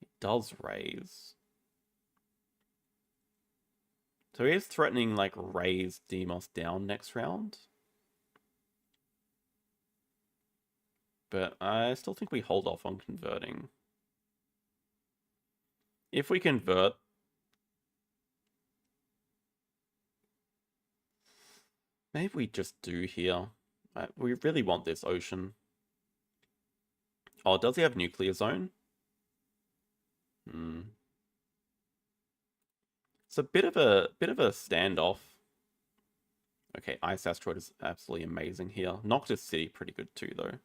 S1: It does raise. So he is threatening, like, raise Demos down next round. But I still think we hold off on converting. If we convert... Maybe we just do here. We really want this ocean. Oh, does he have Nuclear Zone? It's a bit of a standoff. Okay, Ice Asteroid is absolutely amazing here. Noctis City pretty good too, though.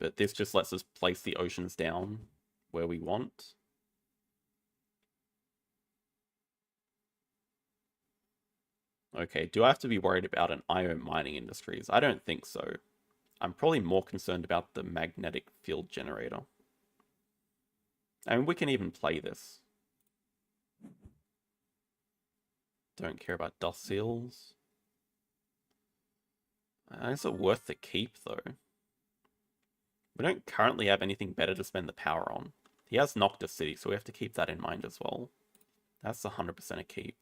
S1: But this just lets us place the oceans down where we want. Okay, do I have to be worried about an iron mining industries? I don't think so. I'm probably more concerned about the magnetic field generator. I mean, we can even play this. Don't care about dust seals. Is it worth the keep, though? We don't currently have anything better to spend the power on. He has Noctis City, so we have to keep that in mind as well. That's 100% a keep.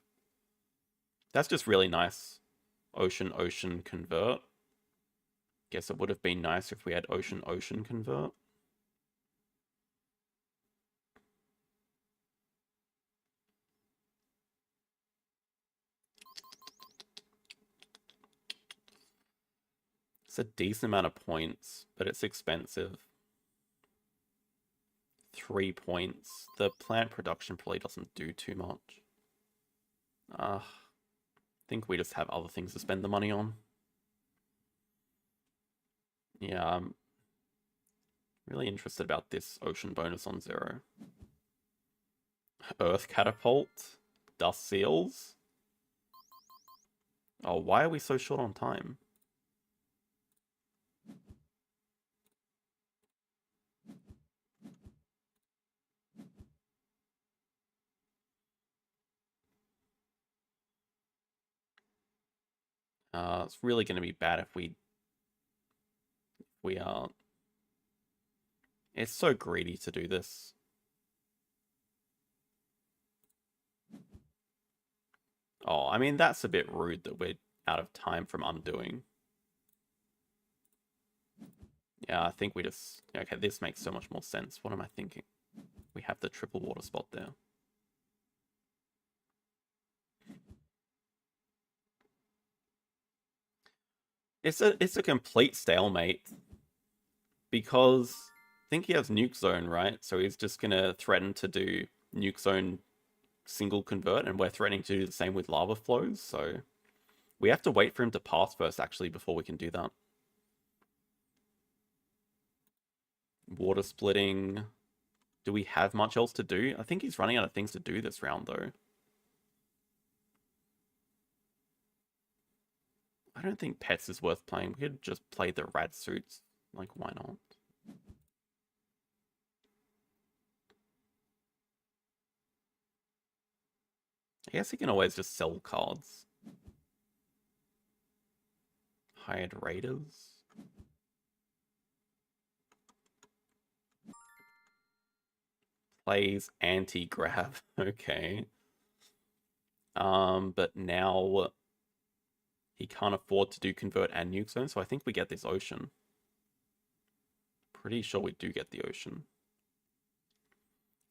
S1: That's just really nice. Ocean, ocean, convert. Guess it would have been nice if we had ocean, ocean, convert. It's a decent amount of points, but it's expensive. 3 points. The plant production probably doesn't do too much. I think we just have other things to spend the money on. Yeah, I'm really interested about this ocean bonus on 0. Earth catapult. Dust seals. Oh, why are we so short on time? It's really going to be bad if we are. It's so greedy to do this. Oh, I mean, that's a bit rude that we're out of time from undoing. Yeah, I think we just... Okay, this makes so much more sense. What am I thinking? We have the triple water spot there. It's a complete stalemate. Because I think he has Nuke Zone, right? So he's just going to threaten to do Nuke Zone single convert, and we're threatening to do the same with lava flows, so we have to wait for him to pass first, actually, before we can do that. Water splitting. Do we have much else to do? I think he's running out of things to do this round, though. I don't think Pets is worth playing. We could just play the rad suits. Like, why not? I guess he can always just sell cards. Hired Raiders. Plays anti-grab. Okay. But now he can't afford to do convert and nuke zone, so I think we get this ocean. Pretty sure we do get the ocean.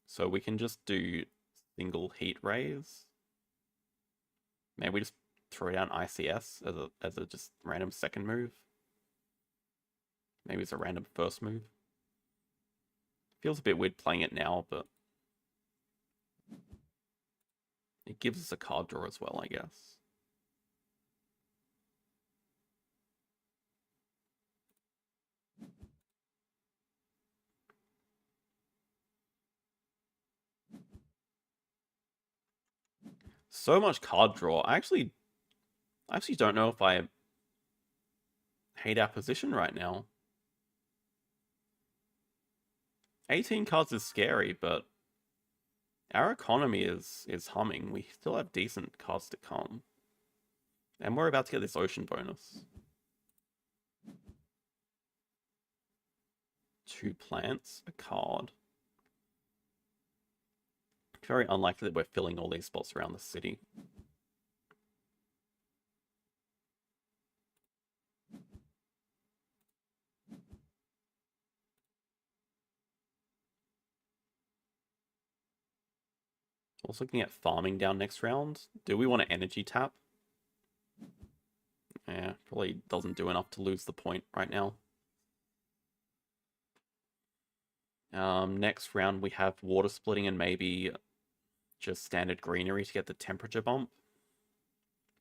S1: So we can just do single heat rays. Maybe we just throw down ICS as a just random second move. Maybe it's a random first move. Feels a bit weird playing it now, but it gives us a card draw as well, I guess. So much card draw. I actually don't know if I hate our position right now. 18 cards is scary, but our economy is humming. We still have decent cards to come. And we're about to get this ocean bonus. 2 plants, a card. Very unlikely that we're filling all these spots around the city. Also looking at farming down next round. Do we want to energy tap? Yeah, probably doesn't do enough to lose the point right now. Next round we have water splitting and maybe just standard greenery to get the temperature bump.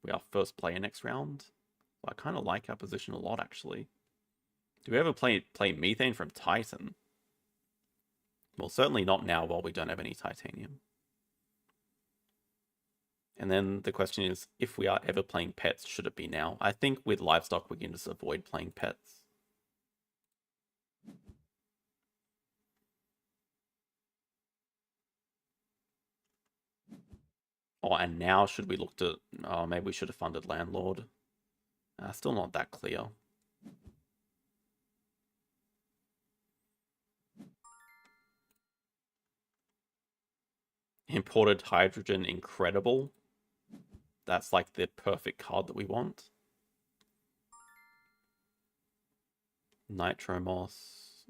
S1: We are first player next round. I kind of like our position a lot, actually. Do we ever play methane from Titan? Well, certainly not now while we don't have any titanium. And then the question is, if we are ever playing pets, should it be now? I think with livestock, we can just avoid playing pets. Oh, and now should we look to... Oh, maybe we should have funded Landlord. Still not that clear. Imported Hydrogen, incredible. That's like the perfect card that we want. Nitro Moss.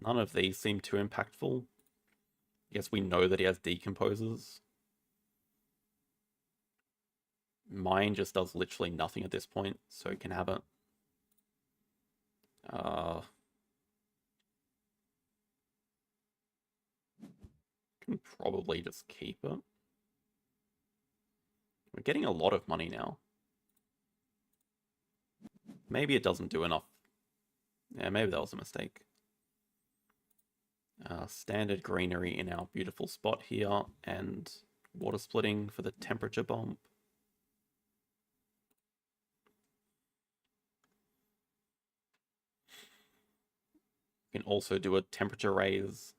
S1: None of these seem too impactful. I guess we know that he has Decomposers. Mine just does literally nothing at this point, so he can have it. Can probably just keep it. We're getting a lot of money now. Maybe it doesn't do enough. Yeah, maybe that was a mistake. Standard greenery in our beautiful spot here, and water splitting for the temperature bump. We can also do a temperature raise.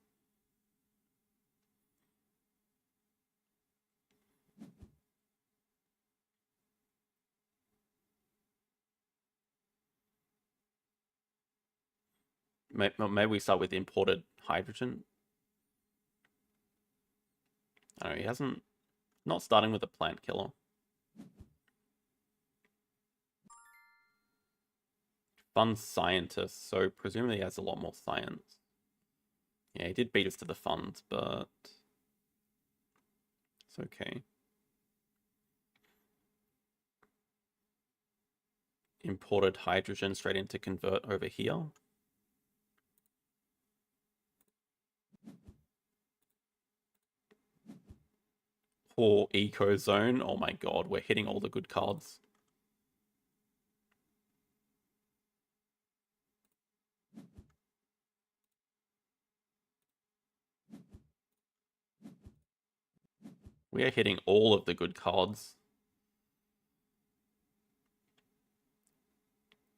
S1: Maybe we start with imported hydrogen. I don't know, he hasn't... Not starting with a plant killer. Fun scientist, so presumably he has a lot more science. Yeah, he did beat us to the funds, but it's okay. Imported hydrogen straight into convert over here. Poor Eco Zone. Oh my god, we're hitting all the good cards. We are hitting all of the good cards.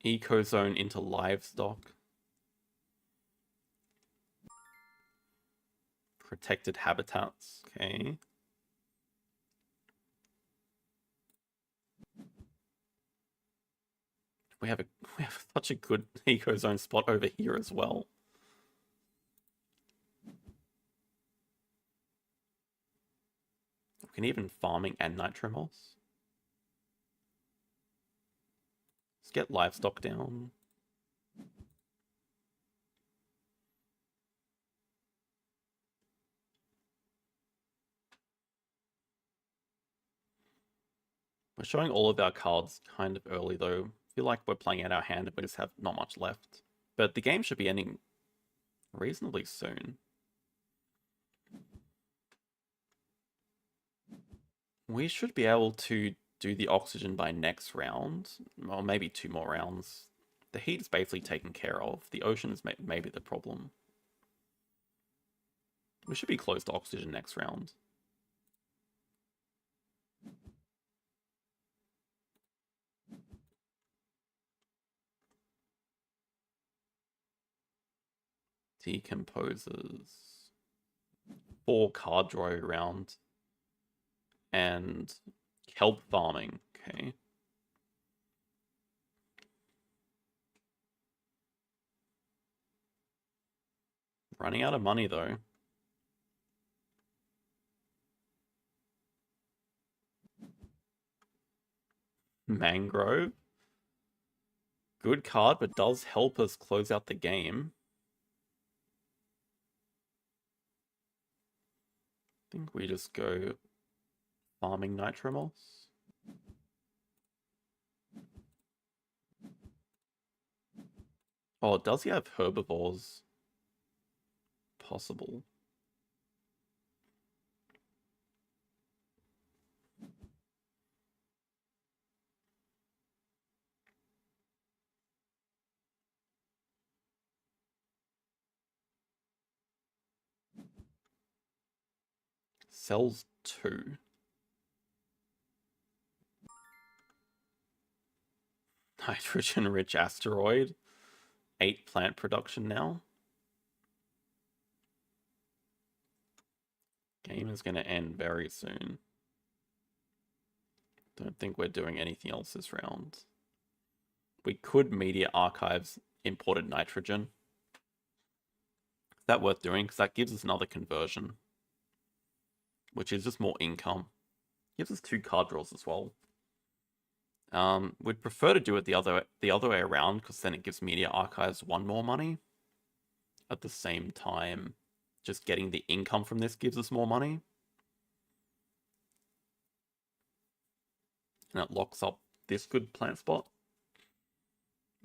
S1: Eco Zone into livestock. Protected habitats. Okay. We have such a good Eco Zone spot over here as well. We can even farming and Nitro Moss. Let's get livestock down. We're showing all of our cards kind of early though. I feel like we're playing out our hand and we just have not much left. But the game should be ending reasonably soon. We should be able to do the oxygen by next round, or maybe 2 more rounds. The heat is basically taken care of. The ocean is maybe the problem. We should be close to oxygen next round. Decomposers. 4 card draw round. And kelp farming. Okay. Running out of money though. Mangrove. Good card, but does help us close out the game. I think we just go farming Nitro Moss. Oh, does he have herbivores? Possible. Sells 2. Nitrogen-rich asteroid. 8 plant production now. Game is going to end very soon. Don't think we're doing anything else this round. We could Media Archives imported nitrogen. Is that worth doing? Because that gives us another conversion, which is just more income. Gives us 2 card draws as well. We'd prefer to do it the other way around, because then it gives Media Archives 1 more money. At the same time, just getting the income from this gives us more money. And it locks up this good plant spot.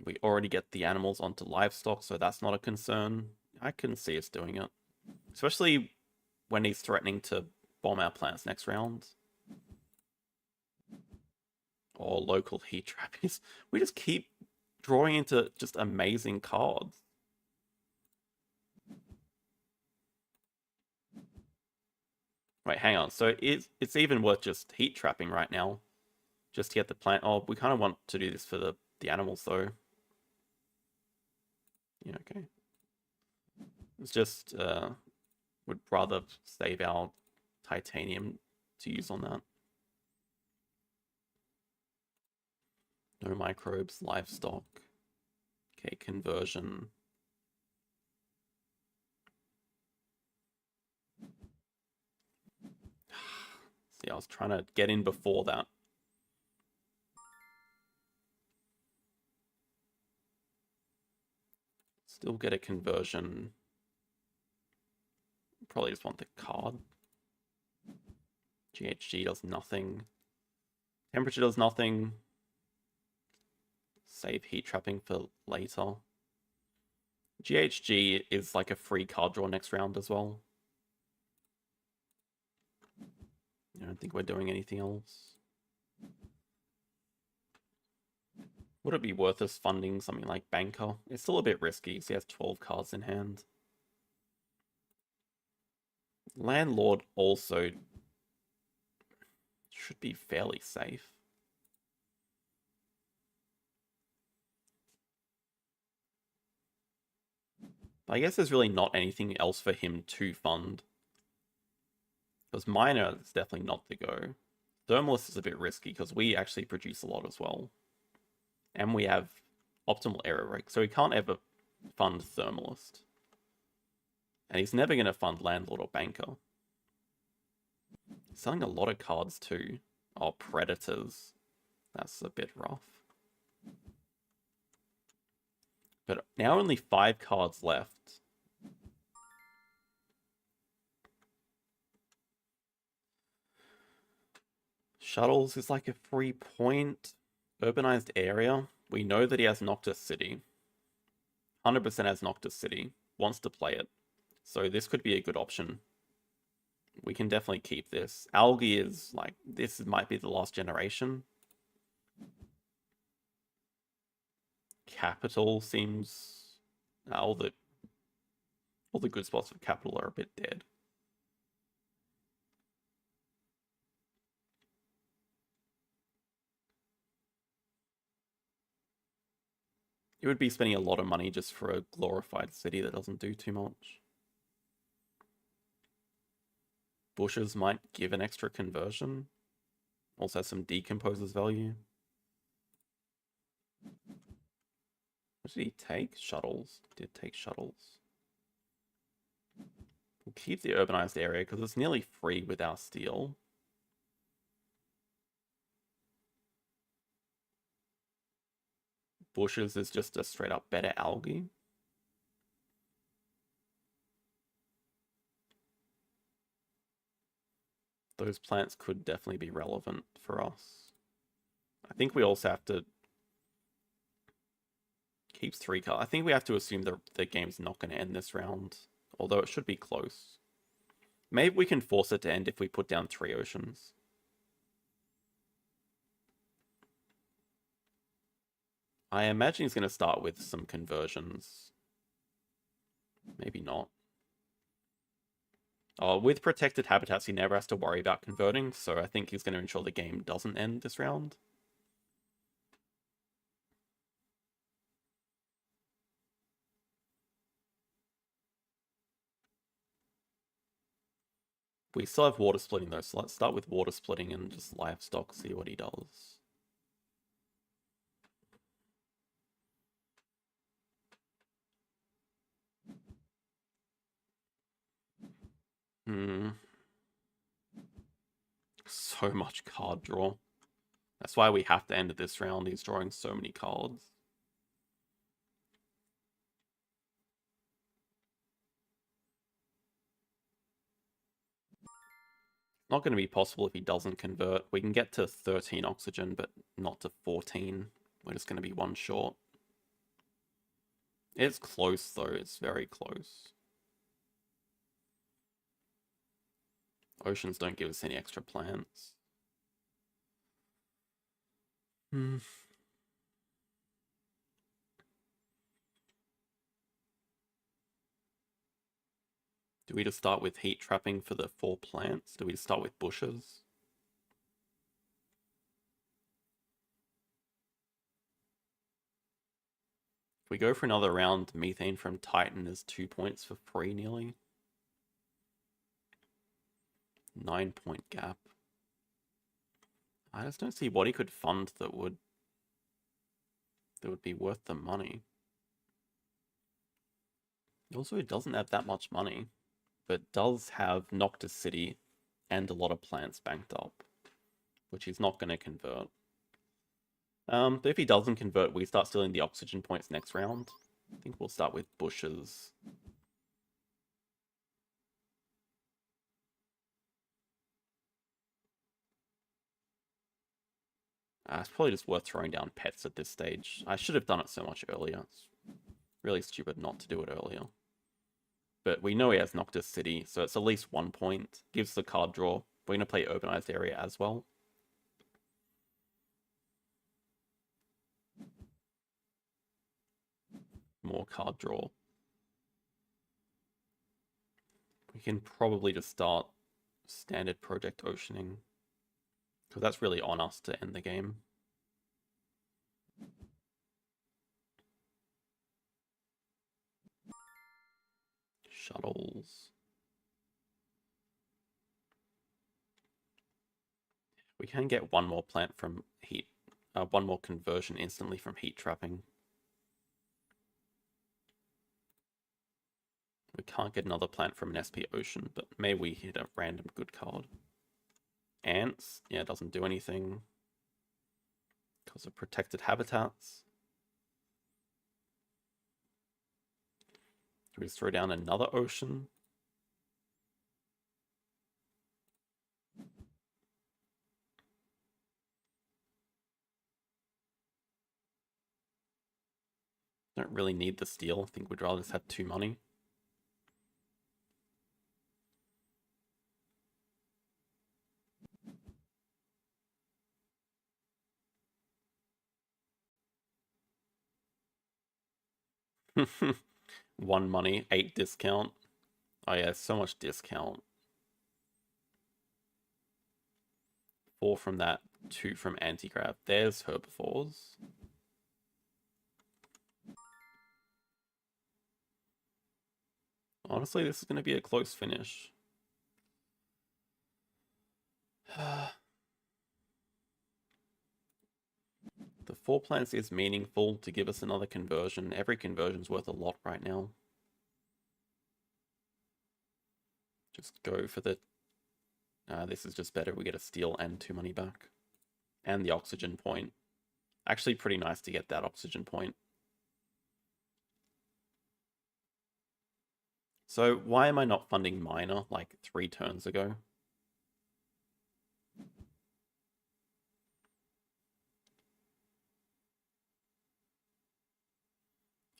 S1: We already get the animals onto livestock, so that's not a concern. I can see us doing it. Especially when he's threatening to bomb our plants next round. Or local heat trappies. We just keep drawing into just amazing cards. Wait, hang on. So it's even worth just heat trapping right now. Just to get the plant. Oh, we kind of want to do this for the animals though. Yeah, okay. It's just would rather save our titanium to use on that. No microbes, livestock. Okay, conversion. See, I was trying to get in before that. Still get a conversion. Probably just want the card. GHG does nothing. Temperature does nothing. Save heat trapping for later. GHG is like a free card draw next round as well. I don't think we're doing anything else. Would it be worth us funding something like Banker? It's still a bit risky because he has 12 cards in hand. Landlord also should be fairly safe. But I guess there's really not anything else for him to fund. Because Miner is definitely not the go. Thermalist is a bit risky because we actually produce a lot as well. And we have optimal error rate, so he can't ever fund Thermalist. And he's never going to fund Landlord or Banker. He's selling a lot of cards too. Oh, Predators. That's a bit rough. But now only 5 cards left. Shuttles is like a free point. Urbanized area. We know that he has Noctis City. 100% has Noctis City. Wants to play it. So this could be a good option. We can definitely keep this. Algae is like, this might be the last generation. Capital seems... all the good spots for Capital are a bit dead. It would be spending a lot of money just for a glorified city that doesn't do too much. Bushes might give an extra conversion. Also has some decomposes value. What did he take? Shuttles. Did take shuttles. We'll keep the urbanized area because it's nearly free with our steel. Bushes is just a straight up better algae. Those plants could definitely be relevant for us. I think we also have to... Keeps 3 cards. I think we have to assume the game's not going to end this round. Although it should be close. Maybe we can force it to end if we put down 3 oceans. I imagine he's going to start with some conversions. Maybe not. Oh, with protected habitats, he never has to worry about converting, so I think he's going to ensure the game doesn't end this round. We still have water splitting though, so let's start with water splitting and just livestock, see what he does. So much card draw. That's why we have to end this round. He's drawing so many cards. Not going to be possible if he doesn't convert. We can get to 13 oxygen, but not to 14. We're just going to be one short. It's close, though. It's very close. Oceans don't give us any extra plants. Do we just start with heat trapping for the 4 plants? Do we just start with bushes? If we go for another round, methane from Titan is 2 points for free nearly. 9-point gap. I just don't see what he could fund that would be worth the money. Also, it doesn't have that much money, but does have Noctis City and a lot of plants banked up, which he's not going to convert. But if he doesn't convert, we start stealing the oxygen points next round. I think we'll start with bushes. It's probably just worth throwing down pets at this stage. I should have done it so much earlier. It's really stupid not to do it earlier. But we know he has Noctis City, so it's at least 1 point. Gives the card draw. We're going to play Urbanized Area as well. More card draw. We can probably just start standard project oceaning, because that's really on us to end the game. Shuttles. We can get one more plant from heat, one more conversion instantly from heat trapping. We can't get another plant from an SP Ocean, but maybe we hit a random good card. Ants, yeah, doesn't do anything because of protected habitats. We just throw down another ocean. Don't really need the steal. I think we'd rather just have 2 money. One money, 8 discount. Oh yeah, so much discount. 4 from that, 2 from anti-grav. There's herbivores. Honestly, this is going to be a close finish. The 4 plants is meaningful to give us another conversion. Every conversion's worth a lot right now. Just go for the... this is just better. We get a steal and 2 money back. And the oxygen point. Actually pretty nice to get that oxygen point. So why am I not funding Miner like 3 turns ago?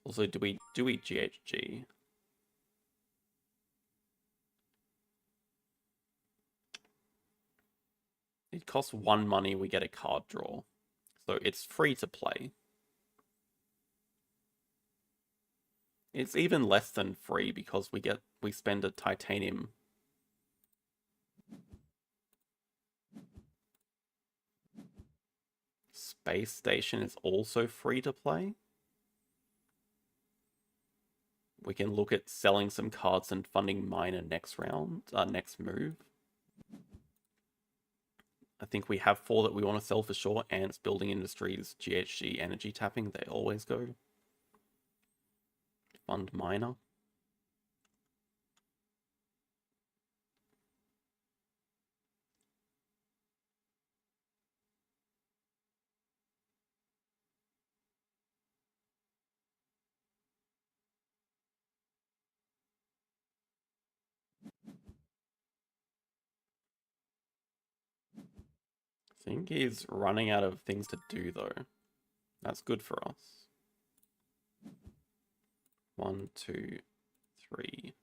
S1: Also, do we GHG? It costs 1 money, we get a card draw. So it's free to play. It's even less than free because we spend a titanium. Space Station is also free to play. We can look at selling some cards and funding Miner next round, next move. I think we have 4 that we want to sell for sure. Ants, Building Industries, GHG, Energy Tapping. They always go. Fund Miner. I think he's running out of things to do though. That's good for us. 1, 2, 3,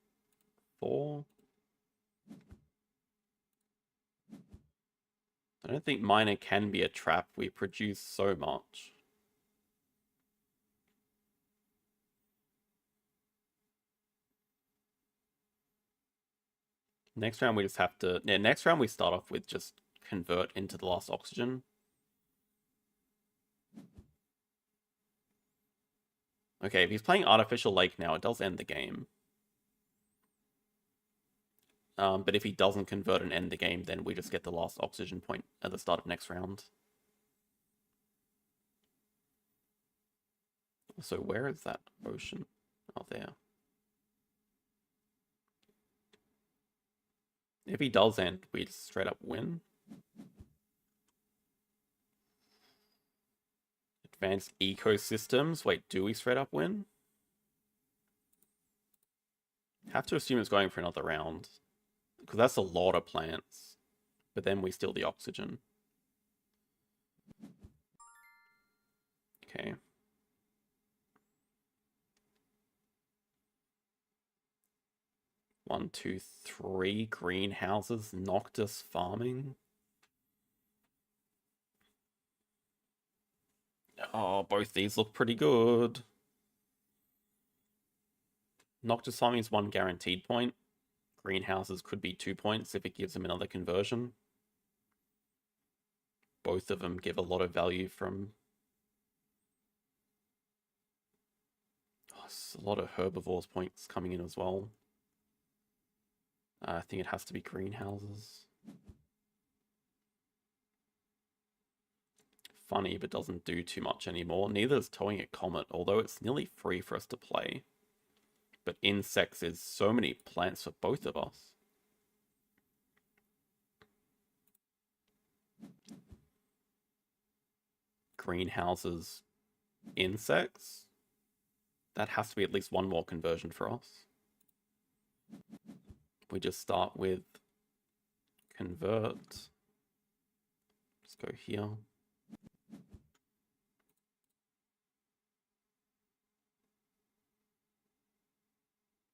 S1: 4. I don't think miner can be a trap. We produce so much. Next round we just have to... Yeah, next round we start off with just convert into the last oxygen. Okay, if he's playing Artificial Lake now, it does end the game. But if he doesn't convert and end the game, then we just get the last oxygen point at the start of next round. So where is that ocean? Oh, there. If he does end, we just straight up win. Advanced ecosystems. Wait, do we straight up win? Have to assume it's going for another round. Because that's a lot of plants. But then we steal the oxygen. Okay. One, two, three greenhouses. Noctis farming. Oh, both these look pretty good. Noctis farming is 1 guaranteed point. Greenhouses could be 2 points if it gives him another conversion. Both of them give a lot of value from... Oh, there's a lot of herbivores points coming in as well. I think it has to be greenhouses. Funny, but doesn't do too much anymore. Neither is Towing a Comet, although it's nearly free for us to play. But insects is so many plants for both of us. Greenhouses, insects. That has to be at least 1 more conversion for us. We just start with convert. Just go here.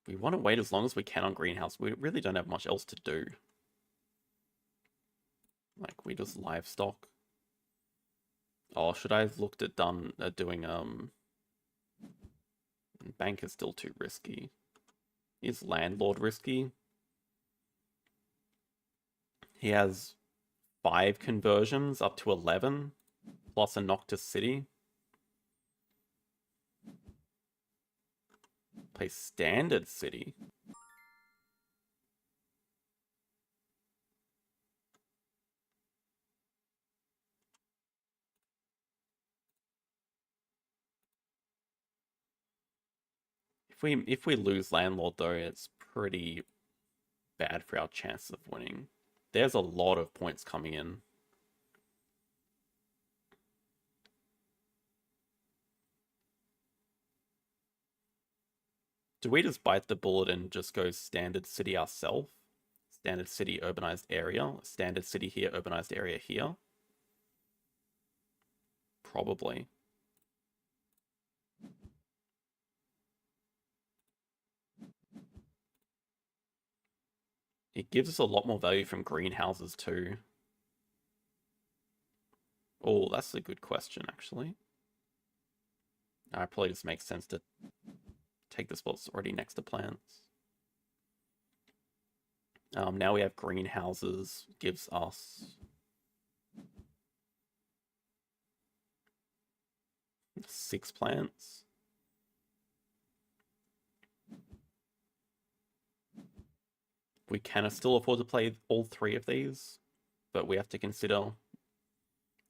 S1: We want to wait as long as we can on greenhouse. We really don't have much else to do. Like, we just livestock. Oh, should I have looked at doing bank is still too risky. Is landlord risky? He has 5 conversions up to 11 plus a Noctis City. Play standard city. If we lose landlord though, it's pretty bad for our chance of winning. There's a lot of points coming in. Do we just bite the bullet and just go standard city ourselves? Standard city urbanized area. Standard city here, urbanized area here. Probably. It gives us a lot more value from greenhouses too. Oh, that's a good question actually. It probably just makes sense to take the spots already next to plants. Now we have greenhouses, gives us 6 plants. We can still afford to play all 3 of these. but we have to consider,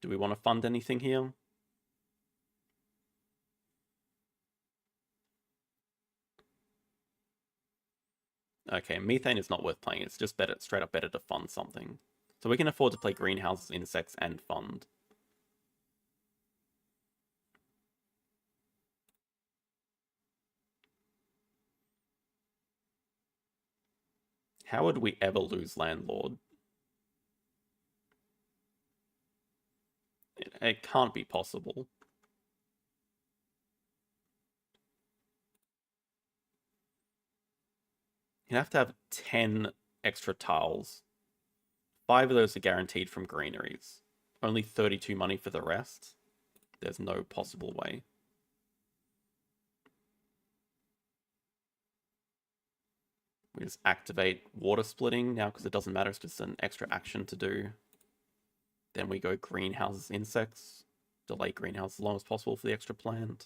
S1: do we want to fund anything here? Okay, methane is not worth playing. It's just better, straight up better to fund something. So we can afford to play greenhouses, insects, and fund. How would we ever lose Landlord? It can't be possible. You have to have 10 extra tiles. 5 of those are guaranteed from greeneries. Only 32 money for the rest. There's no possible way. We just activate water splitting now because it doesn't matter. It's just an extra action to do. Then we go greenhouses, insects. Delay greenhouse as long as possible for the extra plant.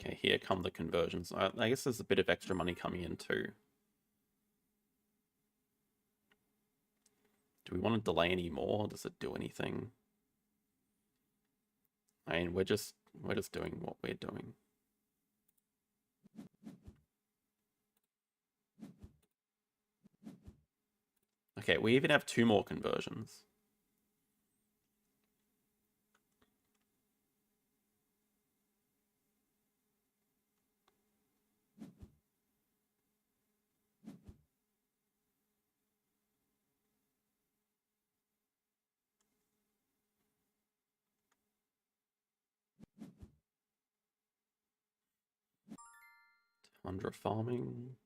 S1: Okay, here come the conversions. I guess there's a bit of extra money coming in too. Do we want to delay any more? Does it do anything? I mean, we're just doing what we're doing. Okay, we even have 2 more conversions. Tundra farming.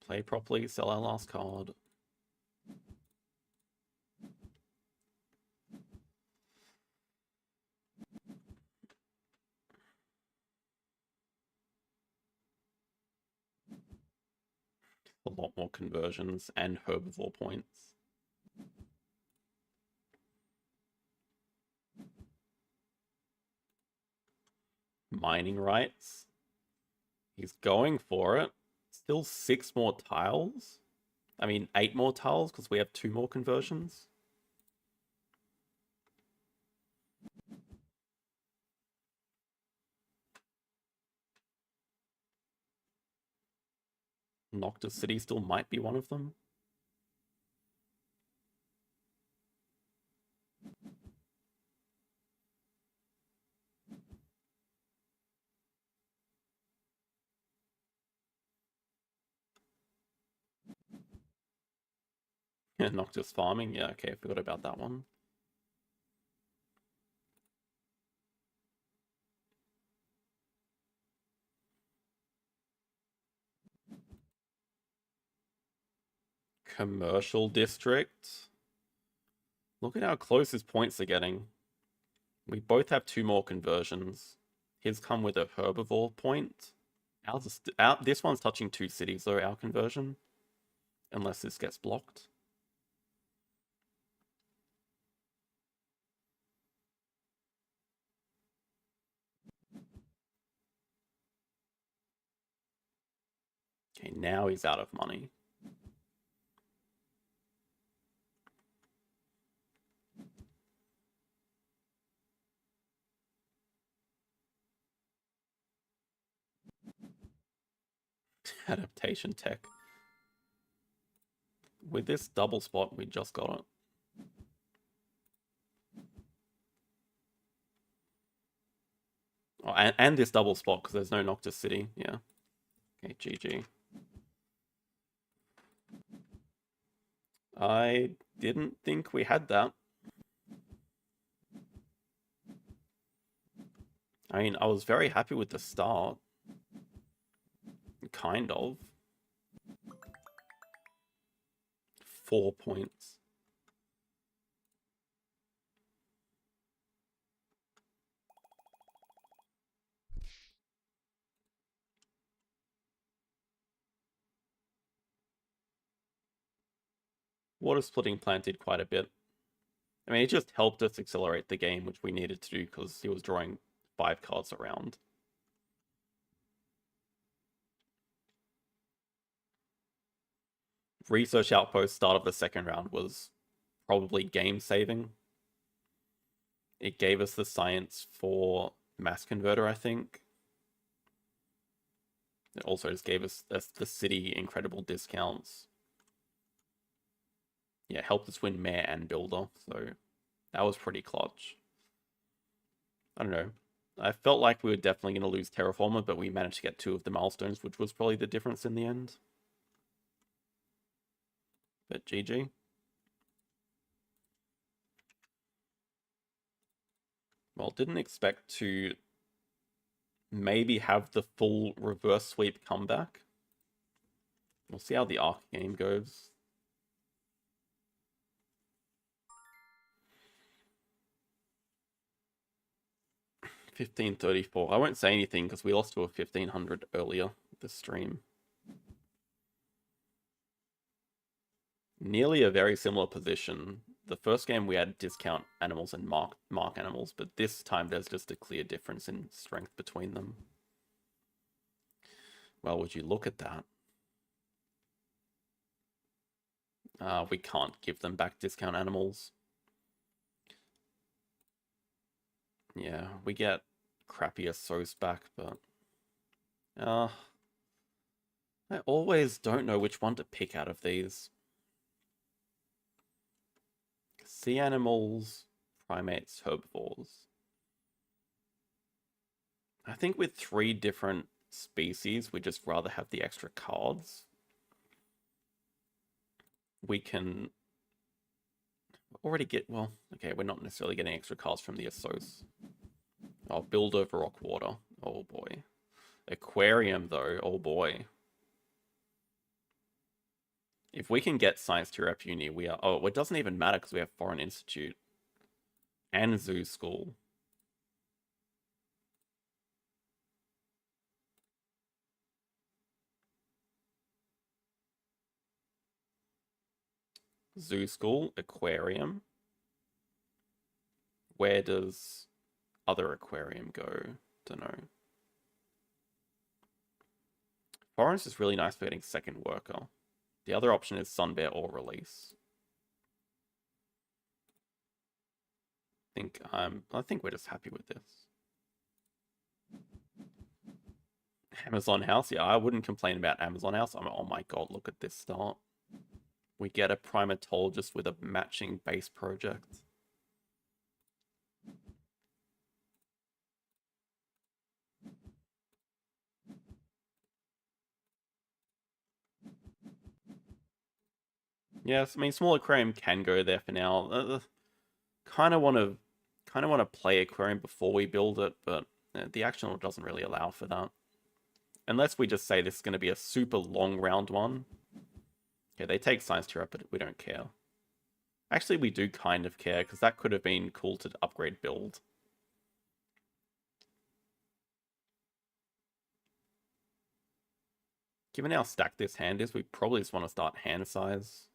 S1: Play properly, sell our last card. A lot more conversions and herbivore points. Mining rights. He's going for it. Still 6 more tiles. I mean, 8 more tiles because we have 2 more conversions. Noctis City still might be one of them. Yeah, Noctis farming. Yeah, okay, I forgot about that one. Commercial district. Look at how close his points are getting. We both have 2 more conversions. His come with a herbivore point. This one's touching 2 cities though, our conversion. Unless this gets blocked. Okay, now he's out of money. Adaptation tech. With this double spot, we just got it. Oh, and this double spot because there's no Noctis City. Yeah. Okay, GG. I didn't think we had that. I mean, I was very happy with the start. Kind of. 4 points. Water splitting planted quite a bit. I mean, it just helped us accelerate the game, which we needed to do because he was drawing 5 cards around. Research Outpost start of the second round was probably game saving. It gave us the science for Mass Converter, I think. It also just gave us the city incredible discounts. Yeah, helped us win Mayor and Builder, so that was pretty clutch. I don't know. I felt like we were definitely going to lose Terraformer, but we managed to get 2 of the milestones, which was probably the difference in the end. But GG. Well, didn't expect to maybe have the full reverse sweep comeback. We'll see how the Ark game goes. $15.34. I won't say anything because we lost to a 1500 earlier this stream. Nearly a very similar position. The first game we had discount animals and mark animals, but this time there's just a clear difference in strength between them. Well, would you look at that? We can't give them back discount animals. Yeah, we get crappier Sos back, but I always don't know which one to pick out of these. Sea animals, primates, herbivores. I think with 3 different species, we just rather have the extra cards. We can already get, well, okay, we're not necessarily getting extra cards from the Assos. Oh, build over rock water. Oh boy. Aquarium though, oh boy. If we can get Science to Rep Uni, we are... Oh, it doesn't even matter because we have Foreign Institute. And Zoo School. Zoo School, Aquarium. Where does other Aquarium go? Don't know. Forest is really nice for getting second worker. The other option is Sun Bear or Release. I think we're just happy with this. Amazon House, yeah, I wouldn't complain about Amazon House. Oh my god, look at this start. We get a primatologist with a matching base project. Yes, I mean small aquarium can go there for now. Kind of want to play aquarium before we build it, but the action order doesn't really allow for that. Unless we just say this is going to be a super long round 1. Okay, they take Science Tier up, but we don't care. Actually, we do kind of care, because that could have been cool to upgrade build. Given how stacked this hand is, we probably just want to start hand size.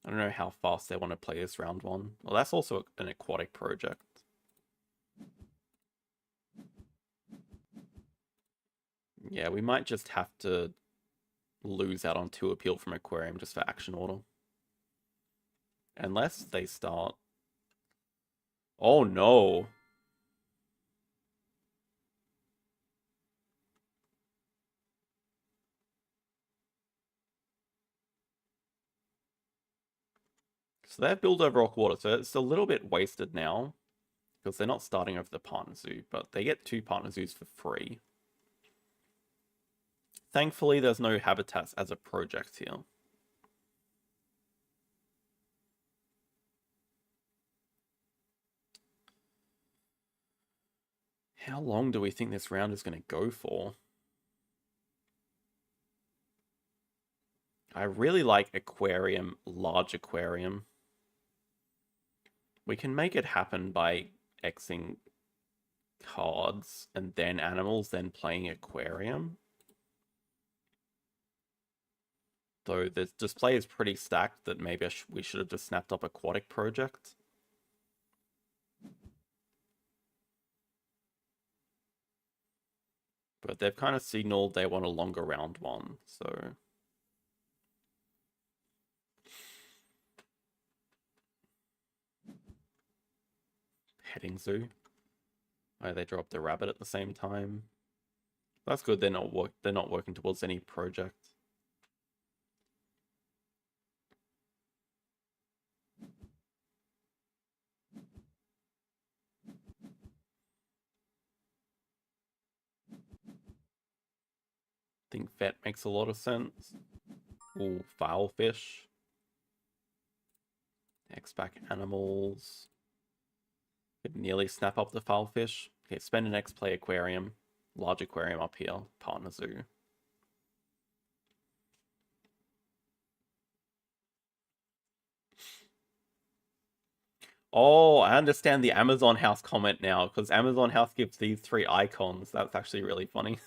S1: I don't know how fast they want to play this round 1. Well, that's also an aquatic project. Yeah, we might just have to lose out on 2 appeal from aquarium just for action order. Unless they start... Oh no! So they have build over rock water, so it's a little bit wasted now. Because they're not starting over the partner zoo, but they get 2 partner zoos for free. Thankfully, there's no habitats as a project here. How long do we think this round is going to go for? I really like aquarium, large aquarium. We can make it happen by Xing cards and then animals, then playing aquarium. Though the display is pretty stacked that maybe we should have just snapped up aquatic project. But they've kind of signaled they want a longer round one, so... Petting zoo. Oh, they dropped the rabbit at the same time. That's good. They're not working towards any project. I think vet makes a lot of sense. Ooh, foul fish. X-back animals. Could nearly snap up the foul fish. Okay, spend an X, play aquarium. Large aquarium up here. Partner zoo. Oh, I understand the Amazon House comment now, because Amazon House gives these 3 icons. That's actually really funny.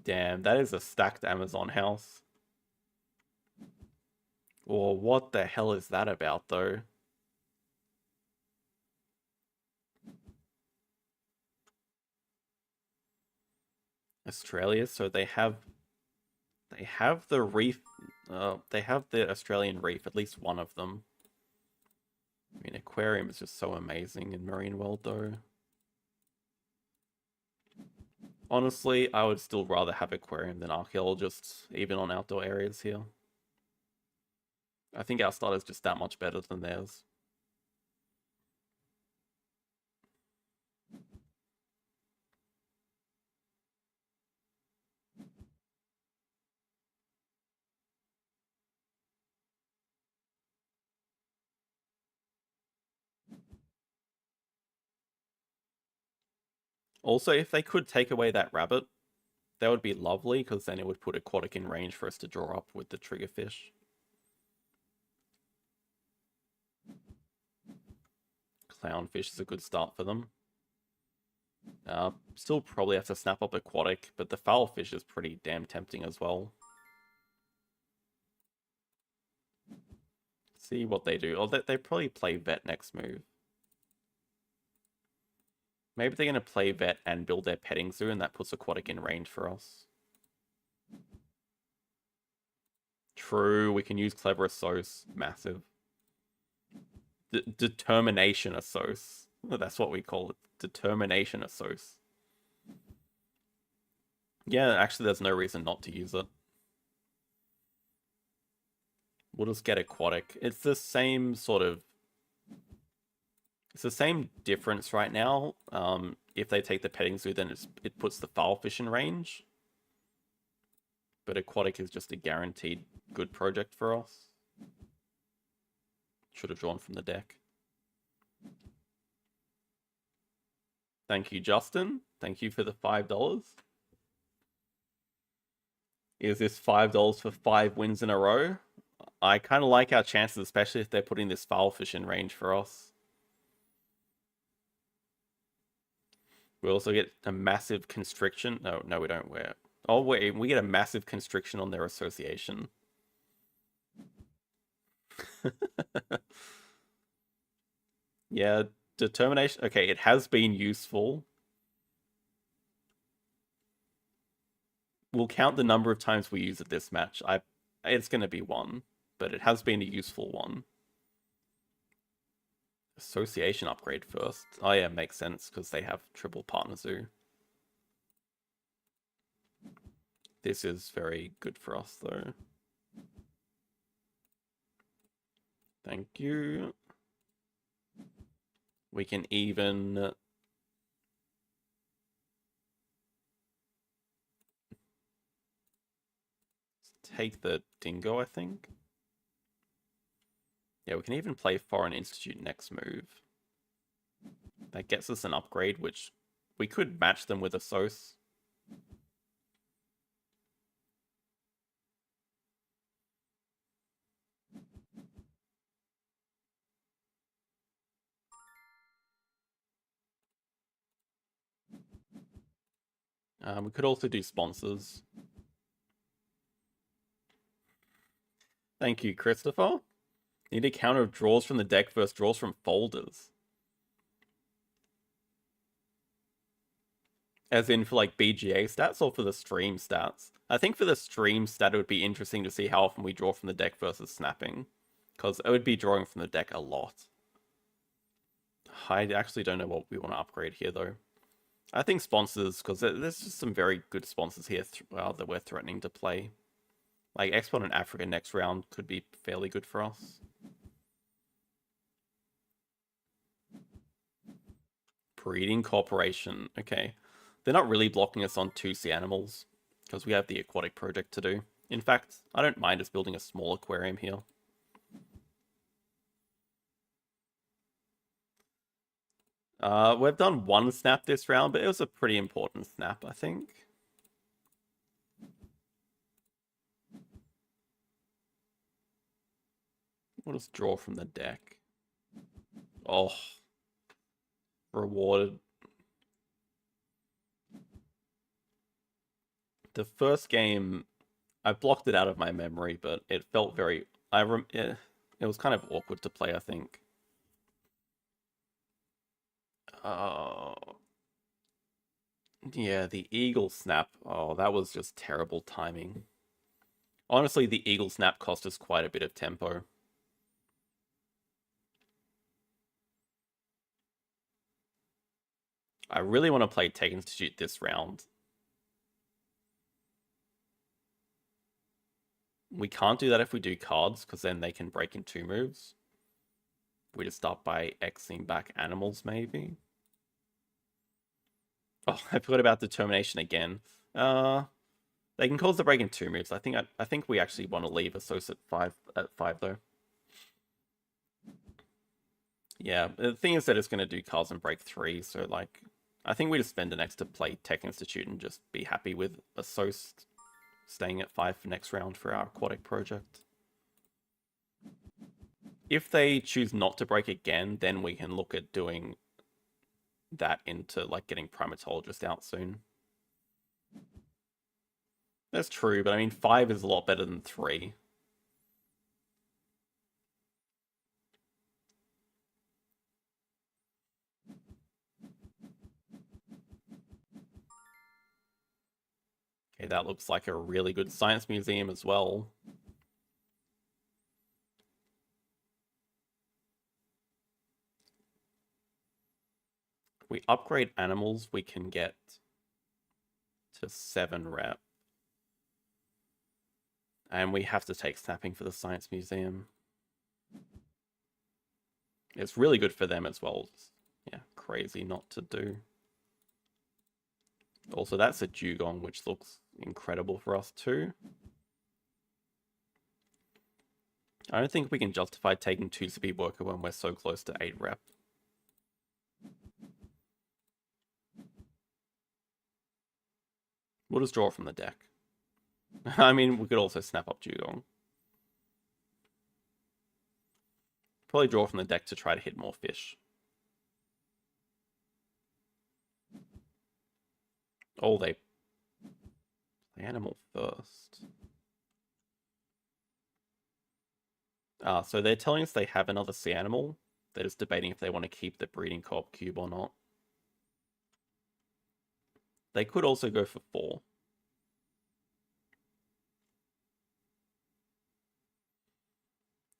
S1: Damn, that is a stacked Amazon House. Or what the hell is that about, though? Australia, so they have the reef. They have the Australian reef, at least one of them. I mean, aquarium is just so amazing in Marine World, though. Honestly, I would still rather have aquarium than archaeologists, even on outdoor areas here. I think our start is just that much better than theirs. Also, if they could take away that rabbit, that would be lovely, because then it would put aquatic in range for us to draw up with the triggerfish. Clownfish is a good start for them. Still probably have to snap up aquatic, but the foul fish is pretty damn tempting as well. See what they do. Oh, they probably play vet next move. Maybe they're going to play vet and build their petting zoo, and that puts aquatic in range for us. True, we can use Clever Assos. Massive. Determination Assos. That's what we call it. Determination Assos. Yeah, actually, there's no reason not to use it. We'll just get aquatic. It's the same sort of... It's the same difference right now. If they take the petting zoo, then it puts the foul fish in range. But aquatic is just a guaranteed good project for us. Should have drawn from the deck. Thank you, Justin. Thank you for the $5. Is this $5 for 5 wins in a row? I kind of like our chances, especially if they're putting this foul fish in range for us. We also get a massive constriction. No, we don't. Oh, wait, we get a massive constriction on their association. Yeah, determination. Okay, it has been useful. We'll count the number of times we use it this match. It's going to be 1, but it has been a useful one. Association upgrade first. Oh yeah, makes sense, because they have triple partner zoo. This is very good for us, though. Thank you. We can even... take the dingo, I think. Yeah, we can even play Foreign Institute next move. That gets us an upgrade, which we could match them with a Sos. We could also do sponsors. Thank you, Christopher. Need a counter of draws from the deck versus draws from folders. As in for like BGA stats or for the stream stats? I think for the stream stat, it would be interesting to see how often we draw from the deck versus snapping. Because it would be drawing from the deck a lot. I actually don't know what we want to upgrade here, though. I think sponsors, because there's just some very good sponsors here that we're threatening to play. Like Export in Africa next round could be fairly good for us. Breeding Corporation. Okay. They're not really blocking us on 2C animals, because we have the aquatic project to do. In fact, I don't mind us building a small aquarium here. We've done one snap this round, but it was a pretty important snap, I think. We'll just draw from the deck. Oh. Rewarded. The first game, I blocked it out of my memory, but it felt very... it was kind of awkward to play, I think. Yeah, the Eagle Snap. Oh, that was just terrible timing. Honestly, the Eagle Snap cost us quite a bit of tempo. I really want to play Tech Institute this round. We can't do that if we do cards, because then they can break in 2 moves. We just start by Xing back animals, maybe. Oh, I forgot about Determination again. They can cause the break in 2 moves. I think we actually want to leave Associate at 5 though. Yeah, the thing is that it's going to do cards and break 3, so like I think we just spend the next to play Tech Institute and just be happy with Associate staying at 5 for next round for our aquatic project. If they choose not to break again, then we can look at doing that into like getting Primatologist out soon. That's true, but I mean 5 is a lot better than 3. Okay, that looks like a really good science museum as well. If we upgrade animals, we can get to 7 rep. And we have to take snapping for the science museum. It's really good for them as well. Yeah, crazy not to do. Also, that's a dugong, which looks incredible for us too. I don't think we can justify taking 2 speed worker when we're so close to 8 rep. We'll just draw from the deck. I mean, we could also snap up dugong. Probably draw from the deck to try to hit more fish. Oh, they play animal first. So they're telling us they have another sea animal. They're just debating if they want to keep the breeding co-op cube or not. They could also go for 4.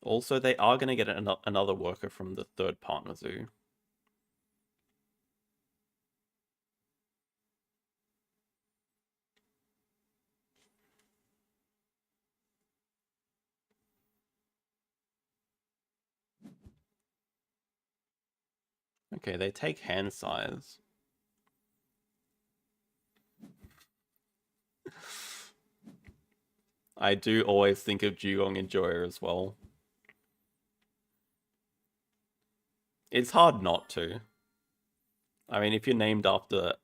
S1: Also, they are going to get another worker from the 3rd partner zoo. Okay, they take hand size. I do always think of Dugong Enjoyer as well. It's hard not to. I mean, if you're named after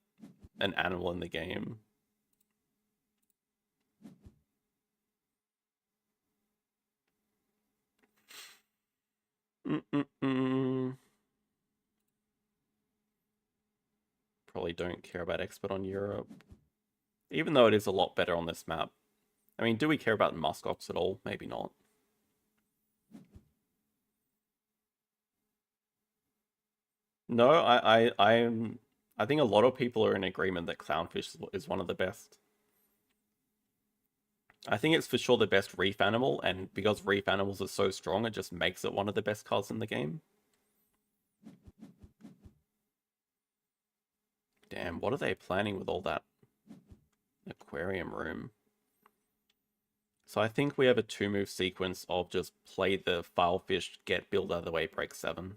S1: an animal in the game. Probably don't care about Expert on Europe. Even though it is a lot better on this map. I mean, do we care about muskox at all? Maybe not. No, I'm I think a lot of people are in agreement that Clownfish is one of the best. I think it's for sure the best reef animal, and because reef animals are so strong, it just makes it one of the best cards in the game. Damn, what are they planning with all that aquarium room? So I think we have a 2-move sequence of just play the Filefish, get build out of the way, break 7.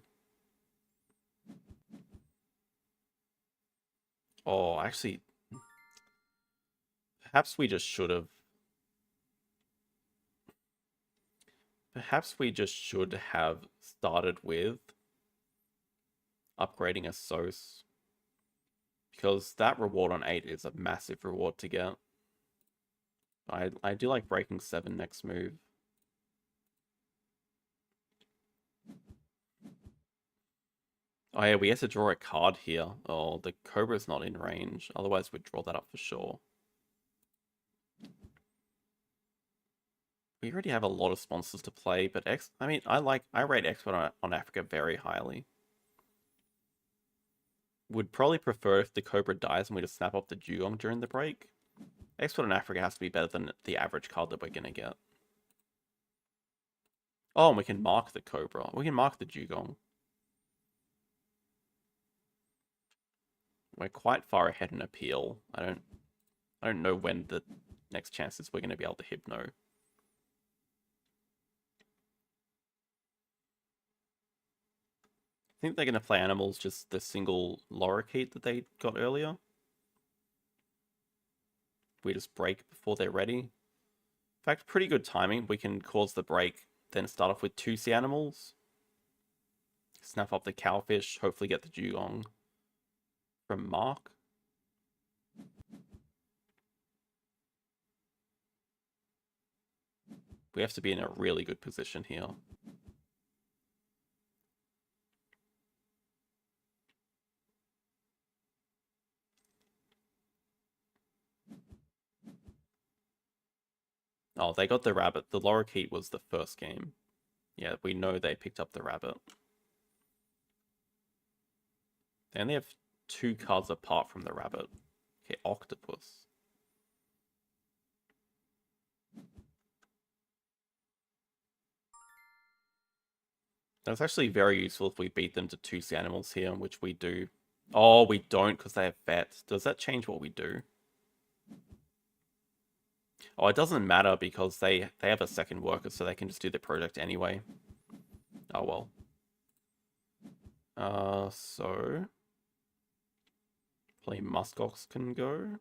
S1: Oh, actually, perhaps we just should have. Perhaps we just should have started with upgrading a Sos. Because that reward on 8 is a massive reward to get. I do like breaking 7 next move. Oh yeah, we have to draw a card here. Oh, the Cobra's not in range. Otherwise we'd draw that up for sure. We already have a lot of sponsors to play, but I mean, I rate Expert on Africa very highly. Would probably prefer if the Cobra dies and we just snap off the Dugong during the break. Expert on Africa has to be better than the average card that we're gonna get. Oh, and we can mark the Cobra. We can mark the Dugong. We're quite far ahead in appeal. I don't know when the next chances we're gonna be able to Hypno. I think they're gonna play animals, just the single lorikeet that they got earlier. We just break before they're ready. In fact, pretty good timing. We can cause the break, then start off with 2 sea animals. Snap up the cowfish, hopefully get the Dugong from Mark. We have to be in a really good position here. Oh, they got the rabbit. The lorikeet was the first game. Yeah, we know they picked up the rabbit. They only have 2 cards apart from the rabbit. Okay, octopus. That's actually very useful if we beat them to 2 sea animals here, which we do. Oh, we don't because they have vet. Does that change what we do? Oh, it doesn't matter because they have a second worker, so they can just do the project anyway. Oh well. So play muskox can go.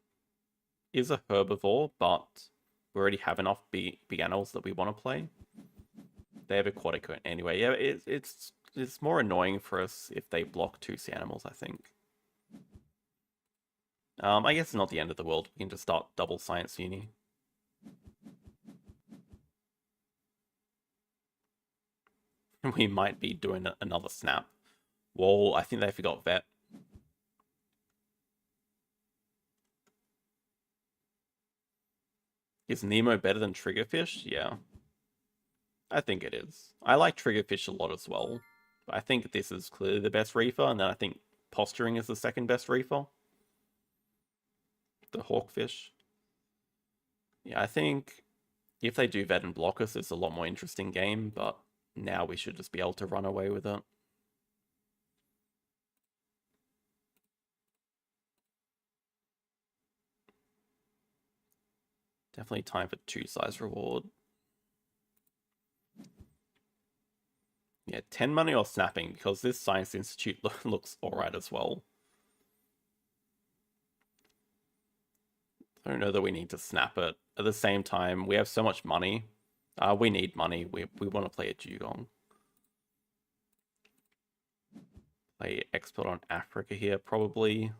S1: Is a herbivore, but we already have enough big animals that we want to play. They have aquatic anyway. Yeah, it's more annoying for us if they block 2 sea animals, I think. I guess it's not the end of the world. We can just start double science uni. We might be doing another snap. Whoa, I think they forgot vet. Is Nemo better than Triggerfish? Yeah. I think it is. I like Triggerfish a lot as well. I think this is clearly the best reefer, and then I think Posturing is the second best reefer. The Hawkfish. Yeah, I think if they do vet and block us, it's a lot more interesting game, but now we should just be able to run away with it. Definitely time for 2 size reward. Yeah, 10 money or snapping, because this Science Institute looks alright as well. I don't know that we need to snap it. At the same time, we have so much money. We need money. We want to play a Dugong. Play Expert on Africa here, probably.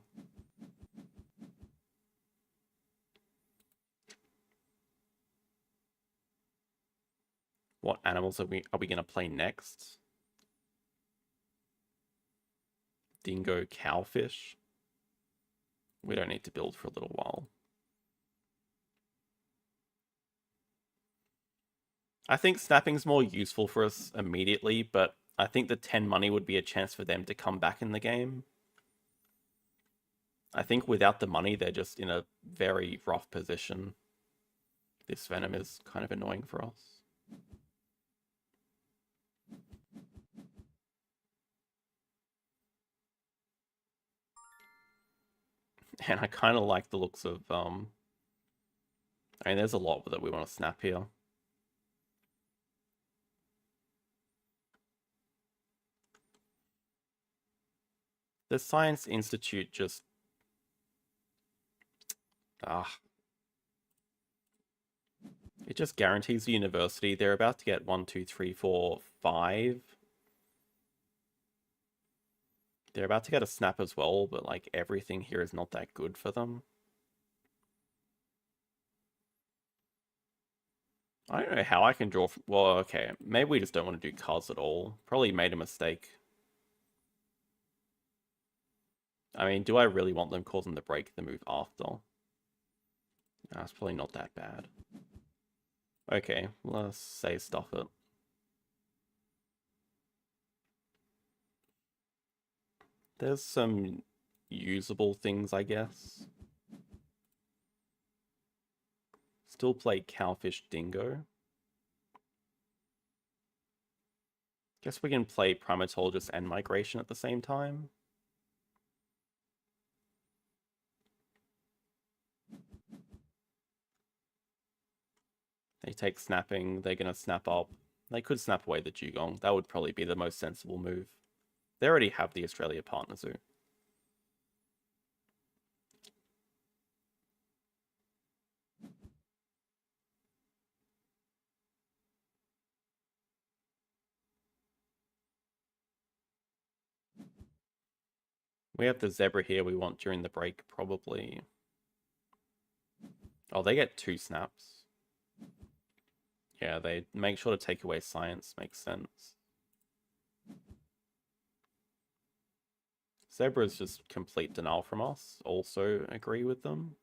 S1: What animals are we going to play next? Dingo Cowfish. We don't need to build for a little while. I think snapping's more useful for us immediately, but I think the 10 money would be a chance for them to come back in the game. I think without the money, they're just in a very rough position. This Venom is kind of annoying for us. And I kind of like the looks of, I mean, there's a lot that we want to snap here. The Science Institute just... It just guarantees the university. They're about to get 1, 2, 3, 4, 5. They're about to get a snap as well, but like everything here is not that good for them. I don't know how I can draw from... Well, okay. Maybe we just don't want to do cards at all. Probably made a mistake. I mean, do I really want them causing the break the move after? That's probably not that bad. Okay, let's say stuff it. There's some usable things, I guess. Still play Cowfish Dingo. Guess we can play Primatologist and Migration at the same time. They take snapping, they're going to snap up. They could snap away the Dugong. That would probably be the most sensible move. They already have the Australia partner zoo. We have the Zebra here we want during the break, probably. Oh, they get 2 snaps. Yeah, they make sure to take away science. Makes sense. Zebra is just complete denial from us. Also agree with them.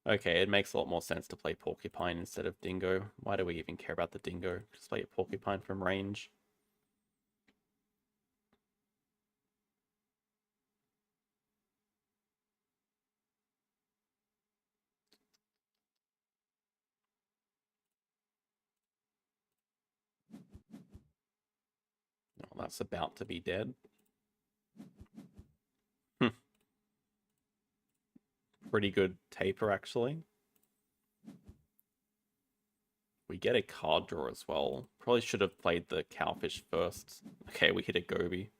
S1: Okay, it makes a lot more sense to play Porcupine instead of Dingo. Why do we even care about the Dingo? Just play a Porcupine from range. Oh, that's about to be dead. Pretty good taper, actually. We get a card draw as well. Probably should have played the Cowfish first. Okay, we hit a Goby.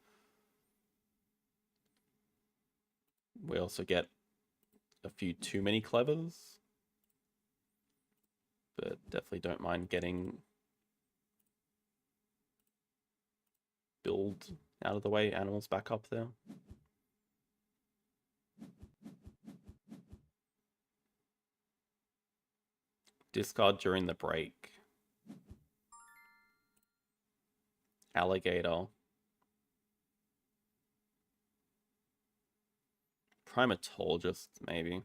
S1: We also get a few too many Clevers. But definitely don't mind getting build out of the way, animals back up there. Discard during the break. Alligator. Primatologist, maybe.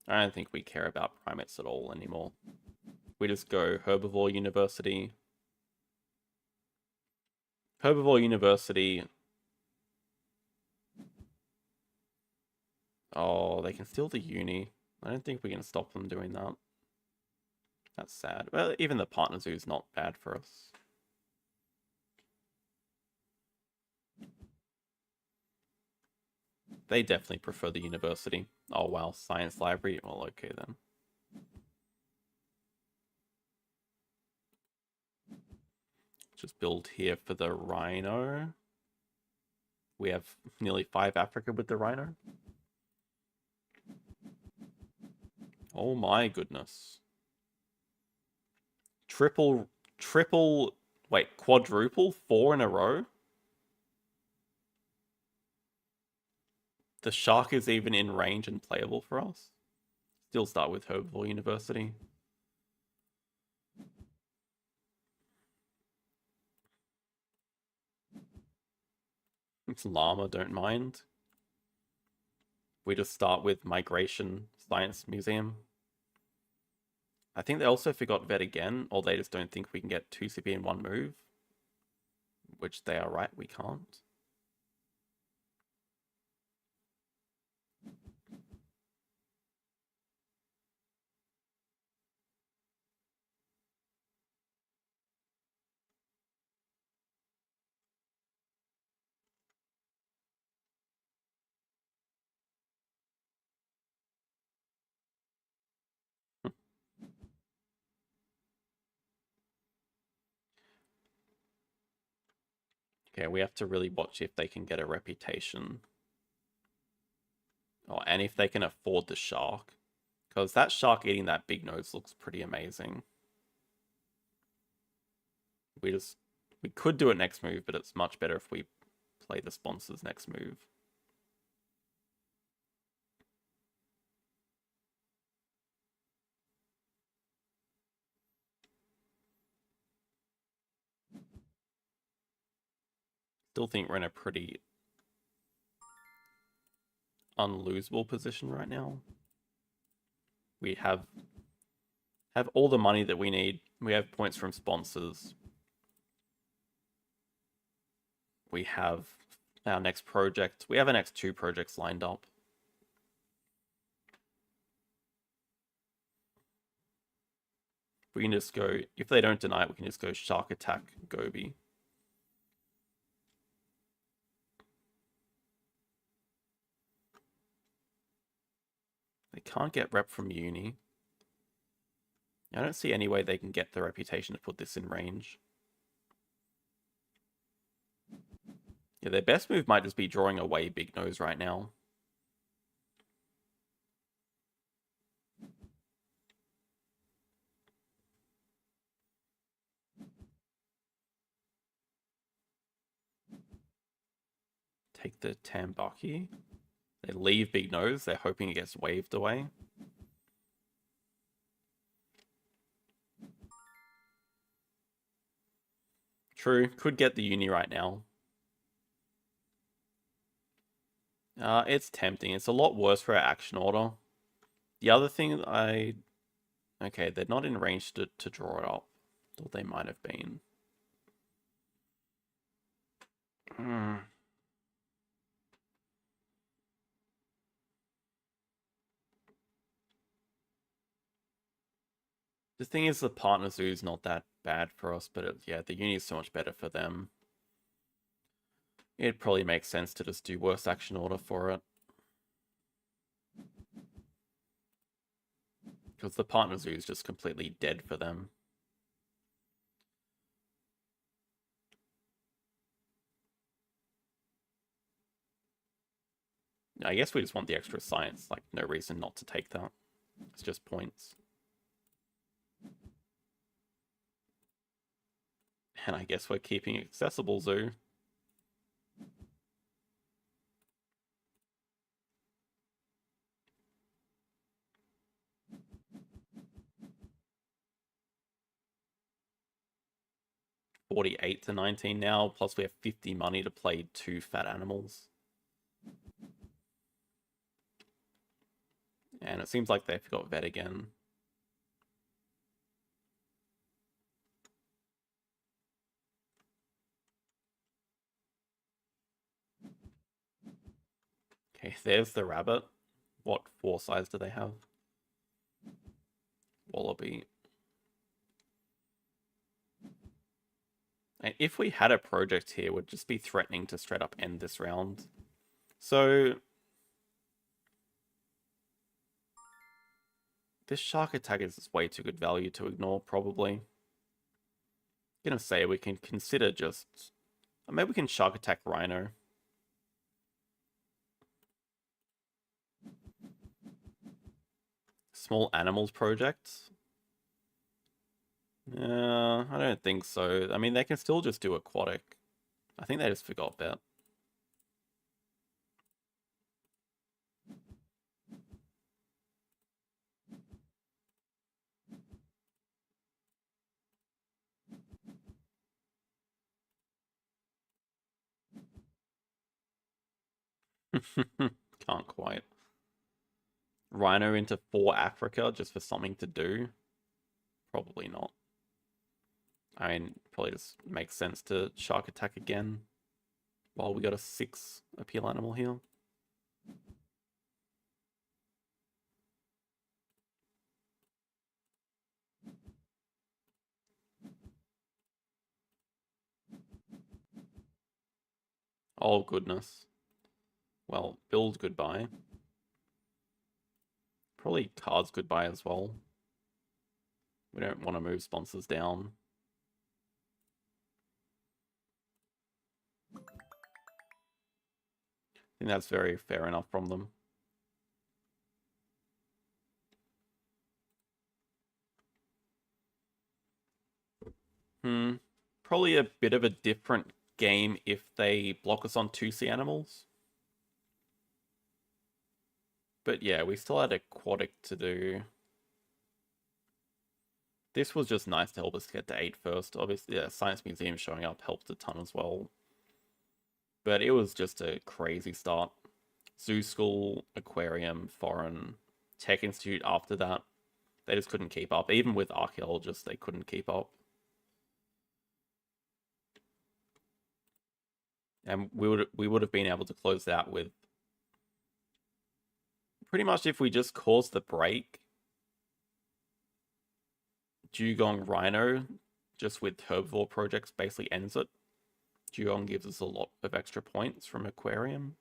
S1: I don't think we care about primates at all anymore. We just go Herbivore University. Herbivore University. Oh, they can steal the uni. I don't think we can stop them doing that. That's sad. Well, even the partner zoo is not bad for us. They definitely prefer the university. Oh wow, science library. Well, okay then. Just build here for the rhino. We have nearly 5 Africa with the rhino. Oh my goodness. Wait, quadruple? 4 in a row? The shark is even in range and playable for us. Still start with Herbivore University. It's llama, don't mind. We just start with migration, Science Museum. I think they also forgot vet again, or they just don't think we can get 2 CP in one move. Which they are right, we can't. Okay, we have to really watch if they can get a reputation. Oh, and if they can afford the shark. Because that shark eating that big nose looks pretty amazing. We could do it next move, but it's much better if we play the sponsors next move. Still think we're in a pretty unlosable position right now. We have all the money that we need. We have points from sponsors. We have our next project. We have our next 2 projects lined up. We can just go, if they don't deny it, we can just go Shark Attack, Gobi. They can't get rep from uni. I don't see any way they can get the reputation to put this in range. Yeah, their best move might just be drawing away Big Nose right now. Take the Tambaki. They leave Big Nose. They're hoping it gets waved away. True. Could get the uni right now. It's tempting. It's a lot worse for our action order. The other thing okay, they're not in range to draw it up. Thought they might have been. The thing is, the partner zoo is not that bad for us, but yeah, the uni is so much better for them. It probably makes sense to just do worse action order for it. Because the partner zoo is just completely dead for them. I guess we just want the extra science, like no reason not to take that. It's just points. And I guess we're keeping accessible zoo. $48 to 19 now, plus we have 50 money to play 2 fat animals. And it seems like they forgot vet again. Okay, there's the rabbit. What 4 size do they have? Wallaby. And if we had a project here, would just be threatening to straight up end this round. So this shark attack is way too good value to ignore, probably. I'm gonna say we can consider just... Maybe we can shark attack Rhino. Small animals projects? I don't think so. I mean, they can still just do aquatic. I think they just forgot that. Can't quite. Rhino into 4 Africa just for something to do? Probably not. I mean, probably just makes sense to Shark Attack again. While we got a 6 appeal animal here. Oh, goodness. Well, build goodbye. Probably cards goodbye as well. We don't want to move sponsors down. I think that's very fair enough from them. Probably a bit of a different game if they block us on 2 sea animals. But yeah, we still had aquatic to do. This was just nice to help us get to 8 first. Obviously, yeah, Science Museum showing up helped a ton as well. But it was just a crazy start. Zoo School, Aquarium, Foreign, Tech Institute after that. They just couldn't keep up. Even with Archaeologists, they couldn't keep up. And we would have been able to close that with pretty much if we just caused the break. Dugong Rhino, just with Herbivore Projects, basically ends it. Dugong gives us a lot of extra points from Aquarium.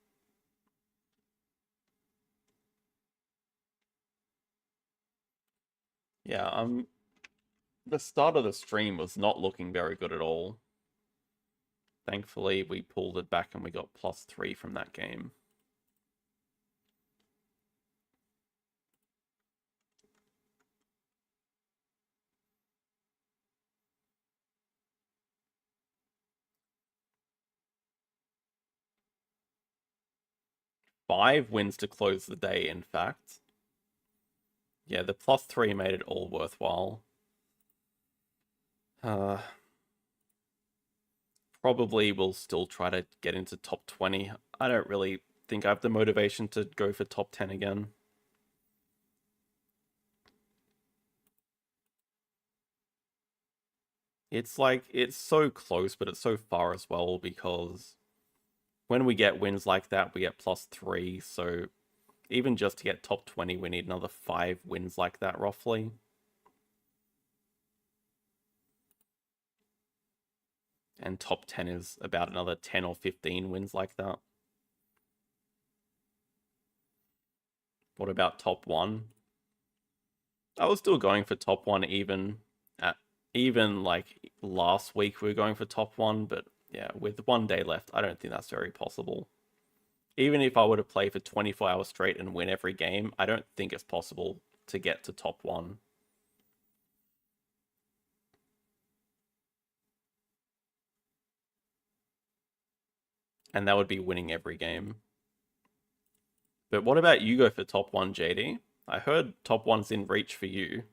S1: Yeah, the start of the stream was not looking very good at all. Thankfully, we pulled it back and we got +3 from that game. Five wins to close the day, in fact. Yeah, the +3 made it all worthwhile. Probably will still try to get into top 20. I don't really think I have the motivation to go for top 10 again. It's like, it's so close, but it's so far as well, because when we get wins like that, we get +3, so even just to get top 20, we need another 5 wins like that, roughly. And top 10 is about another 10 or 15 wins like that. What about top 1? I was still going for top 1 even like last week we were going for top 1, but yeah, with 1 day left, I don't think that's very possible. Even if I were to play for 24 hours straight and win every game, I don't think it's possible to get to top 1. And that would be winning every game. But what about you go for top 1, JD? I heard top 1's in reach for you.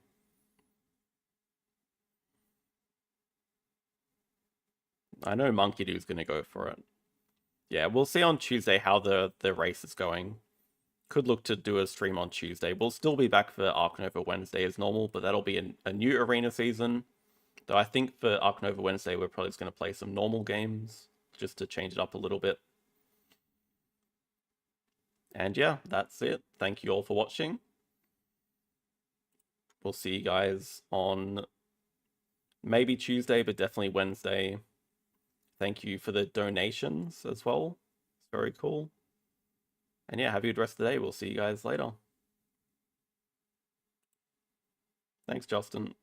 S1: I know Monkey Doo's going to go for it. Yeah, we'll see on Tuesday how the race is going. Could look to do a stream on Tuesday. We'll still be back for Ark Nova Wednesday as normal, but that'll be a new arena season. Though I think for Ark Nova Wednesday, we're probably just going to play some normal games just to change it up a little bit. And yeah, that's it. Thank you all for watching. We'll see you guys on maybe Tuesday, but definitely Wednesday. Thank you for the donations as well. It's very cool. And yeah, have a good rest of the day. We'll see you guys later. Thanks, Justin.